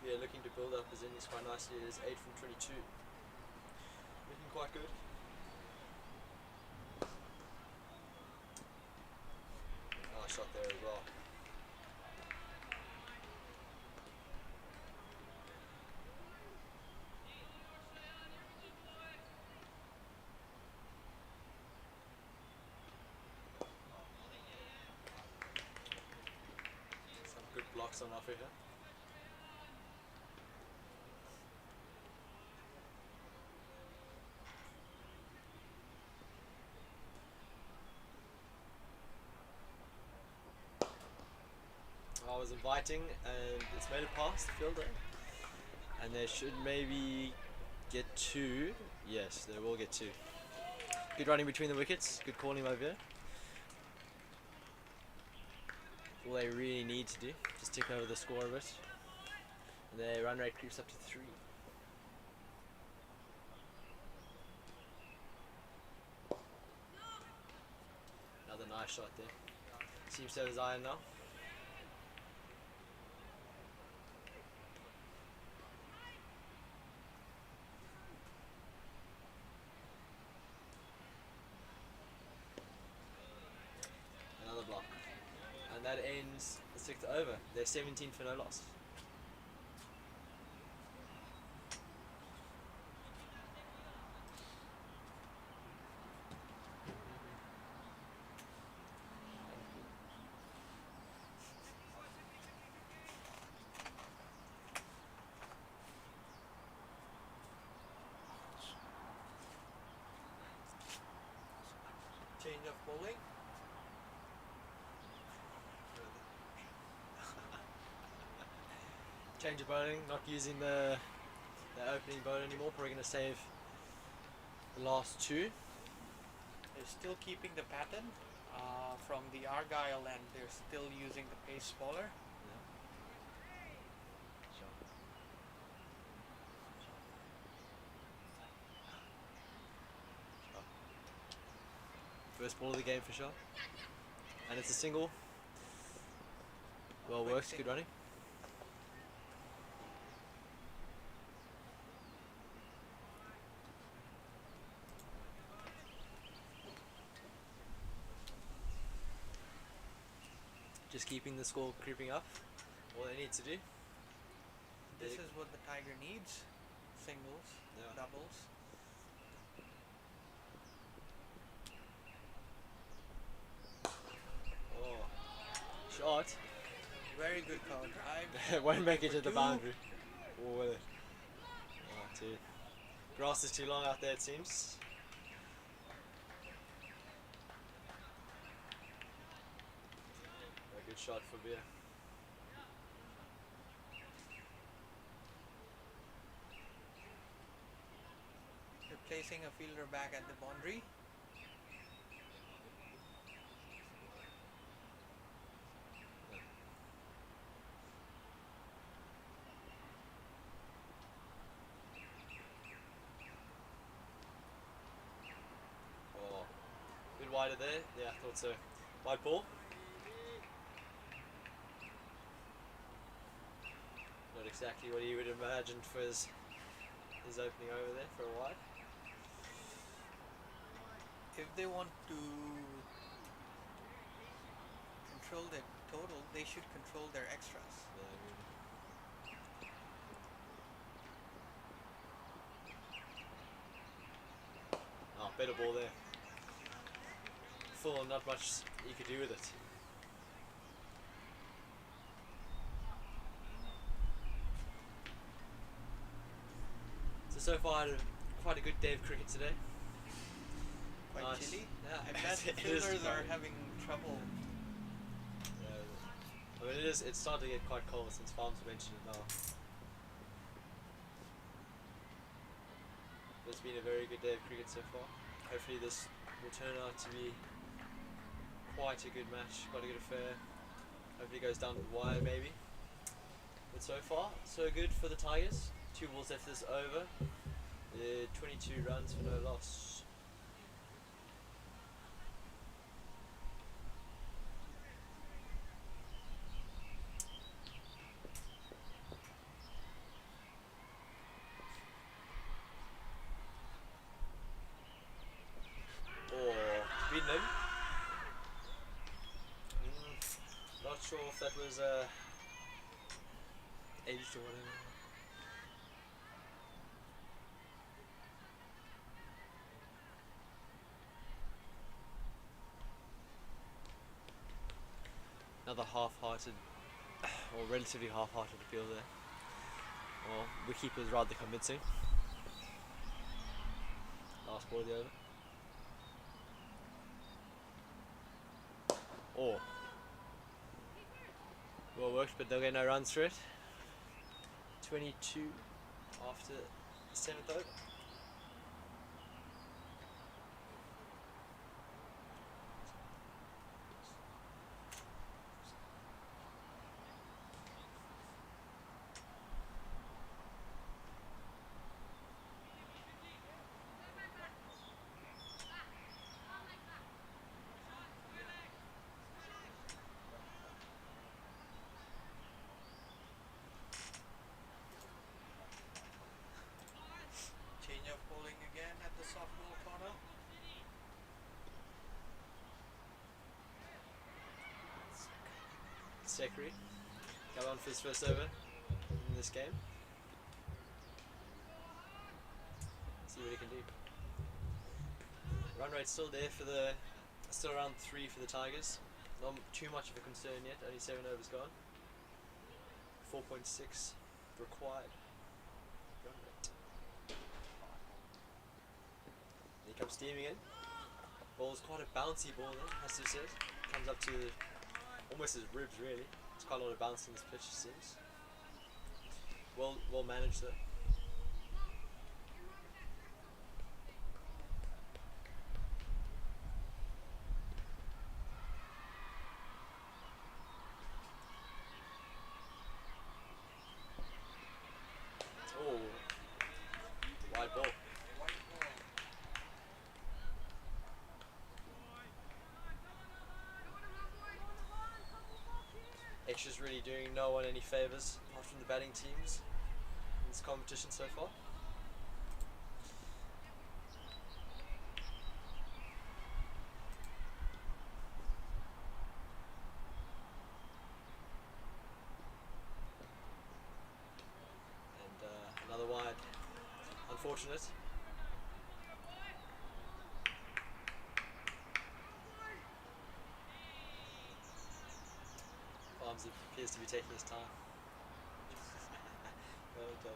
Yeah, looking to build up his innings quite nicely. It is 8 from 22. Looking quite good. Nice shot there as well. Some good blocks on offer here. I was inviting and it's made it past the fielder. And they should maybe get 2. Yes, they will get 2. Good running between the wickets. Good calling over here. All they really need to do, just tick over the score a bit. And their run rate creeps up to 3. Another nice shot there. Seems to have his iron now. Another block. And that ends the 6th over. They're 17 for no loss. Change of bowling. Change of bowling, not using the opening bowl anymore. Probably going to save the last 2. They're still keeping the pattern from the Argyle, and they're still using the pace bowler. First ball of the game for sure. And it's a single. Well worked, good running. Just keeping the score creeping up. All they need to do. This is what the Tiger needs. Singles, Yeah. doubles. Oh, shot. Very good cover drive. Won't make it to For the 2. boundary. Oh, will it? Oh, 2. Grass is too long out there, it seems. A good shot for Beer. They're placing a fielder back at the boundary. Oh, a bit wider there. Yeah, I thought so. Wide ball. Not exactly what you would imagine for his opening over there for a wide. If they want to control their total, they should control their extras. Yeah, better ball there. Full, not much you could do with it. So far I had quite a good day of cricket today. Quite Nice. chilly. Yeah, I bet the it is fielders are quite- having trouble. I mean, it's starting to get quite cold since Farms mentioned it now. But it's been a very good day of cricket so far. Hopefully this will turn out to be quite a good match. Got to get a fair. Hopefully it goes down to the wire maybe. But so far, so good for the Tigers. 2 balls left this over. 22 runs for no loss. Or beaten him. Not sure if that was aged or whatever. Another half-hearted, or relatively half-hearted appeal there. Well, Wicket was rather convincing. Last ball of the over. Oh. Well worked, but they'll get no runs through it. 22 after the 7th over. Change of bowling again at the softball corner. Secretary come on for his first over in this game. See what he can do. Run rate's still there for the, still around 3 for the Tigers. Not too much of a concern yet. Only 7 overs gone. 4.6 required. Run rate. He comes steaming in. Ball's quite a bouncy ball there, has to be said. Comes up to almost his ribs really. There's quite a lot of bounce in this pitch it seems. Well managed though. Oh, wide ball. White ball. Extra's really doing no one any favours, apart from the batting teams in this competition so far. And another wide. Unfortunate. Farms appears to be taking his time. Well done.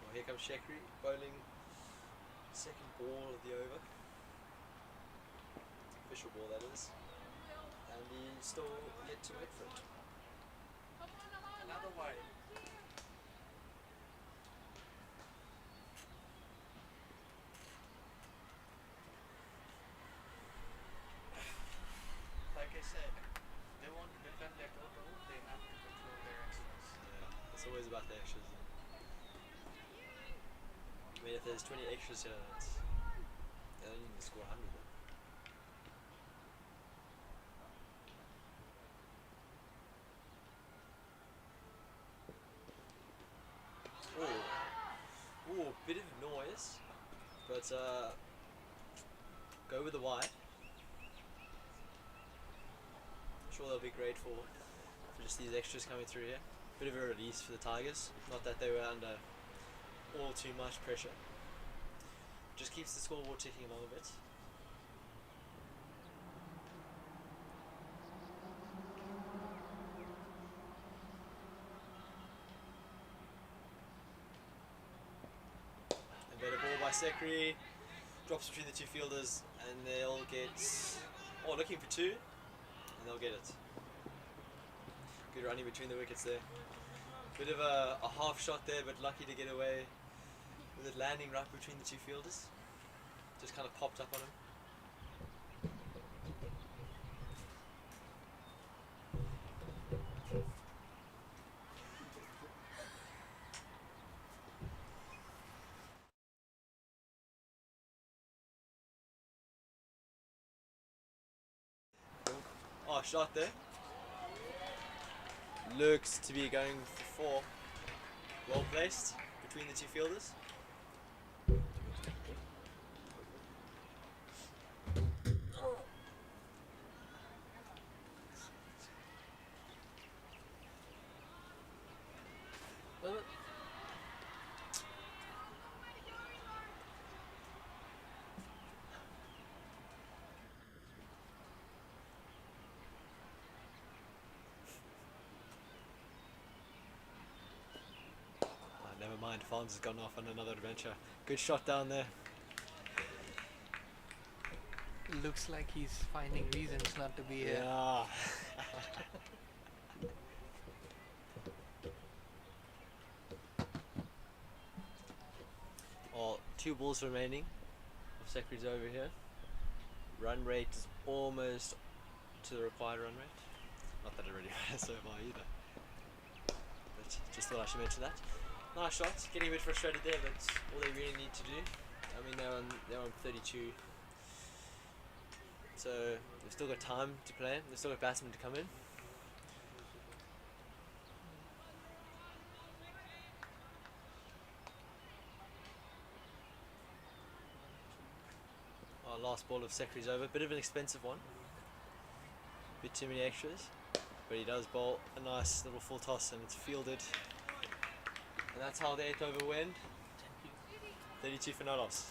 Well, here comes Shekri bowling second ball of the over. Official ball that is. And he's still yet to wait for it. Another wide. Like I said, they want to defend their total, they have to control their extras. Yeah, it's always about the extras. I mean, if there's 20 extras here, they only need to score 100 then. Ooh, bit of noise, but go with the wide. sure they'll be great for just these extras coming through here. Bit of a release for the Tigers. Not that they were under all too much pressure. Just keeps the scoreboard ticking along a bit. And better ball by Sekri. Drops between the two fielders and they'll get, looking for two, and they'll get it. Good running between the wickets there. Bit of a half shot there, but lucky to get away with it landing right between the two fielders. Just kind of popped up on him. Oh, shot there. Looks to be going for four. Well placed between the two fielders. Never mind, Fonz has gone off on another adventure. Good shot down there. Looks like he's finding reasons not to be here. Yeah. Well, 2 balls remaining. Sekri's over here. Run rate is almost to the required run rate. Not that it really matters so far either. But just thought I should mention that. Nice shot. Getting a bit frustrated there, but all they really need to do. I mean, they're on 32. So they've still got time to play. They've still got batsmen to come in. Our last ball of Sekri's over. Bit of an expensive one. Bit too many extras. But he does bowl a nice little full toss and it's fielded. And that's how the 8th over went. 32 for no loss.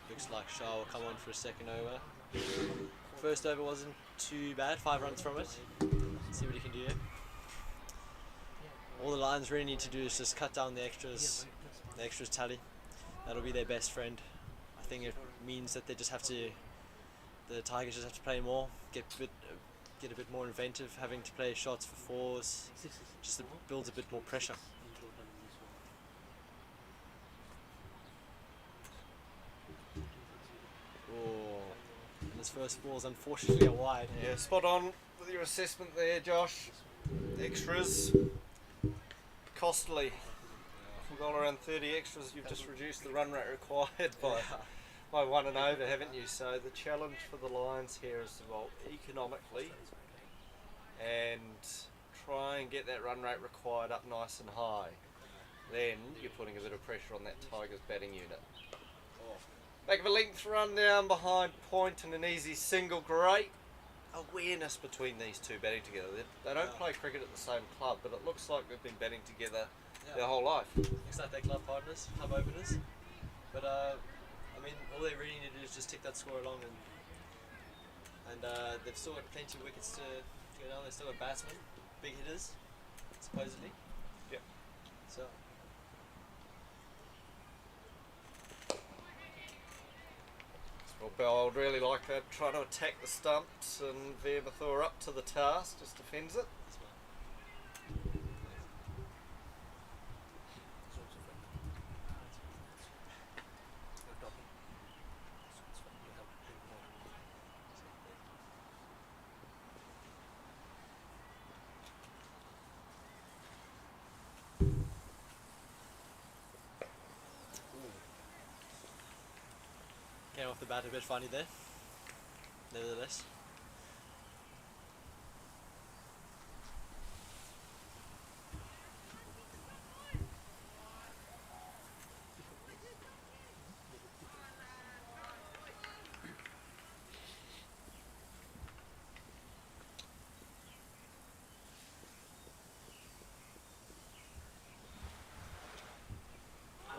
Looks like Shah will come on for a second over. First over wasn't too bad, 5 runs from it. Let's see what he can do here. All the Lions really need to do is just cut down the extras tally. That'll be their best friend. I think it means that they just have to, the Tigers just have to play more, get a bit more inventive, having to play shots for fours, just builds a bit more pressure. And his first ball is unfortunately a wide. Yeah, spot on with your assessment there, Josh. Extras. Costly. We've gone around 30 extras. You've just reduced the run rate required by 1 and over, haven't you? So the challenge for the Lions here is to bowl economically and try and get that run rate required up nice and high. Then you're putting a bit of pressure on that Tigers batting unit. Back of a length run down behind point and an easy single. Great awareness between these two batting together. They don't play cricket at the same club, but it looks like they've been batting together their whole life. Looks like they're club partners, club openers. But I mean, all they really need to do is just tick that score along, and they've still got plenty of wickets to go down. They've still got batsmen, big hitters, supposedly. Yep. So. Well, I would really like that, trying to attack the stumps, and Verbathor up to the task, just defends it. Came off the bat a bit funny there, nevertheless.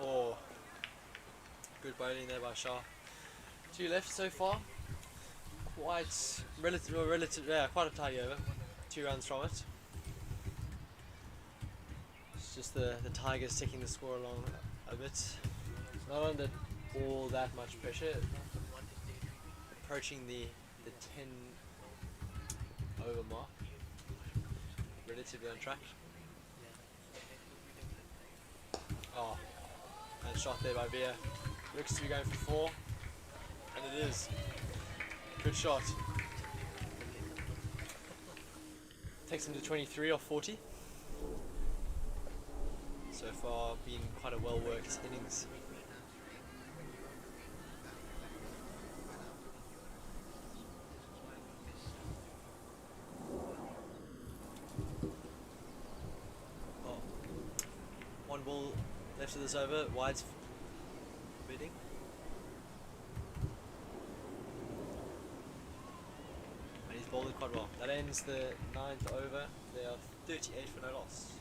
Oh, good bowling there by Shah. 2 left so far. Quite relative, yeah, quite a tidy over. 2 runs from it. It's just the Tigers taking the score along a bit. Not under all that much pressure. Approaching the 10 over mark. Relatively on track. Oh, and shot there by Veer. Looks to be going for 4, and it is. Good shot. Takes him to 23 or 40. So far, been quite a well-worked innings. Oh. 1 ball left of this over. Wide's bidding. And he's bowled it quite well. That ends the 9th over. They are 38 for no loss.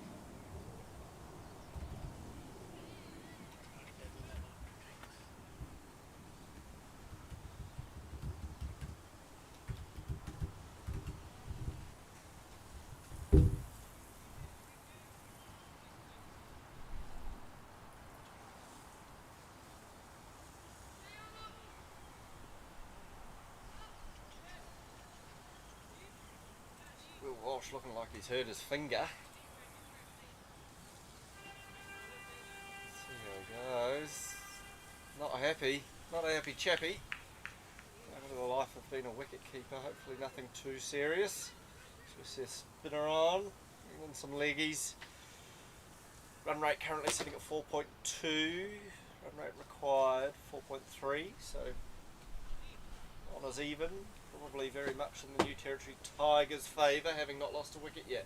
Will Walsh looking like he's hurt his finger. See how it goes. Not a happy chappy. Over the life of being a wicket keeper, hopefully nothing too serious. Just a spinner on, and some leggies. Run rate currently sitting at 4.2. Run rate required 4.3. So on as even. Probably very much in the New Territory Tigers' favour, having not lost a wicket yet.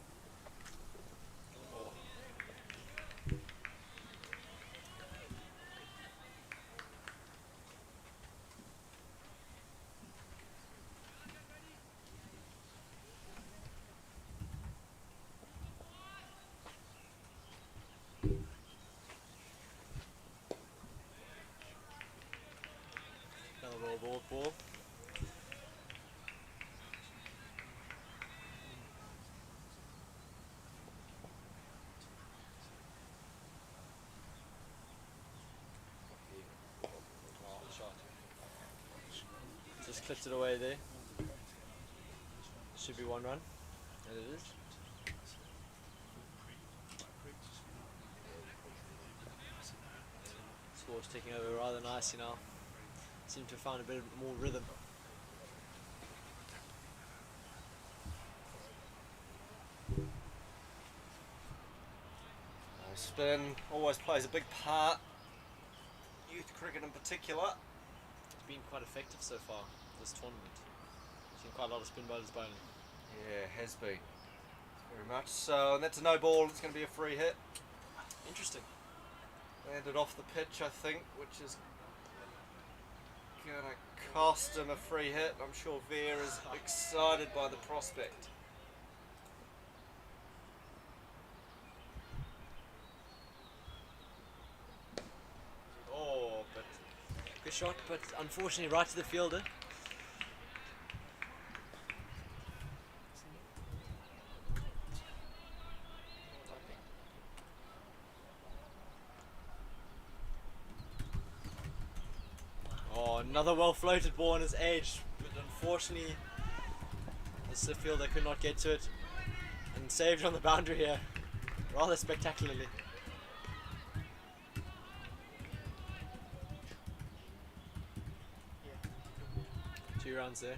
Another ball. Just clipped it away there. Should be 1 run. And it is. Score's taking over rather nicely now. Seem to have found a bit more rhythm. Spin always plays a big part. Youth cricket in particular. It's been quite effective so far this tournament. Seen quite a lot of spin bowlers bowling. Yeah, it has been. Very much so. And that's a no ball. It's going to be a free hit. Interesting. Landed off the pitch, I think, which is going to cost him a free hit. I'm sure Veer is excited by the prospect. Oh, but good shot, but unfortunately right to the fielder. Oh, another well floated ball on his edge, but unfortunately the fielder could not get to it and saved on the boundary here, rather spectacularly. Yeah. 2 runs there.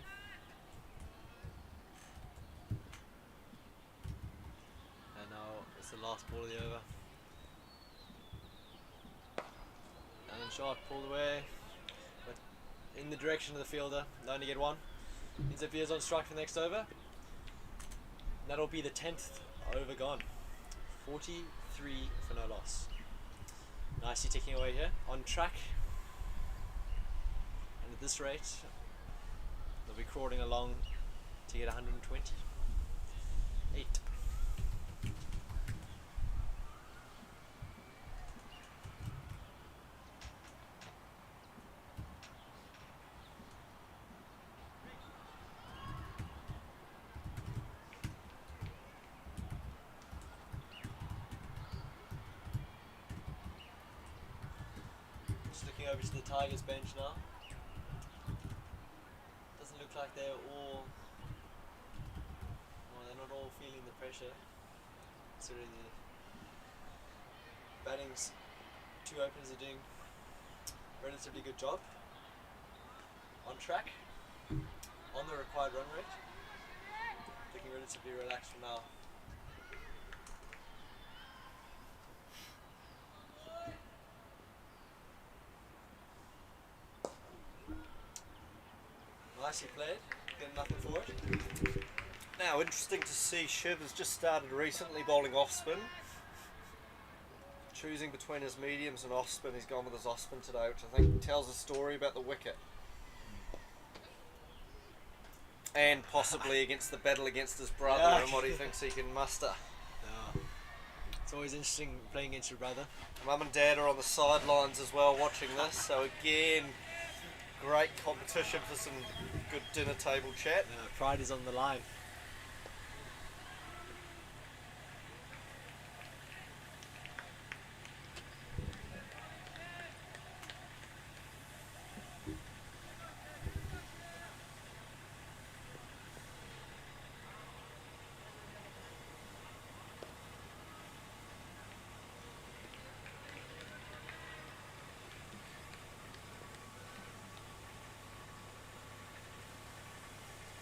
And now it's the last ball of the over. And shot pulled away. But in the direction of the fielder. They only get one. Means if he is on strike for the next over, that'll be the 10th over gone. 43 for no loss. Nicely ticking away here. On track. And at this rate, they'll be crawling along to get 120. 8. Just looking over to the Tigers bench now. Doesn't look like they're all... Well, they're not all feeling the pressure. Considering the batting's two openers are doing a relatively good job. On track. On the required run rate. Looking relatively relaxed for now. Nicely played, getting nothing for it. Now, interesting to see Shiv has just started recently bowling off spin. Choosing between his mediums and off spin, he's gone with his off spin today, which I think tells a story about the wicket. And possibly against the battle against his brother and what he thinks he can muster. Yeah. It's always interesting playing against your brother. Mum and Dad are on the sidelines as well watching this, so again, great competition for some good dinner table chat. Pride is on the line.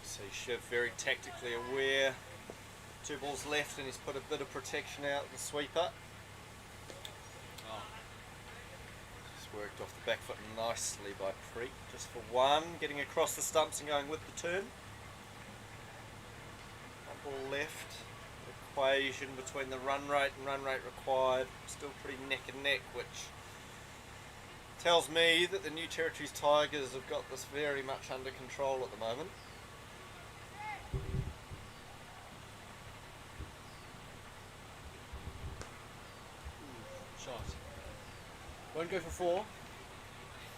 See Shiv very tactically aware. 2 balls left and he's put a bit of protection out with the sweeper. Oh. Just worked off the back foot nicely by Preet. Just for 1, getting across the stumps and going with the turn. 1 ball left. Equation between the run rate and run rate required. Still pretty neck and neck, which tells me that the New Territories Tigers have got this very much under control at the moment. Shot. Won't go for 4.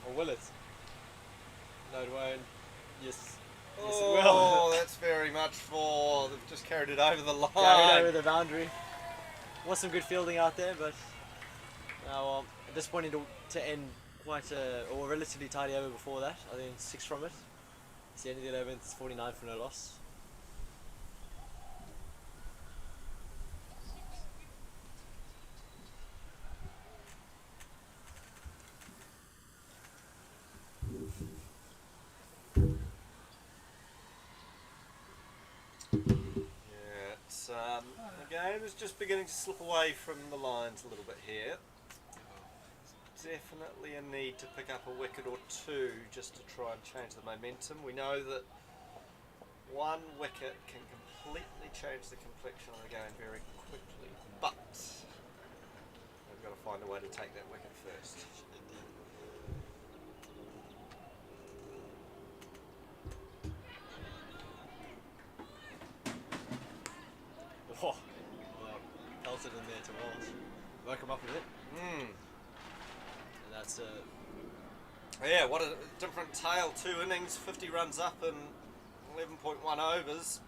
Or will it? No, it won't. Yes. Yes, it will. Oh, that's very much 4. They've just carried it over the line. Carried over the boundary. Was some good fielding out there, but well, disappointing to end quite a relatively tidy over before that. I think 6 from it. It's the end of the 11th. It's 49 for no loss. Yeah, it's the game is just beginning to slip away from the lines a little bit here. Definitely a need to pick up a wicket or 2 just to try and change the momentum. We know that 1 wicket can completely change the complexion of the game very quickly, but we've got to find a way to take that wicket first. Oh, well, pelted in there to Walls. Woke him up a bit. And that's Yeah, what a different tale. 2 innings, 50 runs up in 11.1 overs,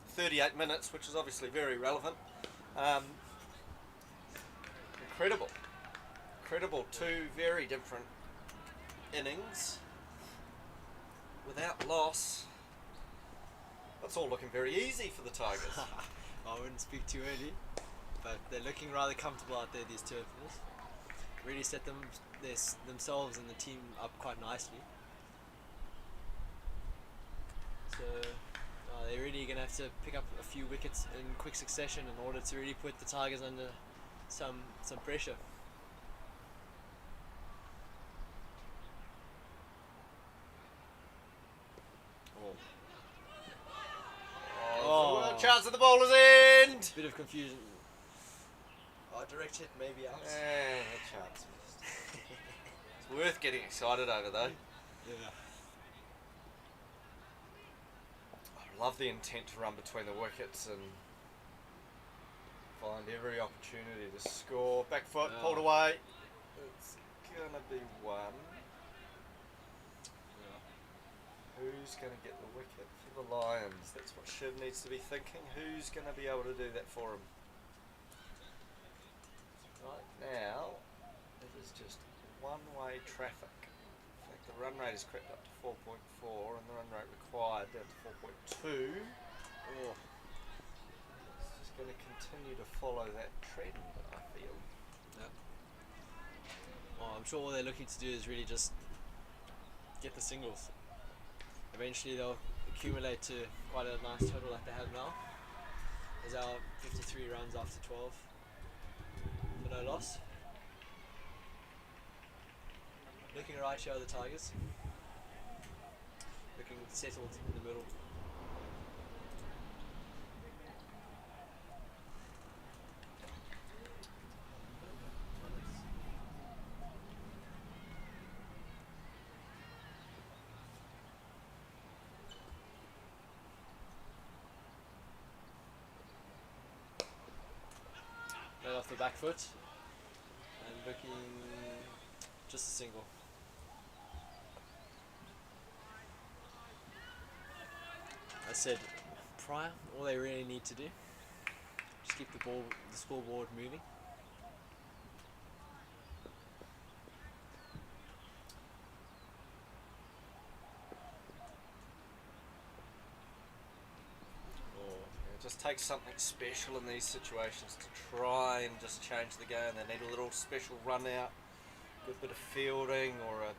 38 minutes, which is obviously very relevant. Incredible. 2 very different innings without loss. That's all looking very easy for the Tigers. I wouldn't speak too early, but they're looking rather comfortable out there, these 2 openers. Really set themselves and the team up quite nicely. So they're really going to have to pick up a few wickets in quick succession in order to really put the Tigers under some pressure. chance at the bowler's end. Bit of confusion. Oh, direct hit maybe out. And a chance missed. It's worth getting excited over though. Yeah. I love the intent to run between the wickets and find every opportunity to score. Back foot, pulled away. It's gonna be one. Who's going to get the wicket for the Lions? That's what Shiv needs to be thinking. Who's going to be able to do that for him? Right now, it is just one-way traffic. In fact, the run rate has crept up to 4.4 and the run rate required down to 4.2. Oh. It's just going to continue to follow that trend, I feel. Yep. Well, I'm sure all they're looking to do is really just get the singles. Eventually they'll accumulate to quite a nice total like they have now. There's our 53 runs after 12 for no loss. Looking right here are the Tigers. Looking settled in the middle. Off the back foot and looking just a single. I said prior, all they really need to do just keep the scoreboard moving. It just takes something special in these situations to try and just change the game. They need a little special run out, good bit of fielding, or a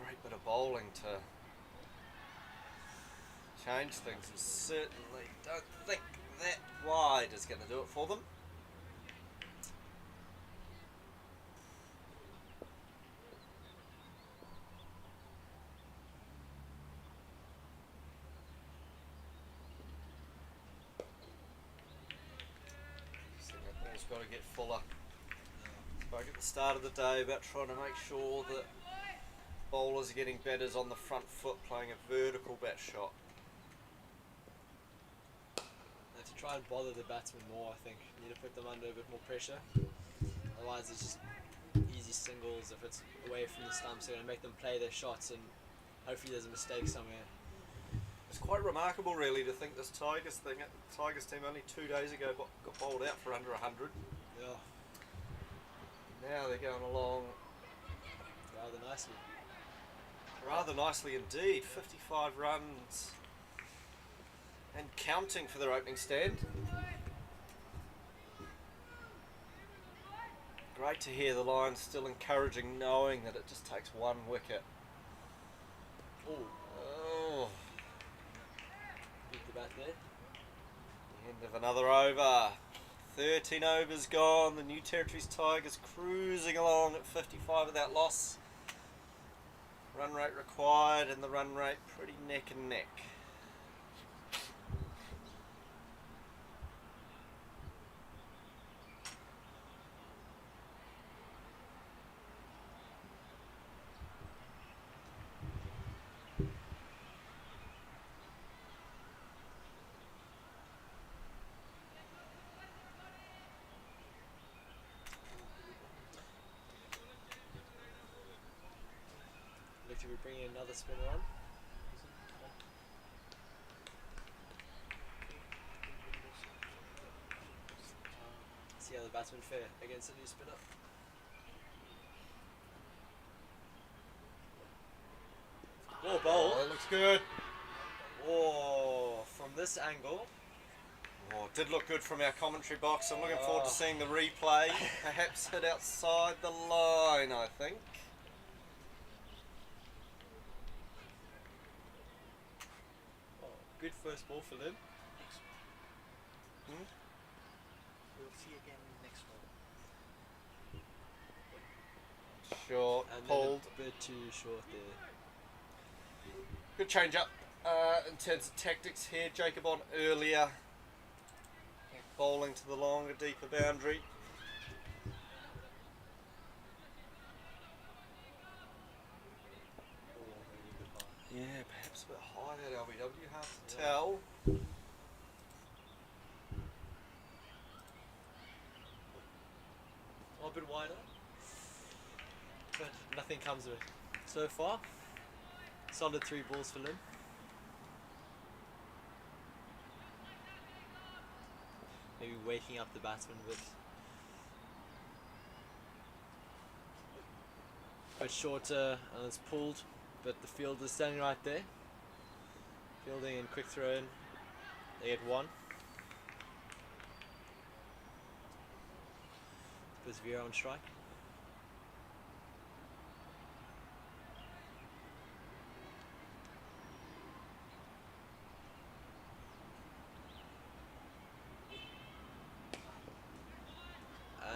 great bit of bowling to change things. And certainly don't think that wide is going to do it for them. Got to get fuller. Spoke at the start of the day about trying to make sure that bowlers are getting batters on the front foot, playing a vertical bat shot. They have to try and bother the batsmen more, I think. You need to put them under a bit more pressure. Otherwise it's just easy singles. If it's away from the stumps, they're going to make them play their shots and hopefully there's a mistake somewhere. It's quite remarkable really to think this Tigers team only 2 days ago got bowled out for under 100. Yeah. Now they're going along Rather nicely. rather nicely indeed. 55 runs and counting for their opening stand. Great to hear the Lions still encouraging, knowing that it just takes one wicket. Oh. Beat the bat there. The end of another over. 13 overs gone. The New Territories Tigers cruising along at 55 without loss. Run rate required and the run rate pretty neck and neck. Look to be bringing another spinner on. See how the batsmen fare against a new spinner. Oh, bowl. Oh, that looks good. Oh, from this angle. Oh, it did look good from our commentary box. I'm looking forward to seeing the replay. Perhaps hit outside the line, I think. Oh, good first ball for them. We'll see again next one. Short, And then pulled. a bit too short there. Good change up. In terms of tactics here, Jacob on earlier, bowling to the longer, deeper boundary. Yeah, perhaps a bit high that LBW, hard to tell. A bit wider, but nothing comes of it. So far, solid 3 balls for Lynn. Maybe waking up the batsman a bit shorter, and it's pulled, but the fielder's standing right there. Fielding and quick throw in, they get 1. Persevere on strike.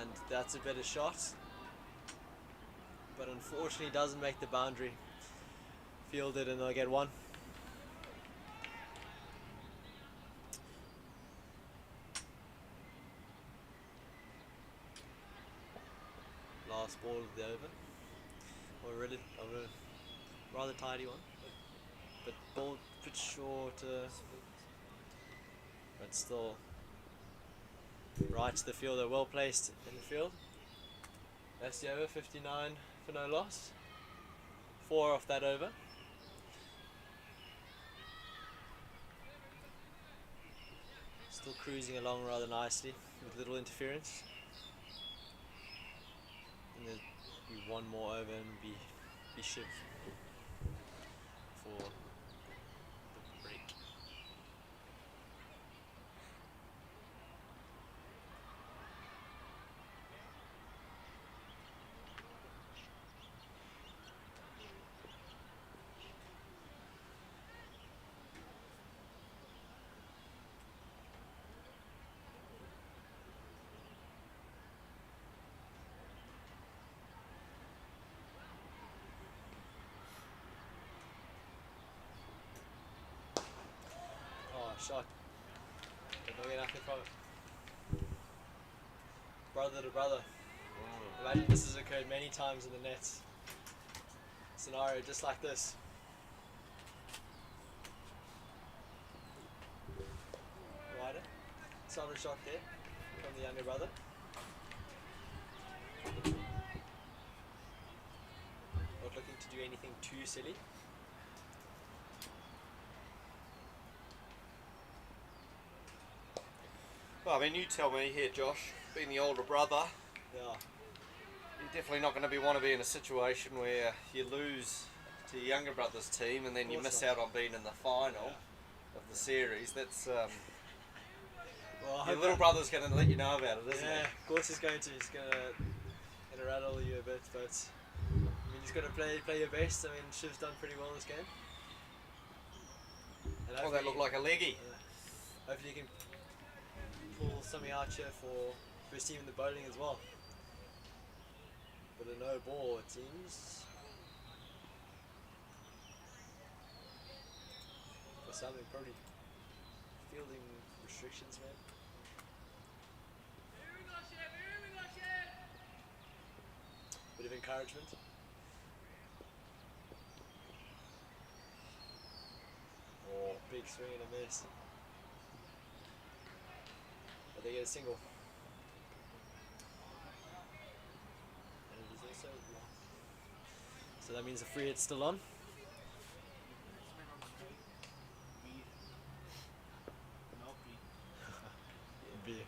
And that's a better shot, but unfortunately doesn't make the boundary. Fielded and they'll get 1. Last ball of the over, or really of a rather tidy one, but ball a bit shorter, but still right to the fielder, well placed in the field. That's the over, 59 for no loss. 4 off that over. Still cruising along rather nicely with little interference. And there'll be 1 more over and be shiv for the break. Shot. But don't get nothing from it. Brother to brother. Imagine this has occurred many times in the nets. Scenario just like this. Wider. Solid shot there from the younger brother. Not looking to do anything too silly. Well, I mean, you tell me here, Josh, being the older brother, Yeah. you're definitely not going to want to be in a situation where you lose to your younger brother's team and then you miss out on being in the final of the series. That's Well, I your hope little brother's going to let you know about it, isn't yeah, he? of course he's going to. He's gonna rattle you a bit, but I mean, he's got to play your best. I mean, Shiv's done pretty well this game. And Oh, that looked like a leggy. hopefully he can pull something out here for his team in the bowling as well. But a no ball, it seems. For something, probably fielding restrictions, man. Bit of encouragement. Oh, big swing and a miss. But they get a single. And it is also long. So that means the free hit's still on. Beer.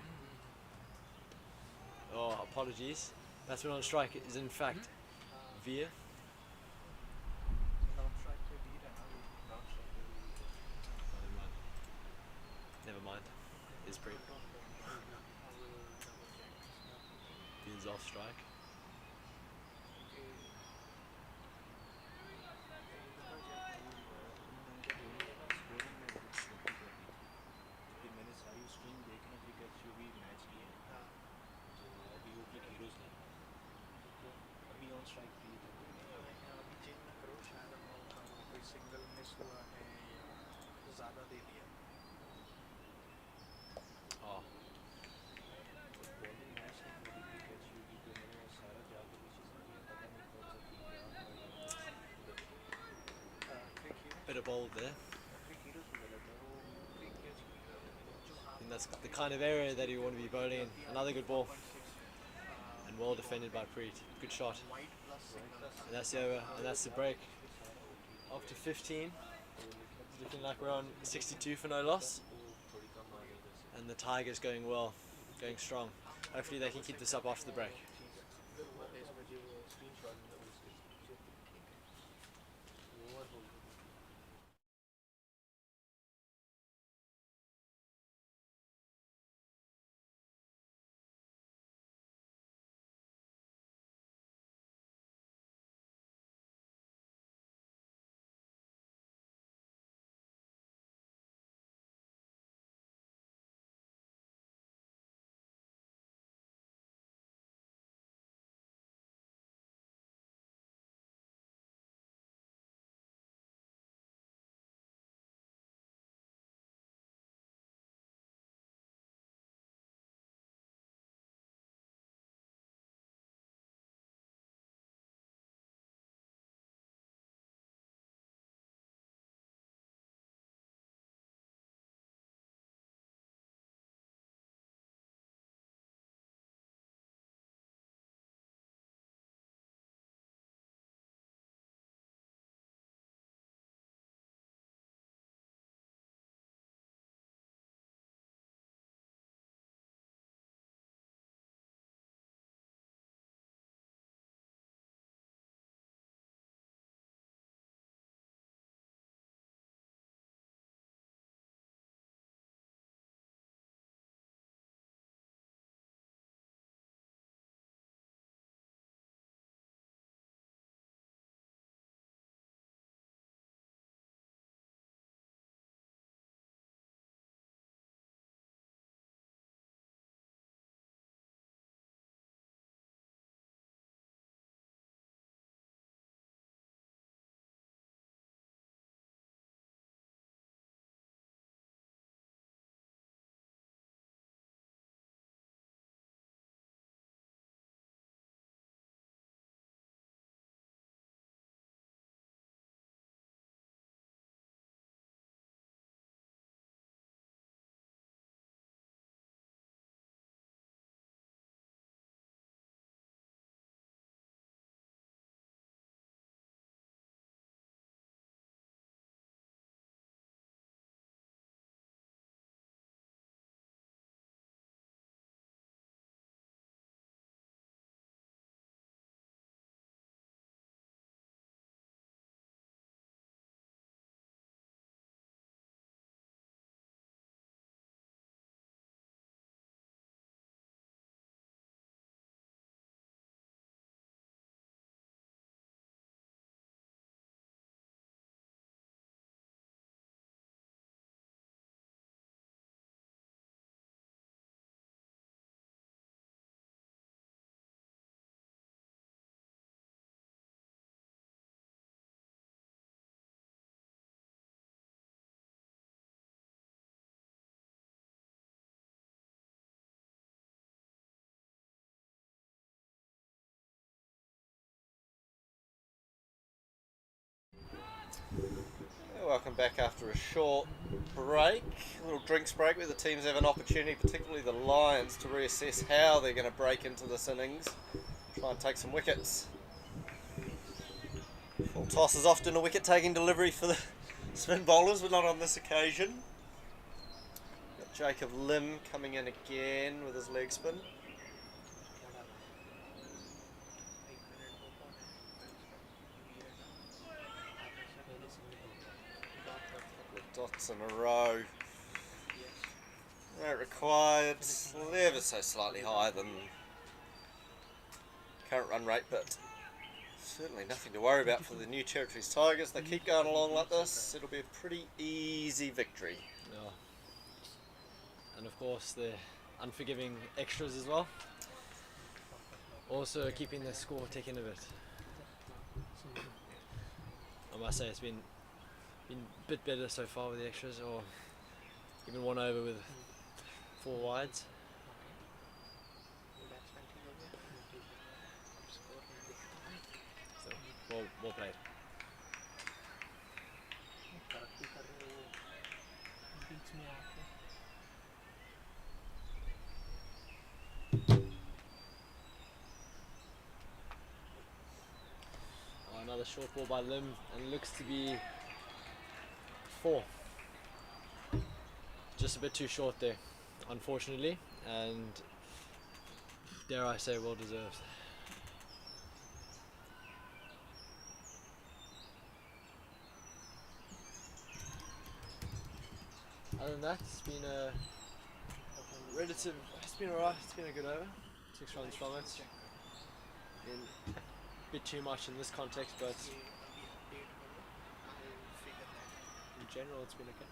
Oh, apologies. Batsman on strike is in fact Veer. Never mind. Is pre. Veer's off strike. bowled there. And that's the kind of area that you want to be bowling in. Another good ball. And well defended by Preet. Good shot. And that's the over, and that's the break. After 15, it's looking like we're on 62 for no loss. And the Tigers going well, going strong. Hopefully they can keep this up after the break. Welcome back after a short break, a little drinks break where the teams have an opportunity, particularly the Lions, to reassess how they're going to break into this innings, try and take some wickets. Full toss is often a wicket taking delivery for the spin bowlers, but not on this occasion. Got Jacob Lim coming in again with his leg spin. Dots in a row. Rate required, ever so slightly higher than current run rate, but certainly nothing to worry about for the New Territories Tigers. They keep going along like this, it'll be a pretty easy victory. Yeah. And of course the unforgiving extras as well. Also keeping the score ticking a bit. I must say it's been a bit better so far with the extras, or even one over with 4 wides. So, well played. Another short ball by Lim, and looks to be 4. Just a bit too short there, unfortunately, and dare I say, well deserved. Other than that, it's been a relative. It's been alright. It's been a good over. 6 runs from it. Been a bit too much in this context, but in general, it's been okay.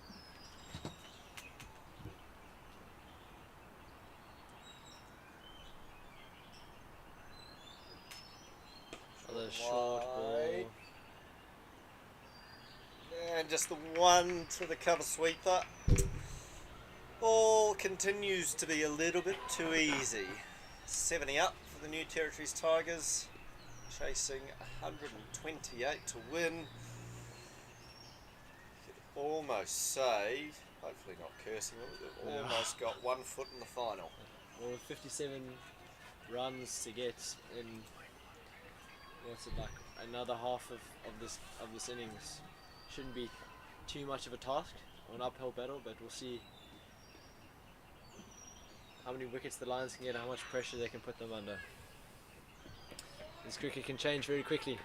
Another short ball. And just the one to the cover sweeper. Ball continues to be a little bit too easy. 70 up for the New Territories Tigers, chasing 128 to win. Could almost say, hopefully not cursing, they've almost got 1 foot in the final. Well, with 57 runs to get in, what's it like, another half of this innings, shouldn't be too much of a task, or an uphill battle, but we'll see how many wickets the Lions can get, how much pressure they can put them under. This cricket can change very quickly.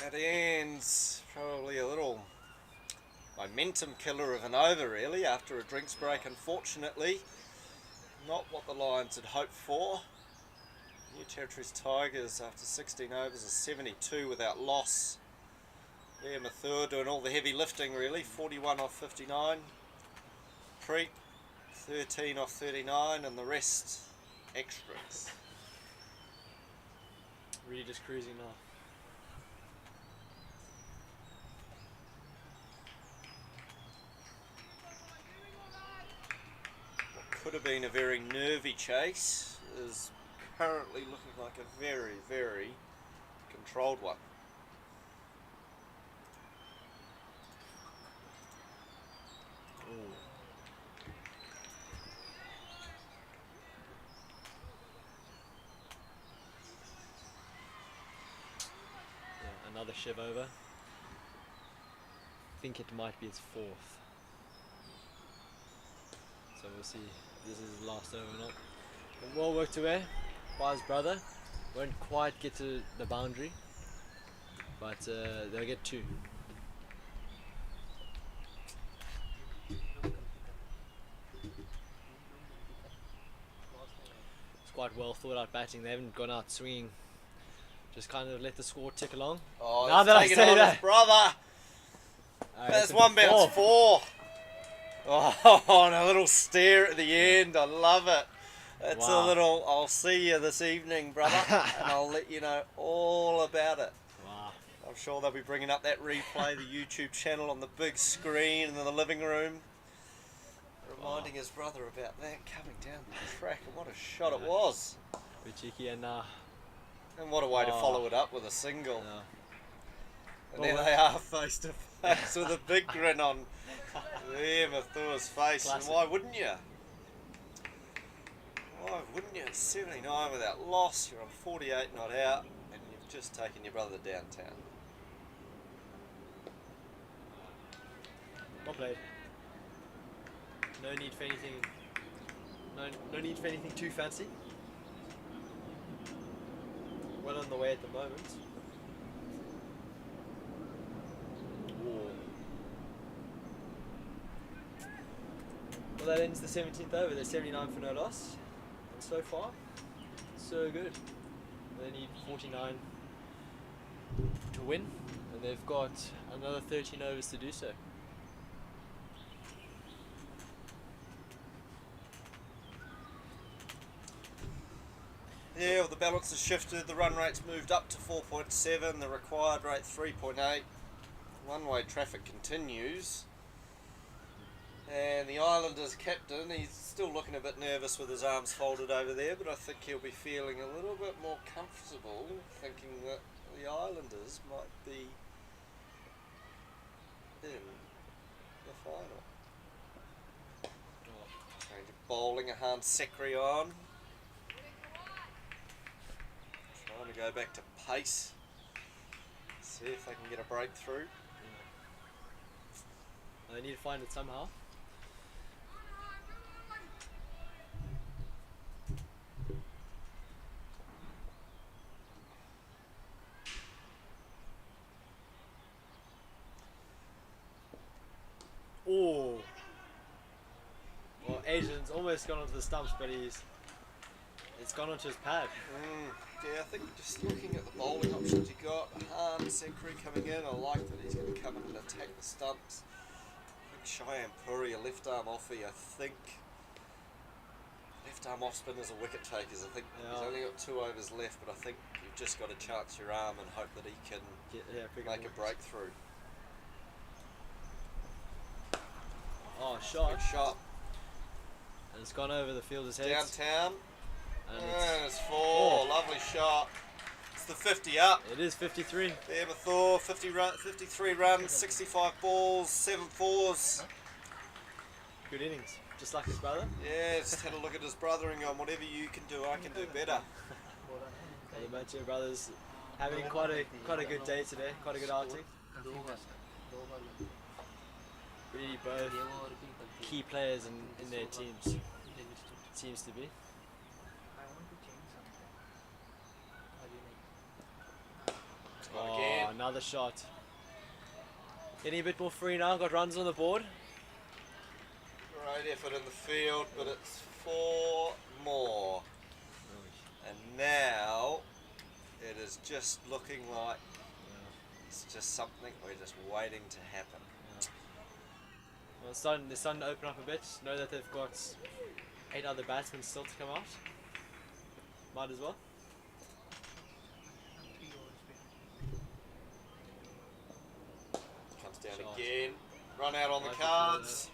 That ends probably a little momentum killer of an over, really, after a drinks break. Unfortunately, not what the Lions had hoped for. New Territories Tigers, after 16 overs, are 72 without loss. There, Mathur doing all the heavy lifting, really. 41 off 59. Preet, 13 off 39, and the rest extras. Really just cruising now. What could have been a very nervy chase is currently looking like a very, very controlled one. Yeah, another shiv over. I think it might be its 4th. So we'll see if this is his last over or not. But well worked away by his brother. Won't quite get to the boundary, but they'll get 2. It's quite well thought out batting. They haven't gone out swinging. Just kind of let the score tick along. Oh, Now that I taking say on that, his brother. That's one bounce 4. Oh, and a little stare at the end. I love it. It's a little, I'll see you this evening, brother, and I'll let you know all about it. Wow. I'm sure they'll be bringing up that replay, the YouTube channel on the big screen in the living room. Reminding his brother about that coming down the track, and what a shot it was. Bit cheeky, and And what a way to follow it up with a single. And Well, there they are face to face with a big grin on there, Mathur's face. Classic. And why wouldn't you? Why wouldn't you? It's 79 without loss, you're on 48 not out, and you've just taken your brother downtown. well played. No need for anything. No need for anything too fancy. Well on the way at the moment. Well, that ends the 17th over. They're 79 for no loss. And so far, so good. They need 49 to win, and they've got another 13 overs to do so. Yeah, well, the balance has shifted, the run rate's moved up to 4.7, the required rate 3.8. One-way traffic continues. And the Islanders captain, he's still looking a bit nervous with his arms folded over there, but I think he'll be feeling a little bit more comfortable, thinking that the Islanders might be in the final. Change of bowling, a hand Sekri on. Trying to go back to pace. See if they can get a breakthrough. They need to find it somehow. Oh. Well, Asian's almost gone onto the stumps, but it's gone onto his pad. Yeah, I think just looking at the bowling options you got, Han Sekri coming in, I like that he's going to come in and attack the stumps. I think Cheyenne Puri, a left arm offie, I think left arm off spinners are wicket takers. I think he's only got 2 overs left, but I think you've just got to chance your arm and hope that he can make a breakthrough. Oh, shot. Good shot. And it's gone over the fielder's head. Downtown. And it's 4. Lovely shot. It's the 50 up. It is 53. There, Thor, 53 runs, 65 balls, 7 fours. Good innings. Just like his brother. Yeah, just had a look at his brother and gone, whatever you can do, I can do better. The Macho brothers having quite a good day today. Quite a good outing. Really both key players in their teams. Seems to be. Oh, another shot. Getting a bit more free now, got runs on the board. Great effort in the field, but it's 4 more. And now it is just looking like it's just something we're just waiting to happen. Well, they're starting to open up a bit. Know that they've got 8 other batsmen still to come out. Might as well. Comes down again. Run out on the cards.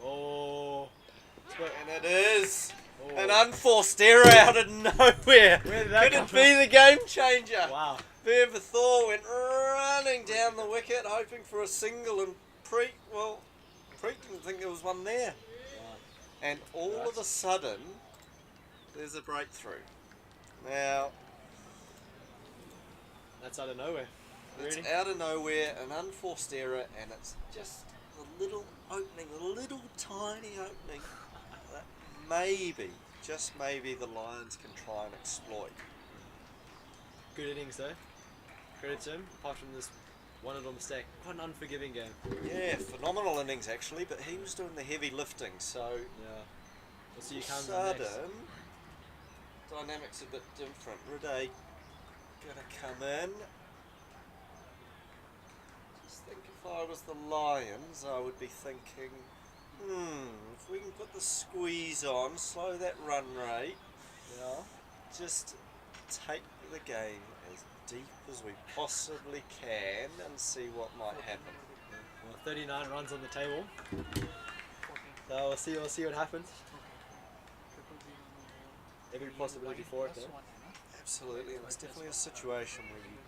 Oh. And it is an unforced error out of nowhere. Where did that Could come it be the game changer? Wow. Thor went running down the wicket, hoping for a single, and Preet didn't think there was one there. Wow. And all of a sudden, there's a breakthrough. Now, that's out of nowhere. it's Really? out of nowhere, an unforced error, and it's just a little opening, a little tiny opening that maybe, just maybe, the Lions can try and exploit. Good innings though. Credit to him, apart from this one little mistake. Quite an unforgiving game. Yeah, phenomenal innings actually, but he was doing the heavy lifting, so Yeah. We'll see you come sudden next. dynamics a bit different. Rade gonna come in. Just think if I was the Lions, I would be thinking, if we can put the squeeze on, slow that run rate, Yeah. just take the game as deep as we possibly can and see what might happen. Well, 39 runs on the table. So we'll see what happens. Every possibility for it though. Absolutely, and it's definitely a situation where you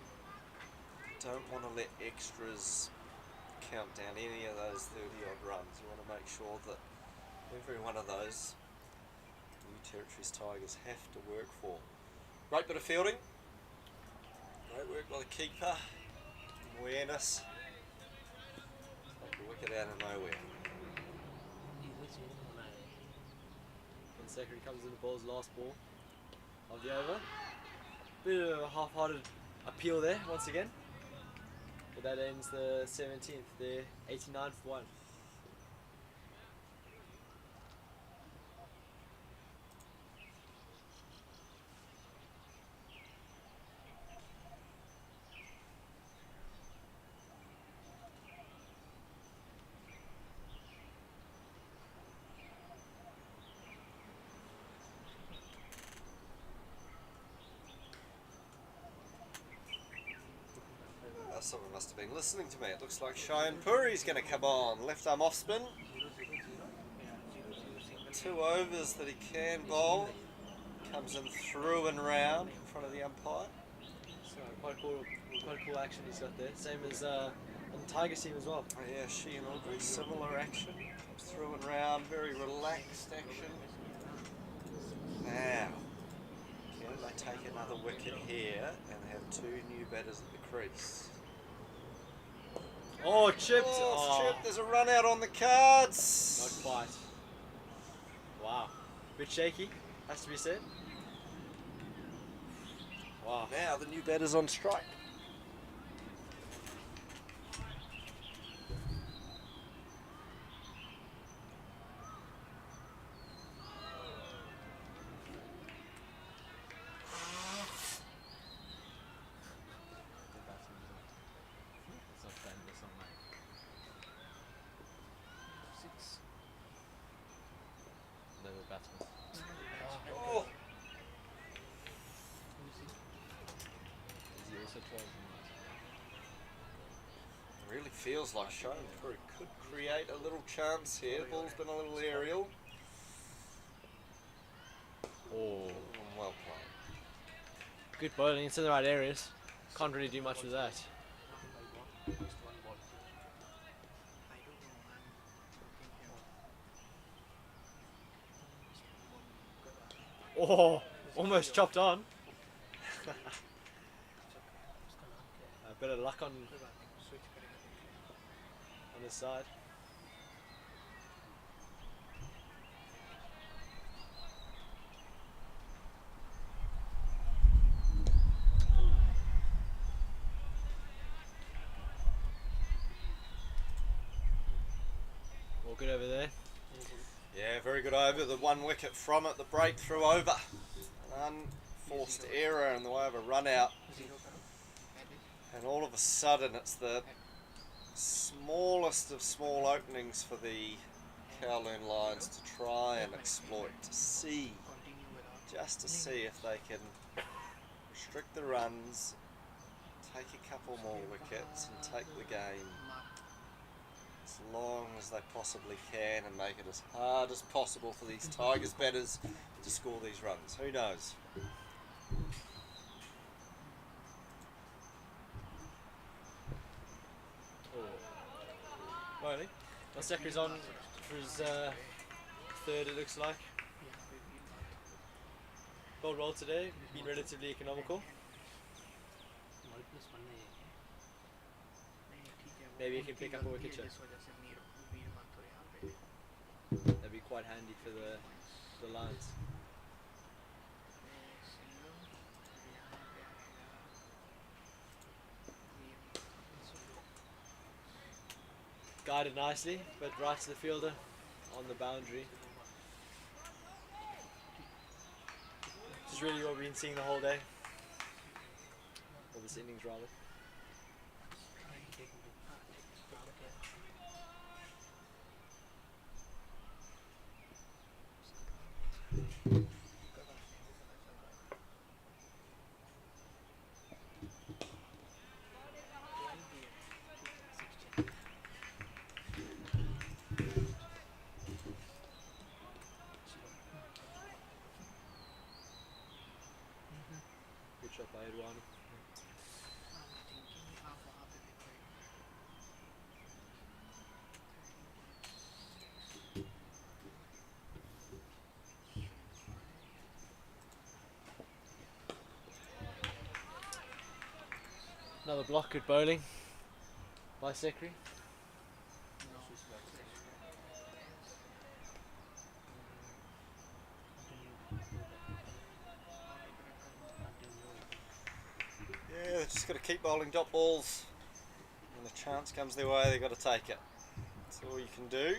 don't want to let extras count down any of those 30 odd runs. You want to make sure that every one of those New Territories Tigers have to work for. Great bit of fielding. Great work by the keeper. Awareness. Take a wicket out of nowhere. And Sekri comes in the ball's last ball of the over. Bit of a half-hearted appeal there once again. But that ends the 17th. They're 89 for 1. Someone must have been listening to me. It looks like Cheyenne Puri's going to come on. Left arm off spin. 2 overs that he can bowl. Comes in through and round in front of the umpire. So quite a cool action he's got there. Same as on the Tigers team as well. Oh, yeah, she and Audrey, similar action. Comes through and round, very relaxed action. Now, can they take another wicket here and have two new batters at the crease? Oh, chipped! Oh, it's Oh, chipped. There's a run out on the cards. not quite. Wow. Bit shaky, has to be said. Wow. Now the new batter's on strike. Oh, really feels like Shine could create a little chance here. Ball's been a little aerial. Oh. Well played. Good bowling, it's in the right areas. Can't really do much with that. Oh, almost chopped on. A bit of luck on his side. All good over there. Yeah, very good over. The one wicket from it, the breakthrough over. An unforced error in the way of a run out. And all of a sudden it's the smallest of small openings for the Kowloon Lions to try and exploit, to see if they can restrict the runs, take a couple more wickets and take the game as long as they possibly can and make it as hard as possible for these Tigers batters to score these runs. Who knows? Bowling. Maseka's on for his third, it looks like. Bowled well today, been relatively economical. Maybe he can pick up a wicket here. That'd be quite handy for the Lions. Guided nicely, but right to the fielder on the boundary. Which is really what we've been seeing the whole day. Or this innings rather. Good shot by Eduardo. Another block, good bowling by Sekri. Yeah, they've just got to keep bowling dot balls. When a chance comes their way, they've got to take it. That's all you can do.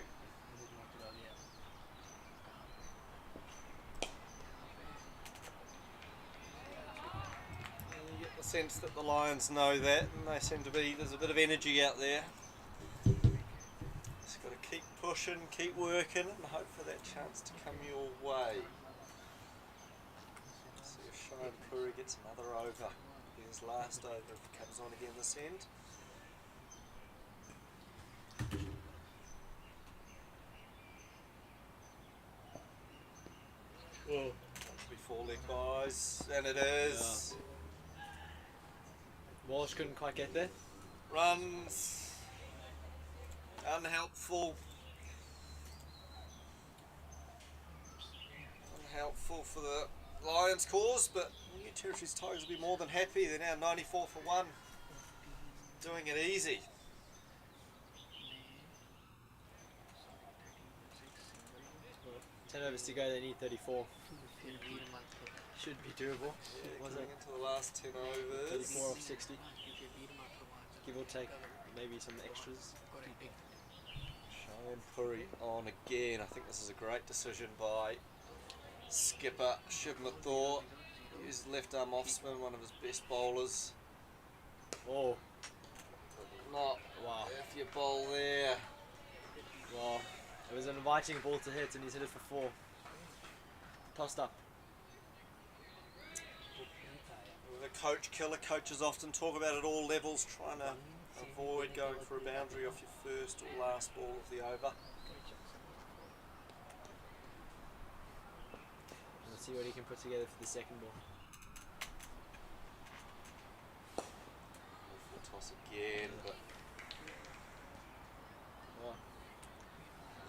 And you get the sense that the Lions know that, and they seem to be, there's a bit of energy out there. Just got to keep pushing, keep working, and hope for that chance to come your way. See if Shine Puri gets another over. His last over if he comes on again this end. Whoa. Be 4 leg buys, and it is. Walsh couldn't quite get there. Runs. Unhelpful. Unhelpful for the Lions cause, but New Territories Tigers will be more than happy. They're now 94 for 1. Doing it easy. 10 overs to go, they need 34. Should be doable. Yeah, Was coming it into the last 10 overs. 34 off 60? Give or take maybe some extras. Cheyenne Puri on again. I think this is a great decision by skipper Shiv Mathur. He's left arm off spin, one of his best bowlers. Oh, Not wow. if you bowl there. Well, it was an inviting ball to hit and he's hit it for 4. Tossed up. With a coach killer, coaches often talk about at all levels, trying to avoid going for a boundary off your first or last ball of the over. Let's see what he can put together for the second ball. Toss again, but Oh,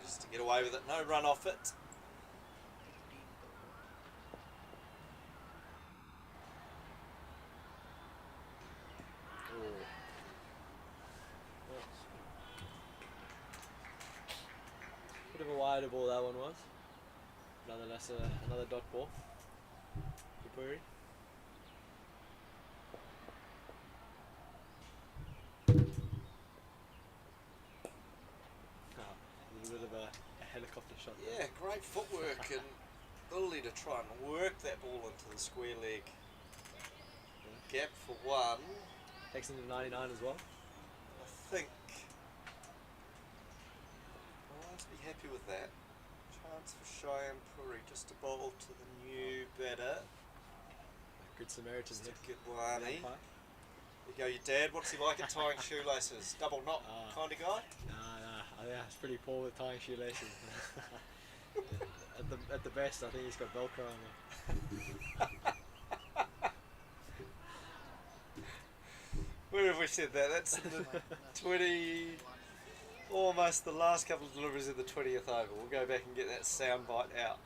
just to get away with it, no run off it. bit of a wider ball that one was. Nonetheless, another dot ball. Kupuri. A little bit of a helicopter shot there. Yeah, great footwork and ability to try and work that ball into the square leg. Gap for 1. Takes him to 99 as well. I think Lions be happy with that. Chance for Cheyenne Puri just to bowl to the new batter. Good Samaritan Just here. a good one, eh? Umpire. There you go, your dad. What's he like at tying shoelaces? Double knot kind of guy? Nah, yeah, it's pretty poor with tying shoelaces. at the best, I think he's got Velcro on there. Where have we said that? That's in the 20, almost the last couple of deliveries of the 20th over. We'll go back and get that sound bite out.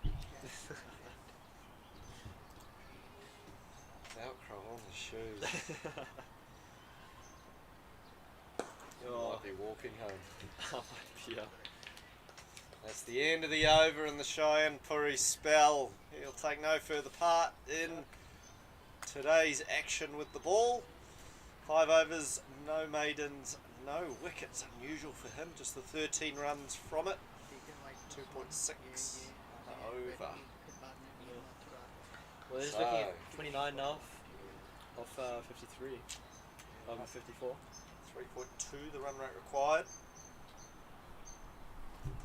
Velcro on the shoes. You might be walking home. Yeah. That's the end of the over in the Cheyenne Puri spell. He'll take no further part in today's action with the ball. 5 overs, no maidens, no wickets. Unusual for him, just the 13 runs from it. 2.6 over. Well, they're just looking at 29 now off 53. 54. 3.2 the run rate required.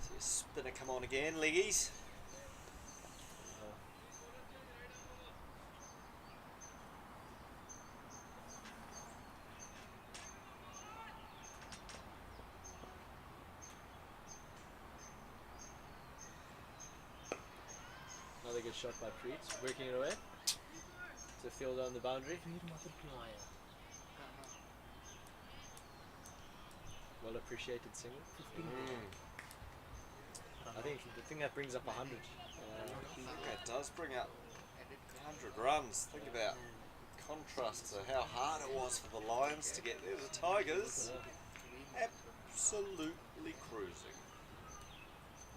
See a spinner come on again, leggies. Another good shot by Preet, working it away to field on the boundary. Well appreciated single. I think that brings up 100. I think that does bring up 100 runs. Think about contrast to how hard it was for the Lions to get there. The Tigers absolutely cruising.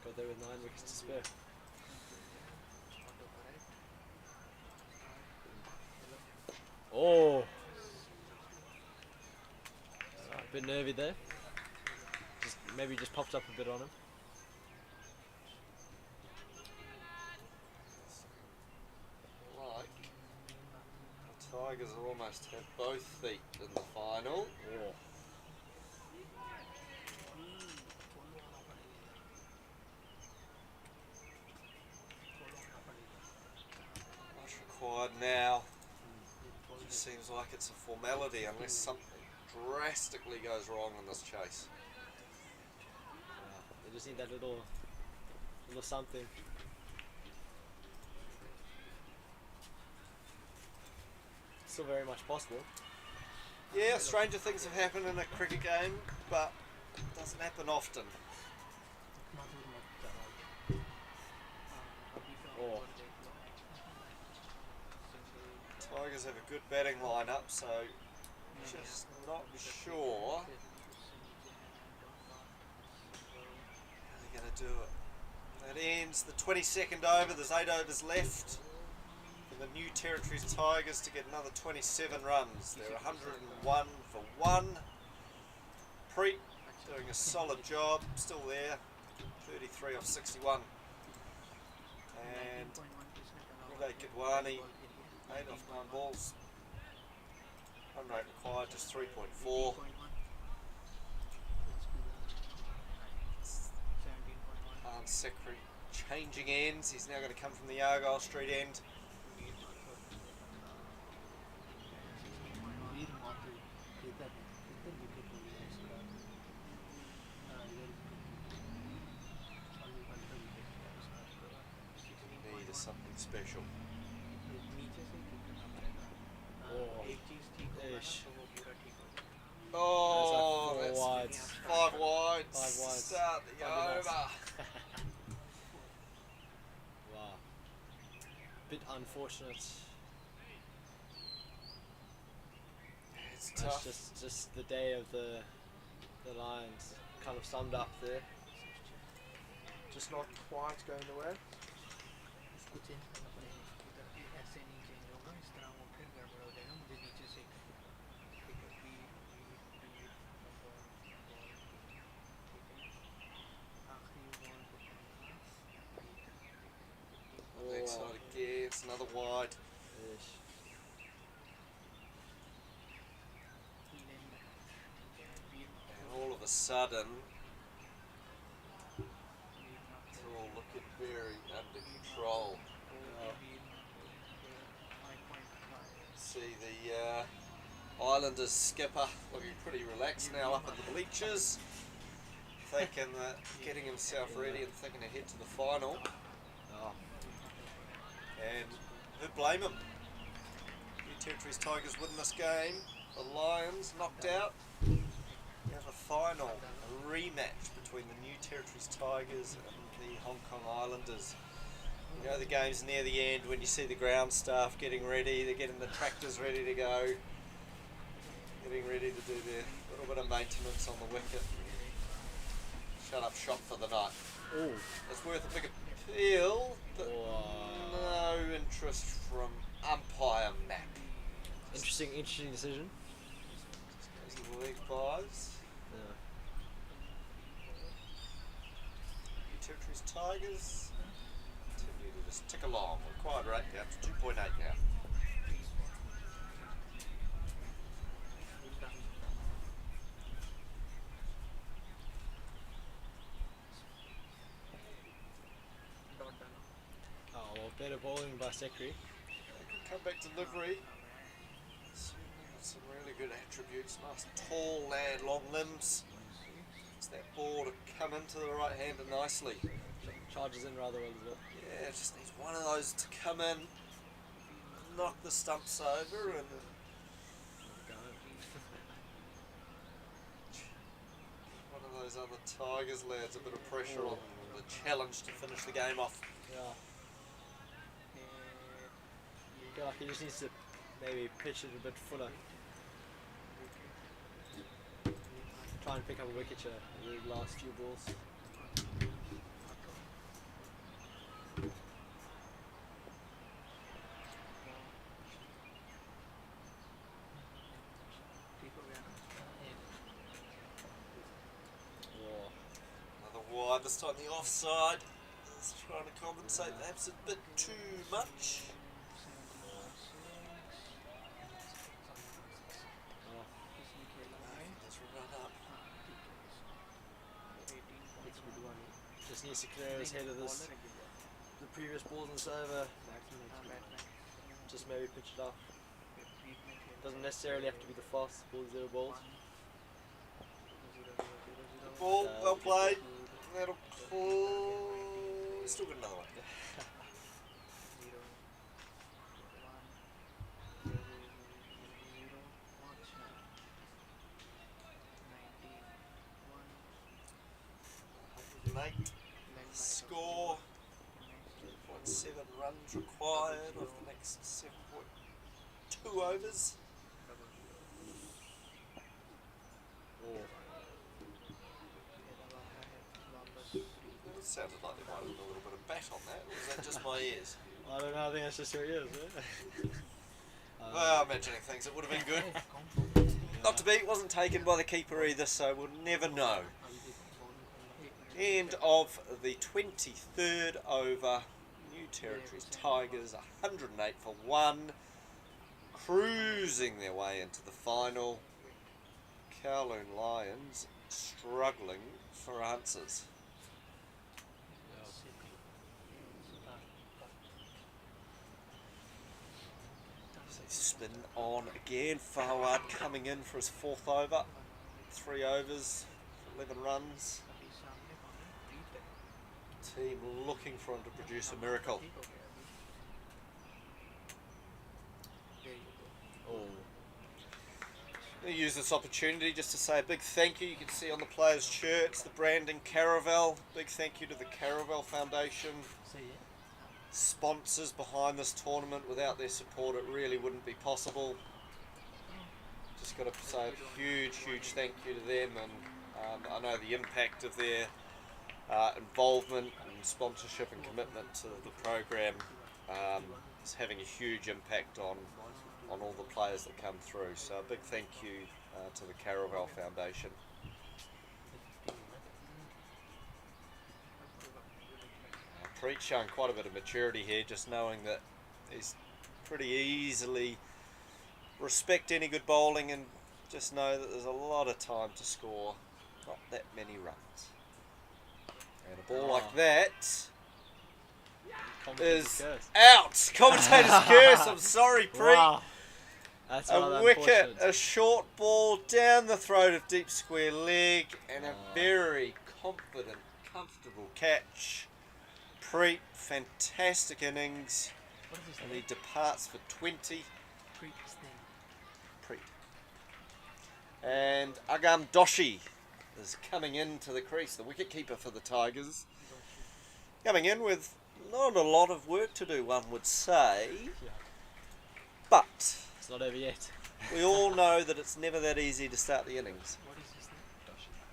Got there with 9 wickets to spare. Oh! A bit nervy there. Maybe just popped up a bit on him. Like the Tigers have almost had both feet in the final. Oh. Much required now. Just seems like it's a formality unless something drastically goes wrong in this chase. They just need that little something. Still very much possible. Yeah, stranger things have happened in a cricket game, but Doesn't happen often. Oh, Tigers have a good batting lineup, so just not sure how they're going to do it. That ends the 22nd over. There's 8 overs left for the New Territories Tigers to get another 27 runs. They're 101 for 1. Preet doing a solid job, still there, 33 off 61. And Uday Kidwani, 8 off 9 balls. Run rate required just 3.4. Secretary changing ends. He's now going to come from the Argyle Street end. Need is something special. ish. Oh, That's like that's 4 wides. 5 wides. 5 wides. Start the That'd be over. Wow. Bit unfortunate. It's It's tough. just the day of the Lions kind of summed up there. Just not quite going to work. Backside again, it's another wide. Ish. And all of a sudden, it's all looking very under control. See the Islanders skipper looking pretty relaxed now up in the bleachers, thinking that getting himself ready and thinking ahead to the final. Oh. And who'd blame him? New Territories Tigers win this game. The Lions knocked out. We have a final, a rematch between the New Territories Tigers and the Hong Kong Islanders. You know the game's near the end when you see the ground staff getting ready, they're getting the tractors ready to go, getting ready to do their little bit of maintenance on the wicket. Shut up shop for the night. Oh. It's worth a big appeal, but Wow. no interest from umpire Mac. Interesting decision. Those little leg buys. Yeah. New Territories Tigers continue to just tick along. Required rate down to 2.8 now. Oh well, better bowling by Secretary. Comeback delivery. Some really good attributes. Nice tall lad, long limbs. It's that ball to come into the right hander nicely. Charges in rather well as well. Yeah, just needs one of those to come in, knock the stumps over, and one of those other Tigers lads a bit of pressure on the challenge to finish the game off. Yeah. I feel like he just needs to maybe pitch it a bit fuller. Try and pick up a wicket here in the last few balls. Oh. Another wide, this time the offside. Just trying to compensate perhaps a bit too much. Let's run up. Just needs to clear his head of the previous balls and server. Just maybe pitch it off. Doesn't necessarily have to be the fastest ball, 0 balls. Ball, well played. That'll pull. Still got another one. 108. Score 3.7 runs required of the next 7.2 overs. It sounded like there might have been a little bit of bat on that, or was that just my ears? I don't know, I think that's just your ears, eh? Well, imagining things, it would have been good. Not to be, it wasn't taken by the keeper either, so we'll never know. End of the 23rd over. New Territories Tigers 108 for 1. Cruising their way into the final. Kowloon Lions struggling for answers. Spin on again. Fawad coming in for his 4th over. 3 overs, 11 runs. Team looking for him to produce a miracle. I'm going to use this opportunity just to say a big thank you. You can see on the players' shirts the branding Caravel. Big thank you to the Caravel Foundation. Sponsors behind this tournament. Without their support it really wouldn't be possible. Just got to say a huge thank you to them, and I know the impact of their involvement and sponsorship and commitment to the program is having a huge impact on all the players that come through. So a big thank you to the Caravel Foundation. Preet showing quite a bit of maturity here, just knowing that he's pretty easily respect any good bowling and just know that there's a lot of time to score, not that many runs. And a ball like that is out. Commentator's curse. I'm sorry, Preet. Wow. That's A wicket, a short ball down the throat of deep square leg, and a very confident, comfortable catch. Preet, fantastic innings, and he departs for 20. Preet. And Agam Doshi is coming into the crease, the wicketkeeper for the Tigers. Coming in with not a lot of work to do, one would say, but it's not over yet. we all know that it's never that easy to start the innings. What is his name?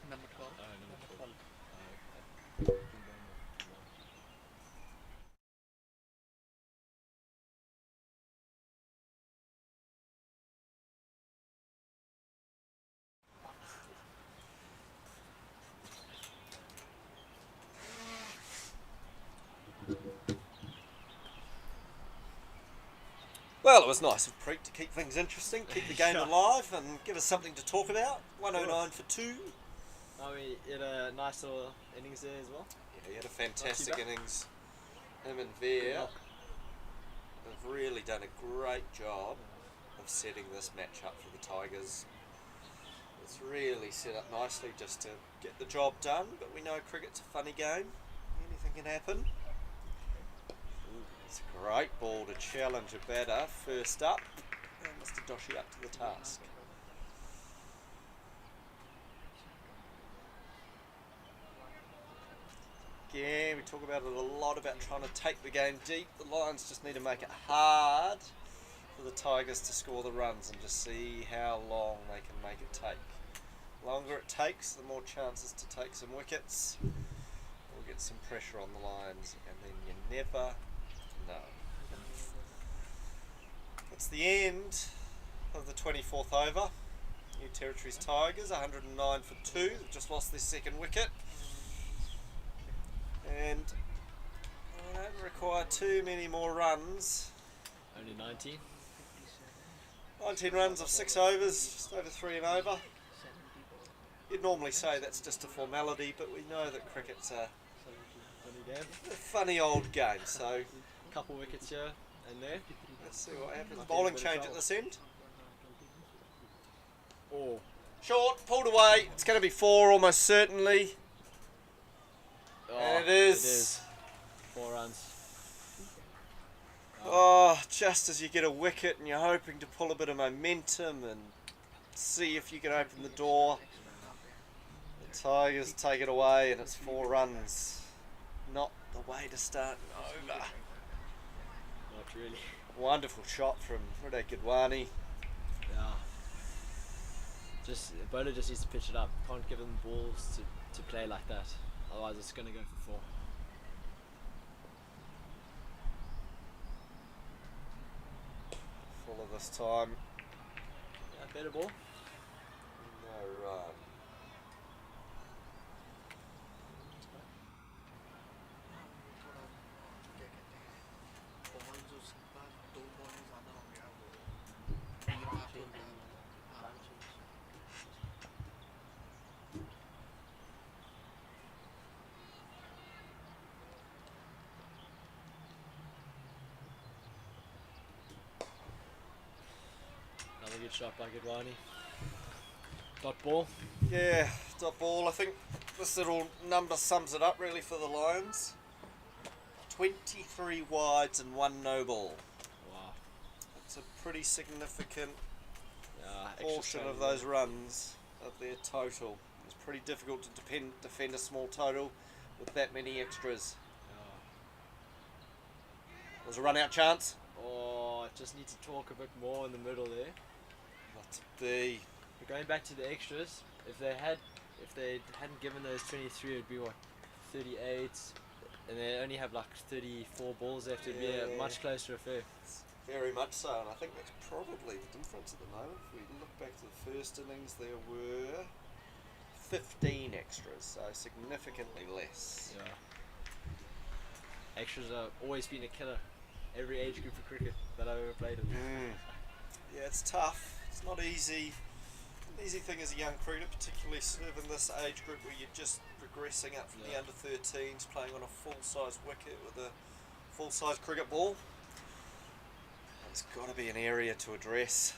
Number 12. Number 12. Well, it was nice of Preet to keep things interesting, keep the game alive, and give us something to talk about. 109 for 2. Oh, he had a nice little innings there as well. Yeah, he had a fantastic innings. Him and Veer have really done a great job of setting this match up for the Tigers. It's really set up nicely just to get the job done, but we know cricket's a funny game. Anything can happen. It's a great ball to challenge a batter first up, and Mr. Doshi up to the task. Again, we talk about it a lot about trying to take the game deep. The Lions just need to make it hard for the Tigers to score the runs and just see how long they can make it take. The longer it takes, the more chances to take some wickets. We'll get some pressure on the Lions, and then you never know. That's the end of the 24th over. New Territories Tigers, 109 for 2. They've just lost their second wicket. And they don't require too many more runs. Only 19. 19 runs of 6 overs, just over 3 and over. You'd normally say that's just a formality, but we know that cricket's a funny old game, so Couple wickets here and there. let's see what happens. Bowling change at this end. Oh, Short, pulled away. It's going to be 4 almost certainly. And it is. 4 runs. Oh, just as you get a wicket and you're hoping to pull a bit of momentum and see if you can open the door. Tigers take it away, and it's 4 runs. Not the way to start an over. Not really. Wonderful shot from Rida Gidwani. Yeah. Bowler just needs to pitch it up. Can't give them balls to play like that. Otherwise, it's going to go for 4. Fuller this time. Yeah, better ball. No run. Another good shot by Gidwani. Dot ball. Yeah, dot ball. I think this little number sums it up really for the Lions. 23 wides and 1 no ball. Wow. That's a pretty significant Extra portion of those runs of their total. It's pretty difficult to defend a small total with that many extras. Was a run out chance? Oh, just need to talk a bit more in the middle there. Not to be. But going back to the extras, if they hadn't given those 23, it'd be what, 38, and they only have like 34 balls left. It'd be a much closer affair. Very much so, and I think that's probably the difference at the moment. If we look back to the first innings, there were 15 extras, so significantly less. Yeah. Extras have always been a killer. Every age group of cricket that I've ever played in. Yeah, it's tough. It's not easy. An easy thing as a young cricketer, particularly sort of in this age group where you're just progressing up from the under 13s, playing on a full-size wicket with a full-size cricket ball. There's got to be an area to address.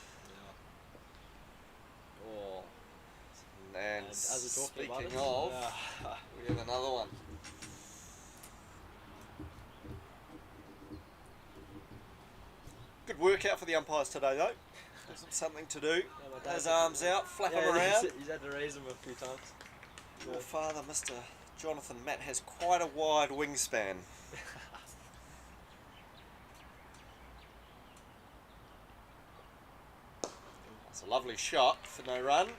Yeah. Oh. And as we're talking speaking about it, of, we have another one. Good workout for the umpires today, though. Gives them something to do. His arms out, flap him around. He's had to raise him a few times. Your father, Mr. Jonathan Matt, has quite a wide wingspan. It's a lovely shot for no run.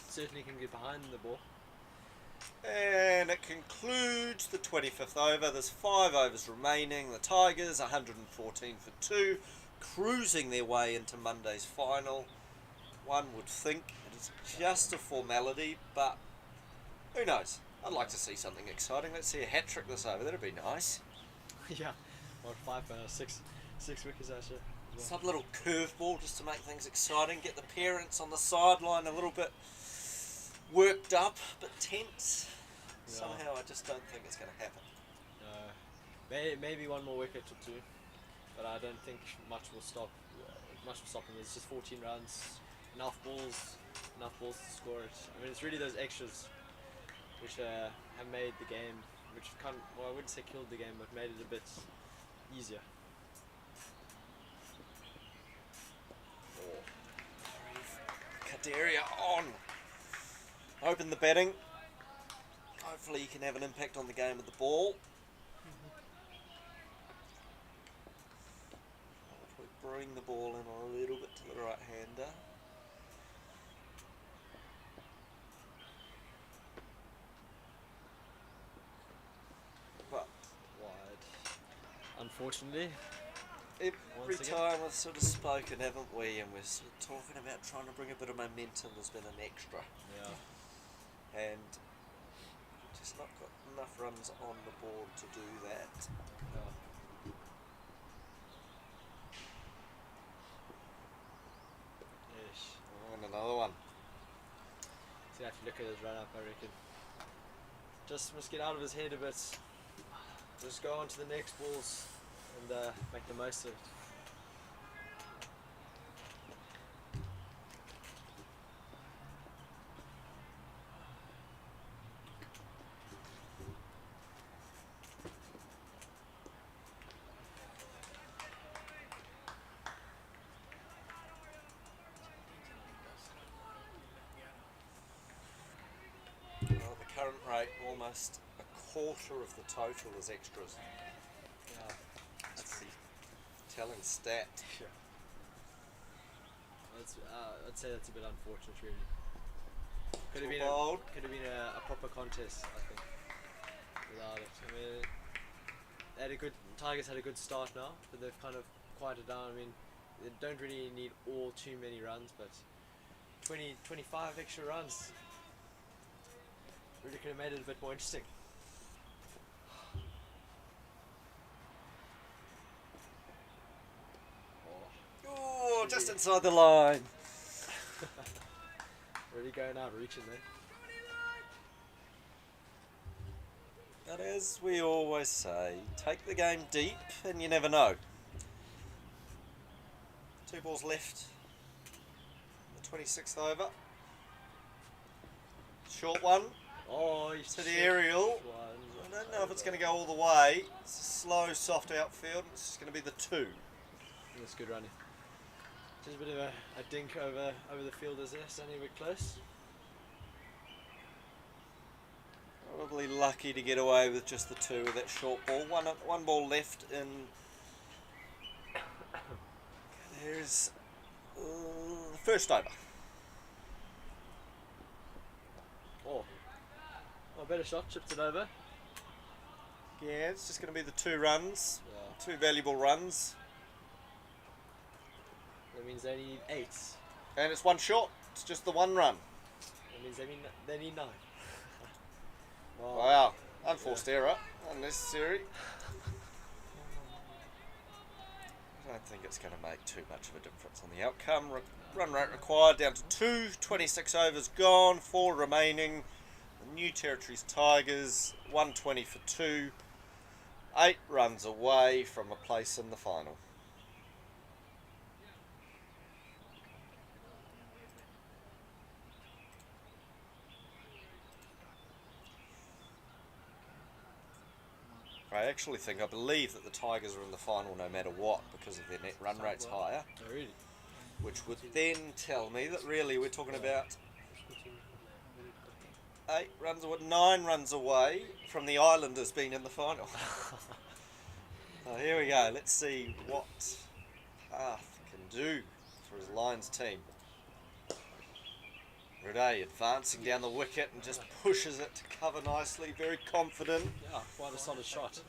Certainly can get behind the ball. And it concludes the 25th over. There's 5 overs remaining. The Tigers 114 for 2, cruising their way into Monday's final. One would think it is just a formality, but who knows? I'd like to see something exciting. Let's see a hat trick this over. That'd be nice. Yeah. Or 6 wickets actually. Some little curveball just to make things exciting. Get the parents on the sideline a little bit worked up, but tense. Yeah. Somehow I just don't think it's going to happen. Maybe one more wicket or 2, but I don't think much will stop. Them. It's just 14 runs, enough balls to score it. I mean, it's really those extras which have made the game, which I wouldn't say killed the game, but made it a bit easier. Kaderia on. Open the batting. Hopefully he can have an impact on the game with the ball. Probably bring the ball in a little bit to the right hander. But Wide. Unfortunately. every time we've sort of spoken, haven't we? And we're sort of talking about trying to bring a bit of momentum. There's been an extra. Yeah. And just not got enough runs on the board to do that. Yes. And another one. So you have to look at his run up, I reckon. Just must get out of his head a bit. Just go on to the next balls and make the most of it. Well, the current rate, almost a quarter of the total is extras. Yeah, that's Telling stat. sure. I'd say that's a bit unfortunate, really. Could have been Bowled. a proper contest, I think, without it. I mean, Tigers had a good start now, but they've kind of quieted down. I mean, they don't really need all too many runs, but 20, 25 extra runs really could have made it a bit more interesting. Oh, just inside the line. Really going out, reaching there. But as we always say, take the game deep and you never know. 2 balls left. The 26th over. Short one Oh, he's to the aerial. I don't know if it's going to go all the way. It's a slow, soft outfield. It's just going to be the 2. That's good running. Just a bit of a dink over the fielders there, standing a bit close. Probably lucky to get away with just the 2 with that short ball. One ball left in. There's the first over. Oh, better shot, chipped it over. Yeah, it's just going to be the 2 runs. Yeah. 2 valuable runs. That means they need 8. And it's 1 short. It's just the 1 run. That means they need 9. Wow. Unforced error. Unnecessary. I don't think it's going to make too much of a difference on the outcome. Run rate required down to 2. 26 overs gone. 4 remaining. The New Territories Tigers 120 for 2. 8 runs away from a place in the final. I believe that the Tigers are in the final no matter what because of their net run rates higher. Oh, really? Which would then tell me that really we're talking about 9 runs away from the Islanders being in the final. So here we go. Let's see what Path can do for his Lions team. Rene advancing down the wicket and just pushes it to cover nicely. Very confident. Yeah, quite a solid shot.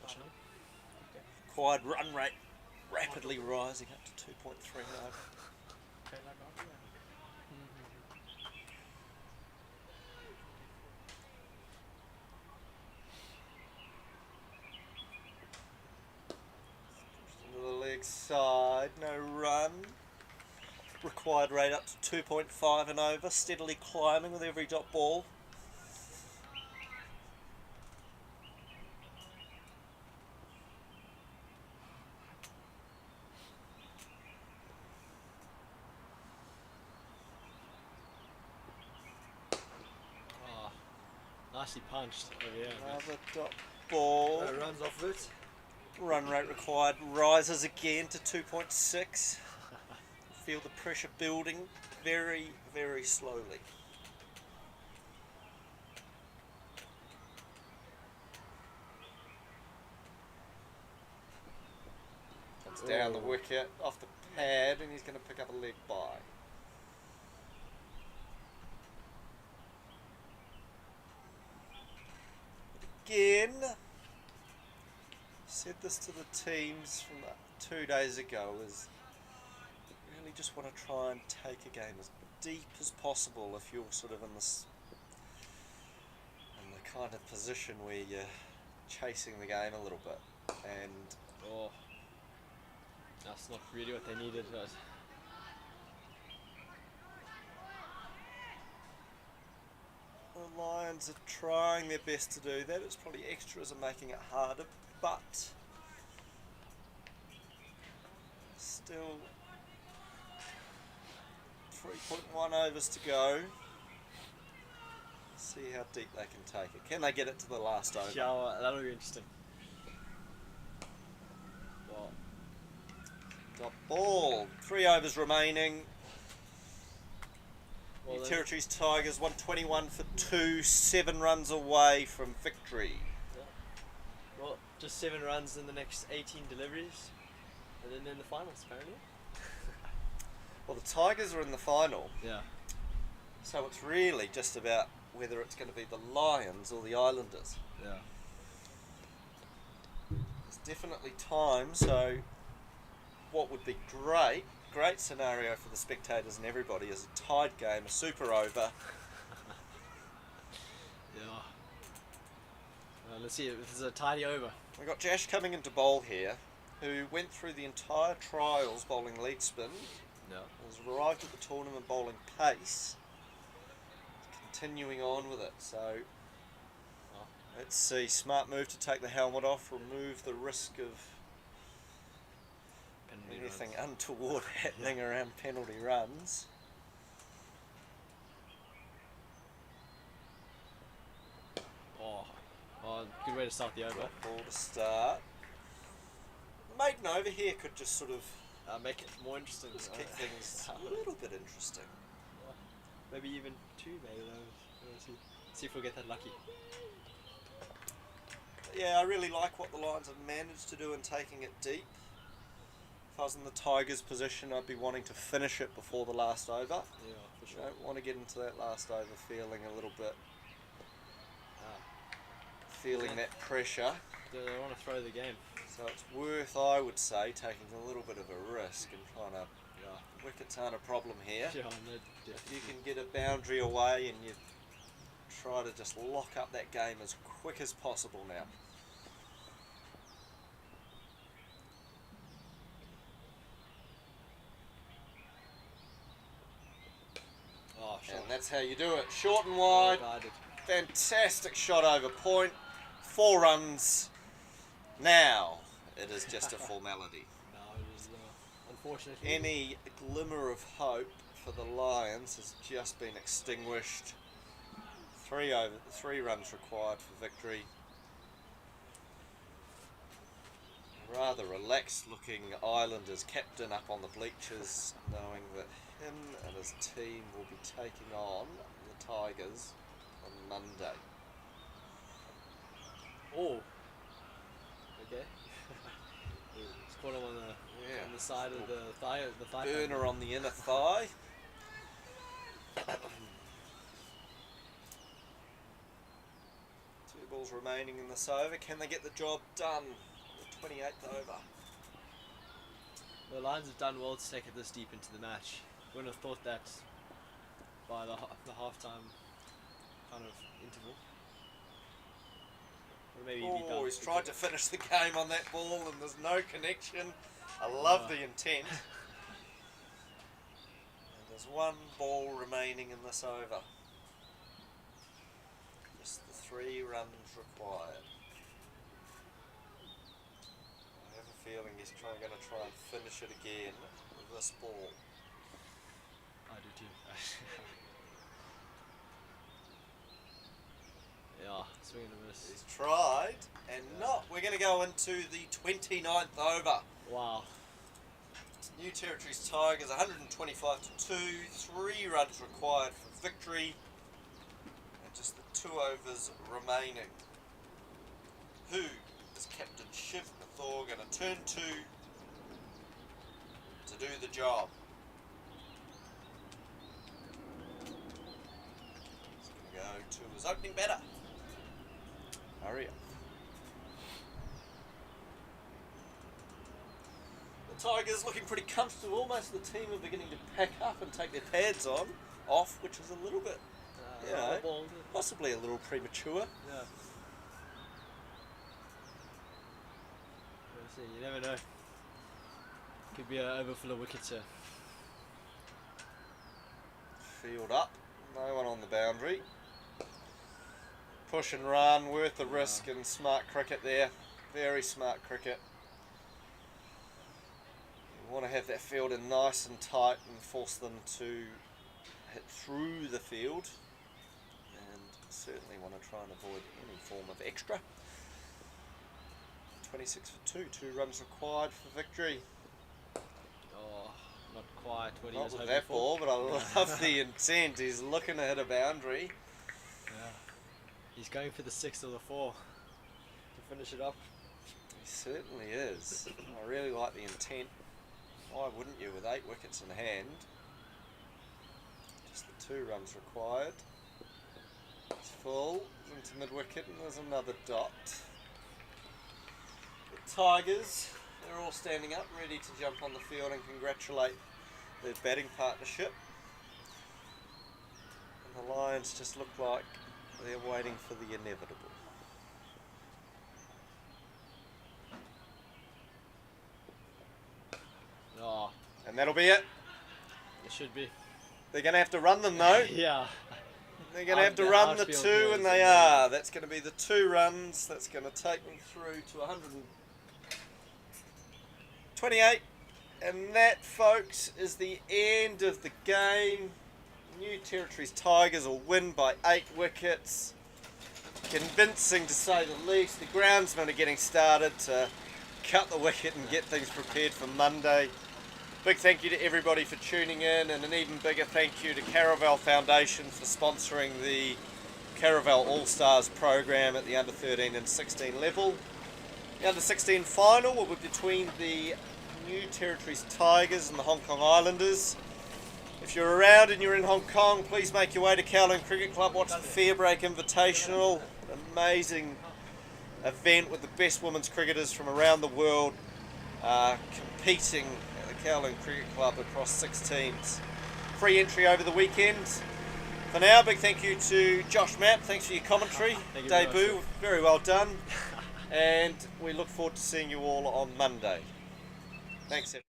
Required run rate rapidly rising up to 2.39. Into the leg side, no run. Required rate up to 2.5 and over, steadily climbing with every dot ball. Oh, nicely punched over here. Another dot ball. Runs off of it. Run rate required rises again to 2.6. Feel the pressure building very, very slowly. Comes down the wicket, off the pad, and he's going to pick up a leg by. Again, said this to the teams from 2 days ago, is really just want to try and take a game as deep as possible if you're sort of in this, in the kind of position where you're chasing the game a little bit. And that's not really what they needed. But the Lions are trying their best to do that. It's probably extras are making it harder, but still 3.1 overs to go. See how deep they can take it. Can they get it to the last over? yeah, that'll be interesting. Well, Dot ball. 3 overs remaining. Well, New then- Territories Tigers 121 for 2, 7 runs away from victory. Well, just 7 runs in the next 18 deliveries, and then in the finals apparently. Well, the Tigers are in the final, Yeah. so it's really just about whether it's going to be the Lions or the Islanders. Yeah. There's definitely time, so what would be great scenario for the spectators and everybody is a tied game, a super over. Yeah. Let's see if this is a tidy over. We've got Jash coming into bowl here, who went through the entire trials bowling lead spin, Yeah. has arrived at the tournament bowling pace, continuing on with it. So let's see, smart move to take the helmet off, remove the risk of Penalty anything runs. untoward happening around penalty runs. Oh, good way to start the over. Drop ball to start. The maiden over here could just sort of Make it more interesting. just keep things a little bit interesting. Maybe even 2, maybe. See if we'll get that lucky. Yeah, I really like what the Lions have managed to do in taking it deep. If I was in the Tigers' position, I'd be wanting to finish it before the last over. Yeah, for You sure. don't want to get into that last over feeling a little bit, feeling that pressure. They want to throw the game. So it's worth, I would say, taking a little bit of a risk and trying to. Yeah. Wickets aren't a problem here. Yeah, no, If you can get a boundary away and you try to just lock up that game as quick as possible now. Oh, sure. And that's how you do it. Short and wide. Guided. Fantastic shot over point. 4 runs. Now it is just a formality. No, it is unfortunately. Any glimmer of hope for the Lions has just been extinguished. 3 runs required for victory. Rather relaxed looking Islanders captain up on the bleachers, knowing that him and his team will be taking on the Tigers on Monday. Oh. Okay. It's caught him on the side of the thigh. The thigh. Burner on the inner thigh. 2 balls remaining in this over. Can they get the job done? The 28th over. The Lions have done well to take it this deep into the match. Wouldn't have thought that by the half-time kind of interval. Or maybe he'd be done. Oh, he's tried to finish the game on that ball and there's no connection. I love the intent. And there's 1 ball remaining in this over. Just the 3 runs required. I have a feeling he's going to try and finish it again with this ball. I do too. Yeah, swing and a miss. He's tried and not. We're going to go into the 29th over. Wow. New Territories Tigers 125 to 2, 3 runs required for victory, and just the 2 overs remaining. Who is Captain Shiv Mathor going to turn to do the job? He's going to go to his opening batter. Hurry up. The Tigers looking pretty comfortable. Most of the team are beginning to pack up and take their pads off, which is a little bit, Eyeballed. possibly a little premature. Yeah. We'll see. You never know. Could be an over full of wickets here. Field up, no one on the boundary. Push and run, worth the risk, and smart cricket there. Very smart cricket. You want to have that field in nice and tight and force them to hit through the field, and certainly want to try and avoid any form of extra. 26 for 2, 2 runs required for victory. Oh, not quite what he Not was with hoping that for. ball, but I love the intent. He's looking to hit a boundary. Yeah. He's going for the 6 or the 4 to finish it up. He certainly is. I really like the intent. Why wouldn't you with 8 wickets in hand? Just the 2 runs required. It's full, into mid-wicket, and there's another dot. The Tigers, they're all standing up, ready to jump on the field and congratulate their batting partnership. And the Lions just look like they're waiting for the inevitable. Oh, And that'll be it. it should be. They're going to have to run them though. Yeah. They're going to have to run the 2, and they are. That's going to be the 2 runs. That's going to take them through to 128. And that, folks, is the end of the game. New Territories Tigers will win by 8 wickets. Convincing to say the least. The groundsmen are getting started to cut the wicket and get things prepared for Monday. Big thank you to everybody for tuning in, and an even bigger thank you to Caravel Foundation for sponsoring the Caravel All-Stars program at the under 13 and 16 level. The under 16 final will be between the New Territories Tigers and the Hong Kong Islanders. If you're around and you're in Hong Kong, please make your way to Kowloon Cricket Club, watch the Fair Break Invitational, an amazing event with the best women's cricketers from around the world competing at the Kowloon Cricket Club across 6 teams. Free entry over the weekend. For now, big thank you to Josh Mapp, thanks for your commentary, debut, very well done, and we look forward to seeing you all on Monday. Thanks everyone.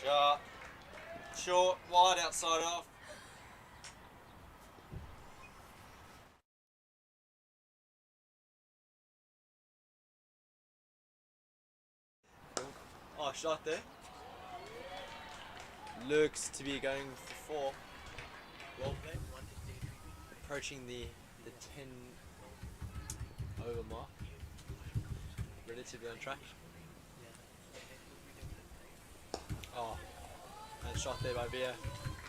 Shot. Short, wide, outside off. Oh, shot there. Looks to be going for 4. Well played. Approaching the 10 over mark. Relatively on track. Oh, and shot there by Via.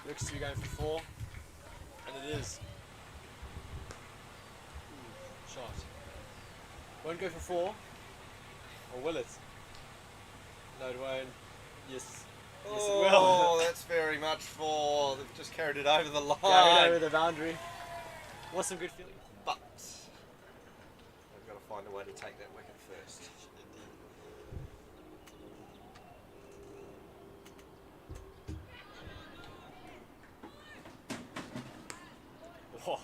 Looks to be going for 4, and it is. Shot. Won't go for 4, or will it? No, it won't. Yes. Yes, it will. Oh, that's very much 4. They've just carried it over the line. Carried over the boundary. What's some good feeling? But they've got to find a way to take that wicket first. Oh,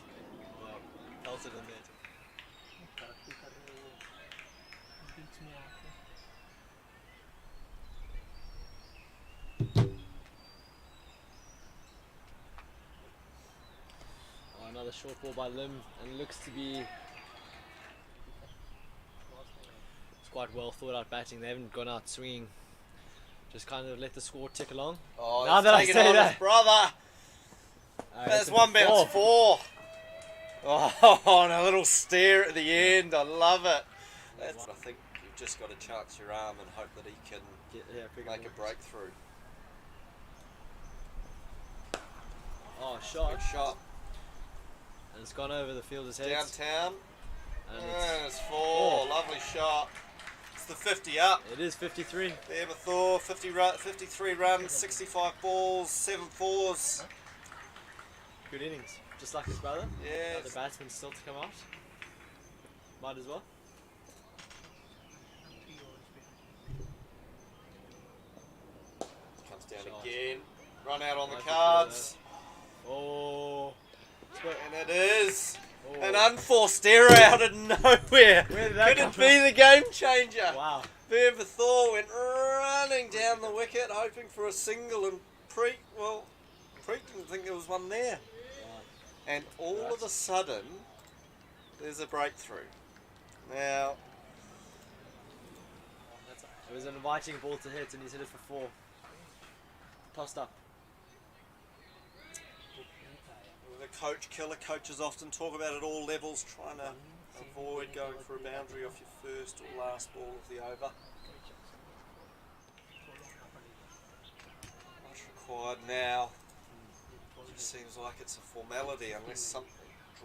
pelted in there. Oh, another short ball by Lim, and looks to be. It's quite well thought out batting. They haven't gone out swinging. Just kind of let the score tick along. Oh, Now that I taken say on that. his brother. That's one bounce 4. Oh, and a little stare at the end. I love it. That's, I think you've just got to chance your arm and hope that he can make a breakthrough. Oh, shot. Good shot. And it's gone over the fielder's head. Downtown. And It's 4. Lovely shot. It's the 50 up. it is 53. There, Thor, 53 runs, 65 balls, 7 fours. Good innings. Just like his brother. Yeah. The batsman still to come out. Might as well. Comes down Shot. again. Run out on the Nice cards. Oh. And it is Oh. an unforced error out of nowhere. Where did that Could come it be the game changer? Wow. Thor went running down the wicket, hoping for a single and Preet, well, Preet didn't think there was one there. And all of a sudden, there's a breakthrough. Now, It was an inviting ball to hit and he's hit it for 4. Tossed up. with a coach killer, coaches often talk about at all levels, trying to avoid going for a boundary off your first or last ball of the over. What's required now just seems like it's a formality unless something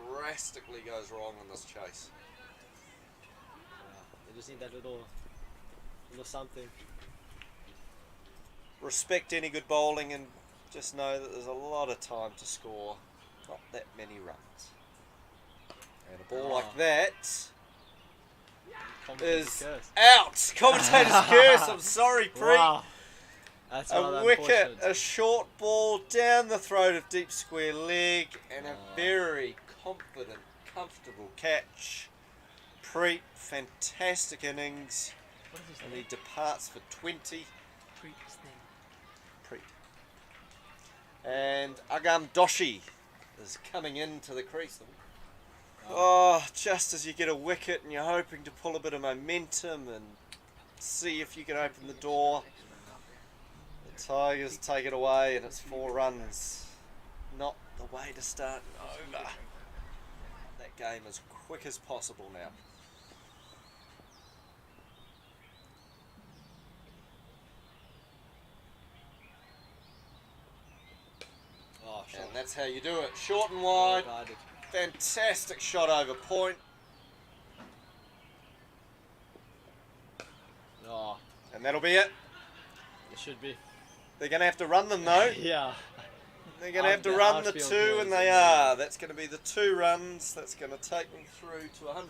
drastically goes wrong in this chase. They just need that little something. Respect any good bowling and just know that there's a lot of time to score, not that many runs. And a ball like that is out. Commentator's curse. I'm sorry, Preet. Wow. That's A wicket, a short ball down the throat of deep square leg, and a very confident, comfortable catch. Preet, fantastic innings, and he departs for 20. Preet. And Agam Doshi is coming into the crease. Oh, just as you get a wicket and you're hoping to pull a bit of momentum and see if you can open the door, the Tigers take it away and it's 4 runs. Not the way to start an over. That game as quick as possible now. And that's how you do it. Short and wide. Fantastic shot over point. Oh, And that'll be it. it should be. They're going to have to run them though. Yeah. They're going to have to run the 2, and they are. That's going to be the 2 runs. That's going to take them through to 100.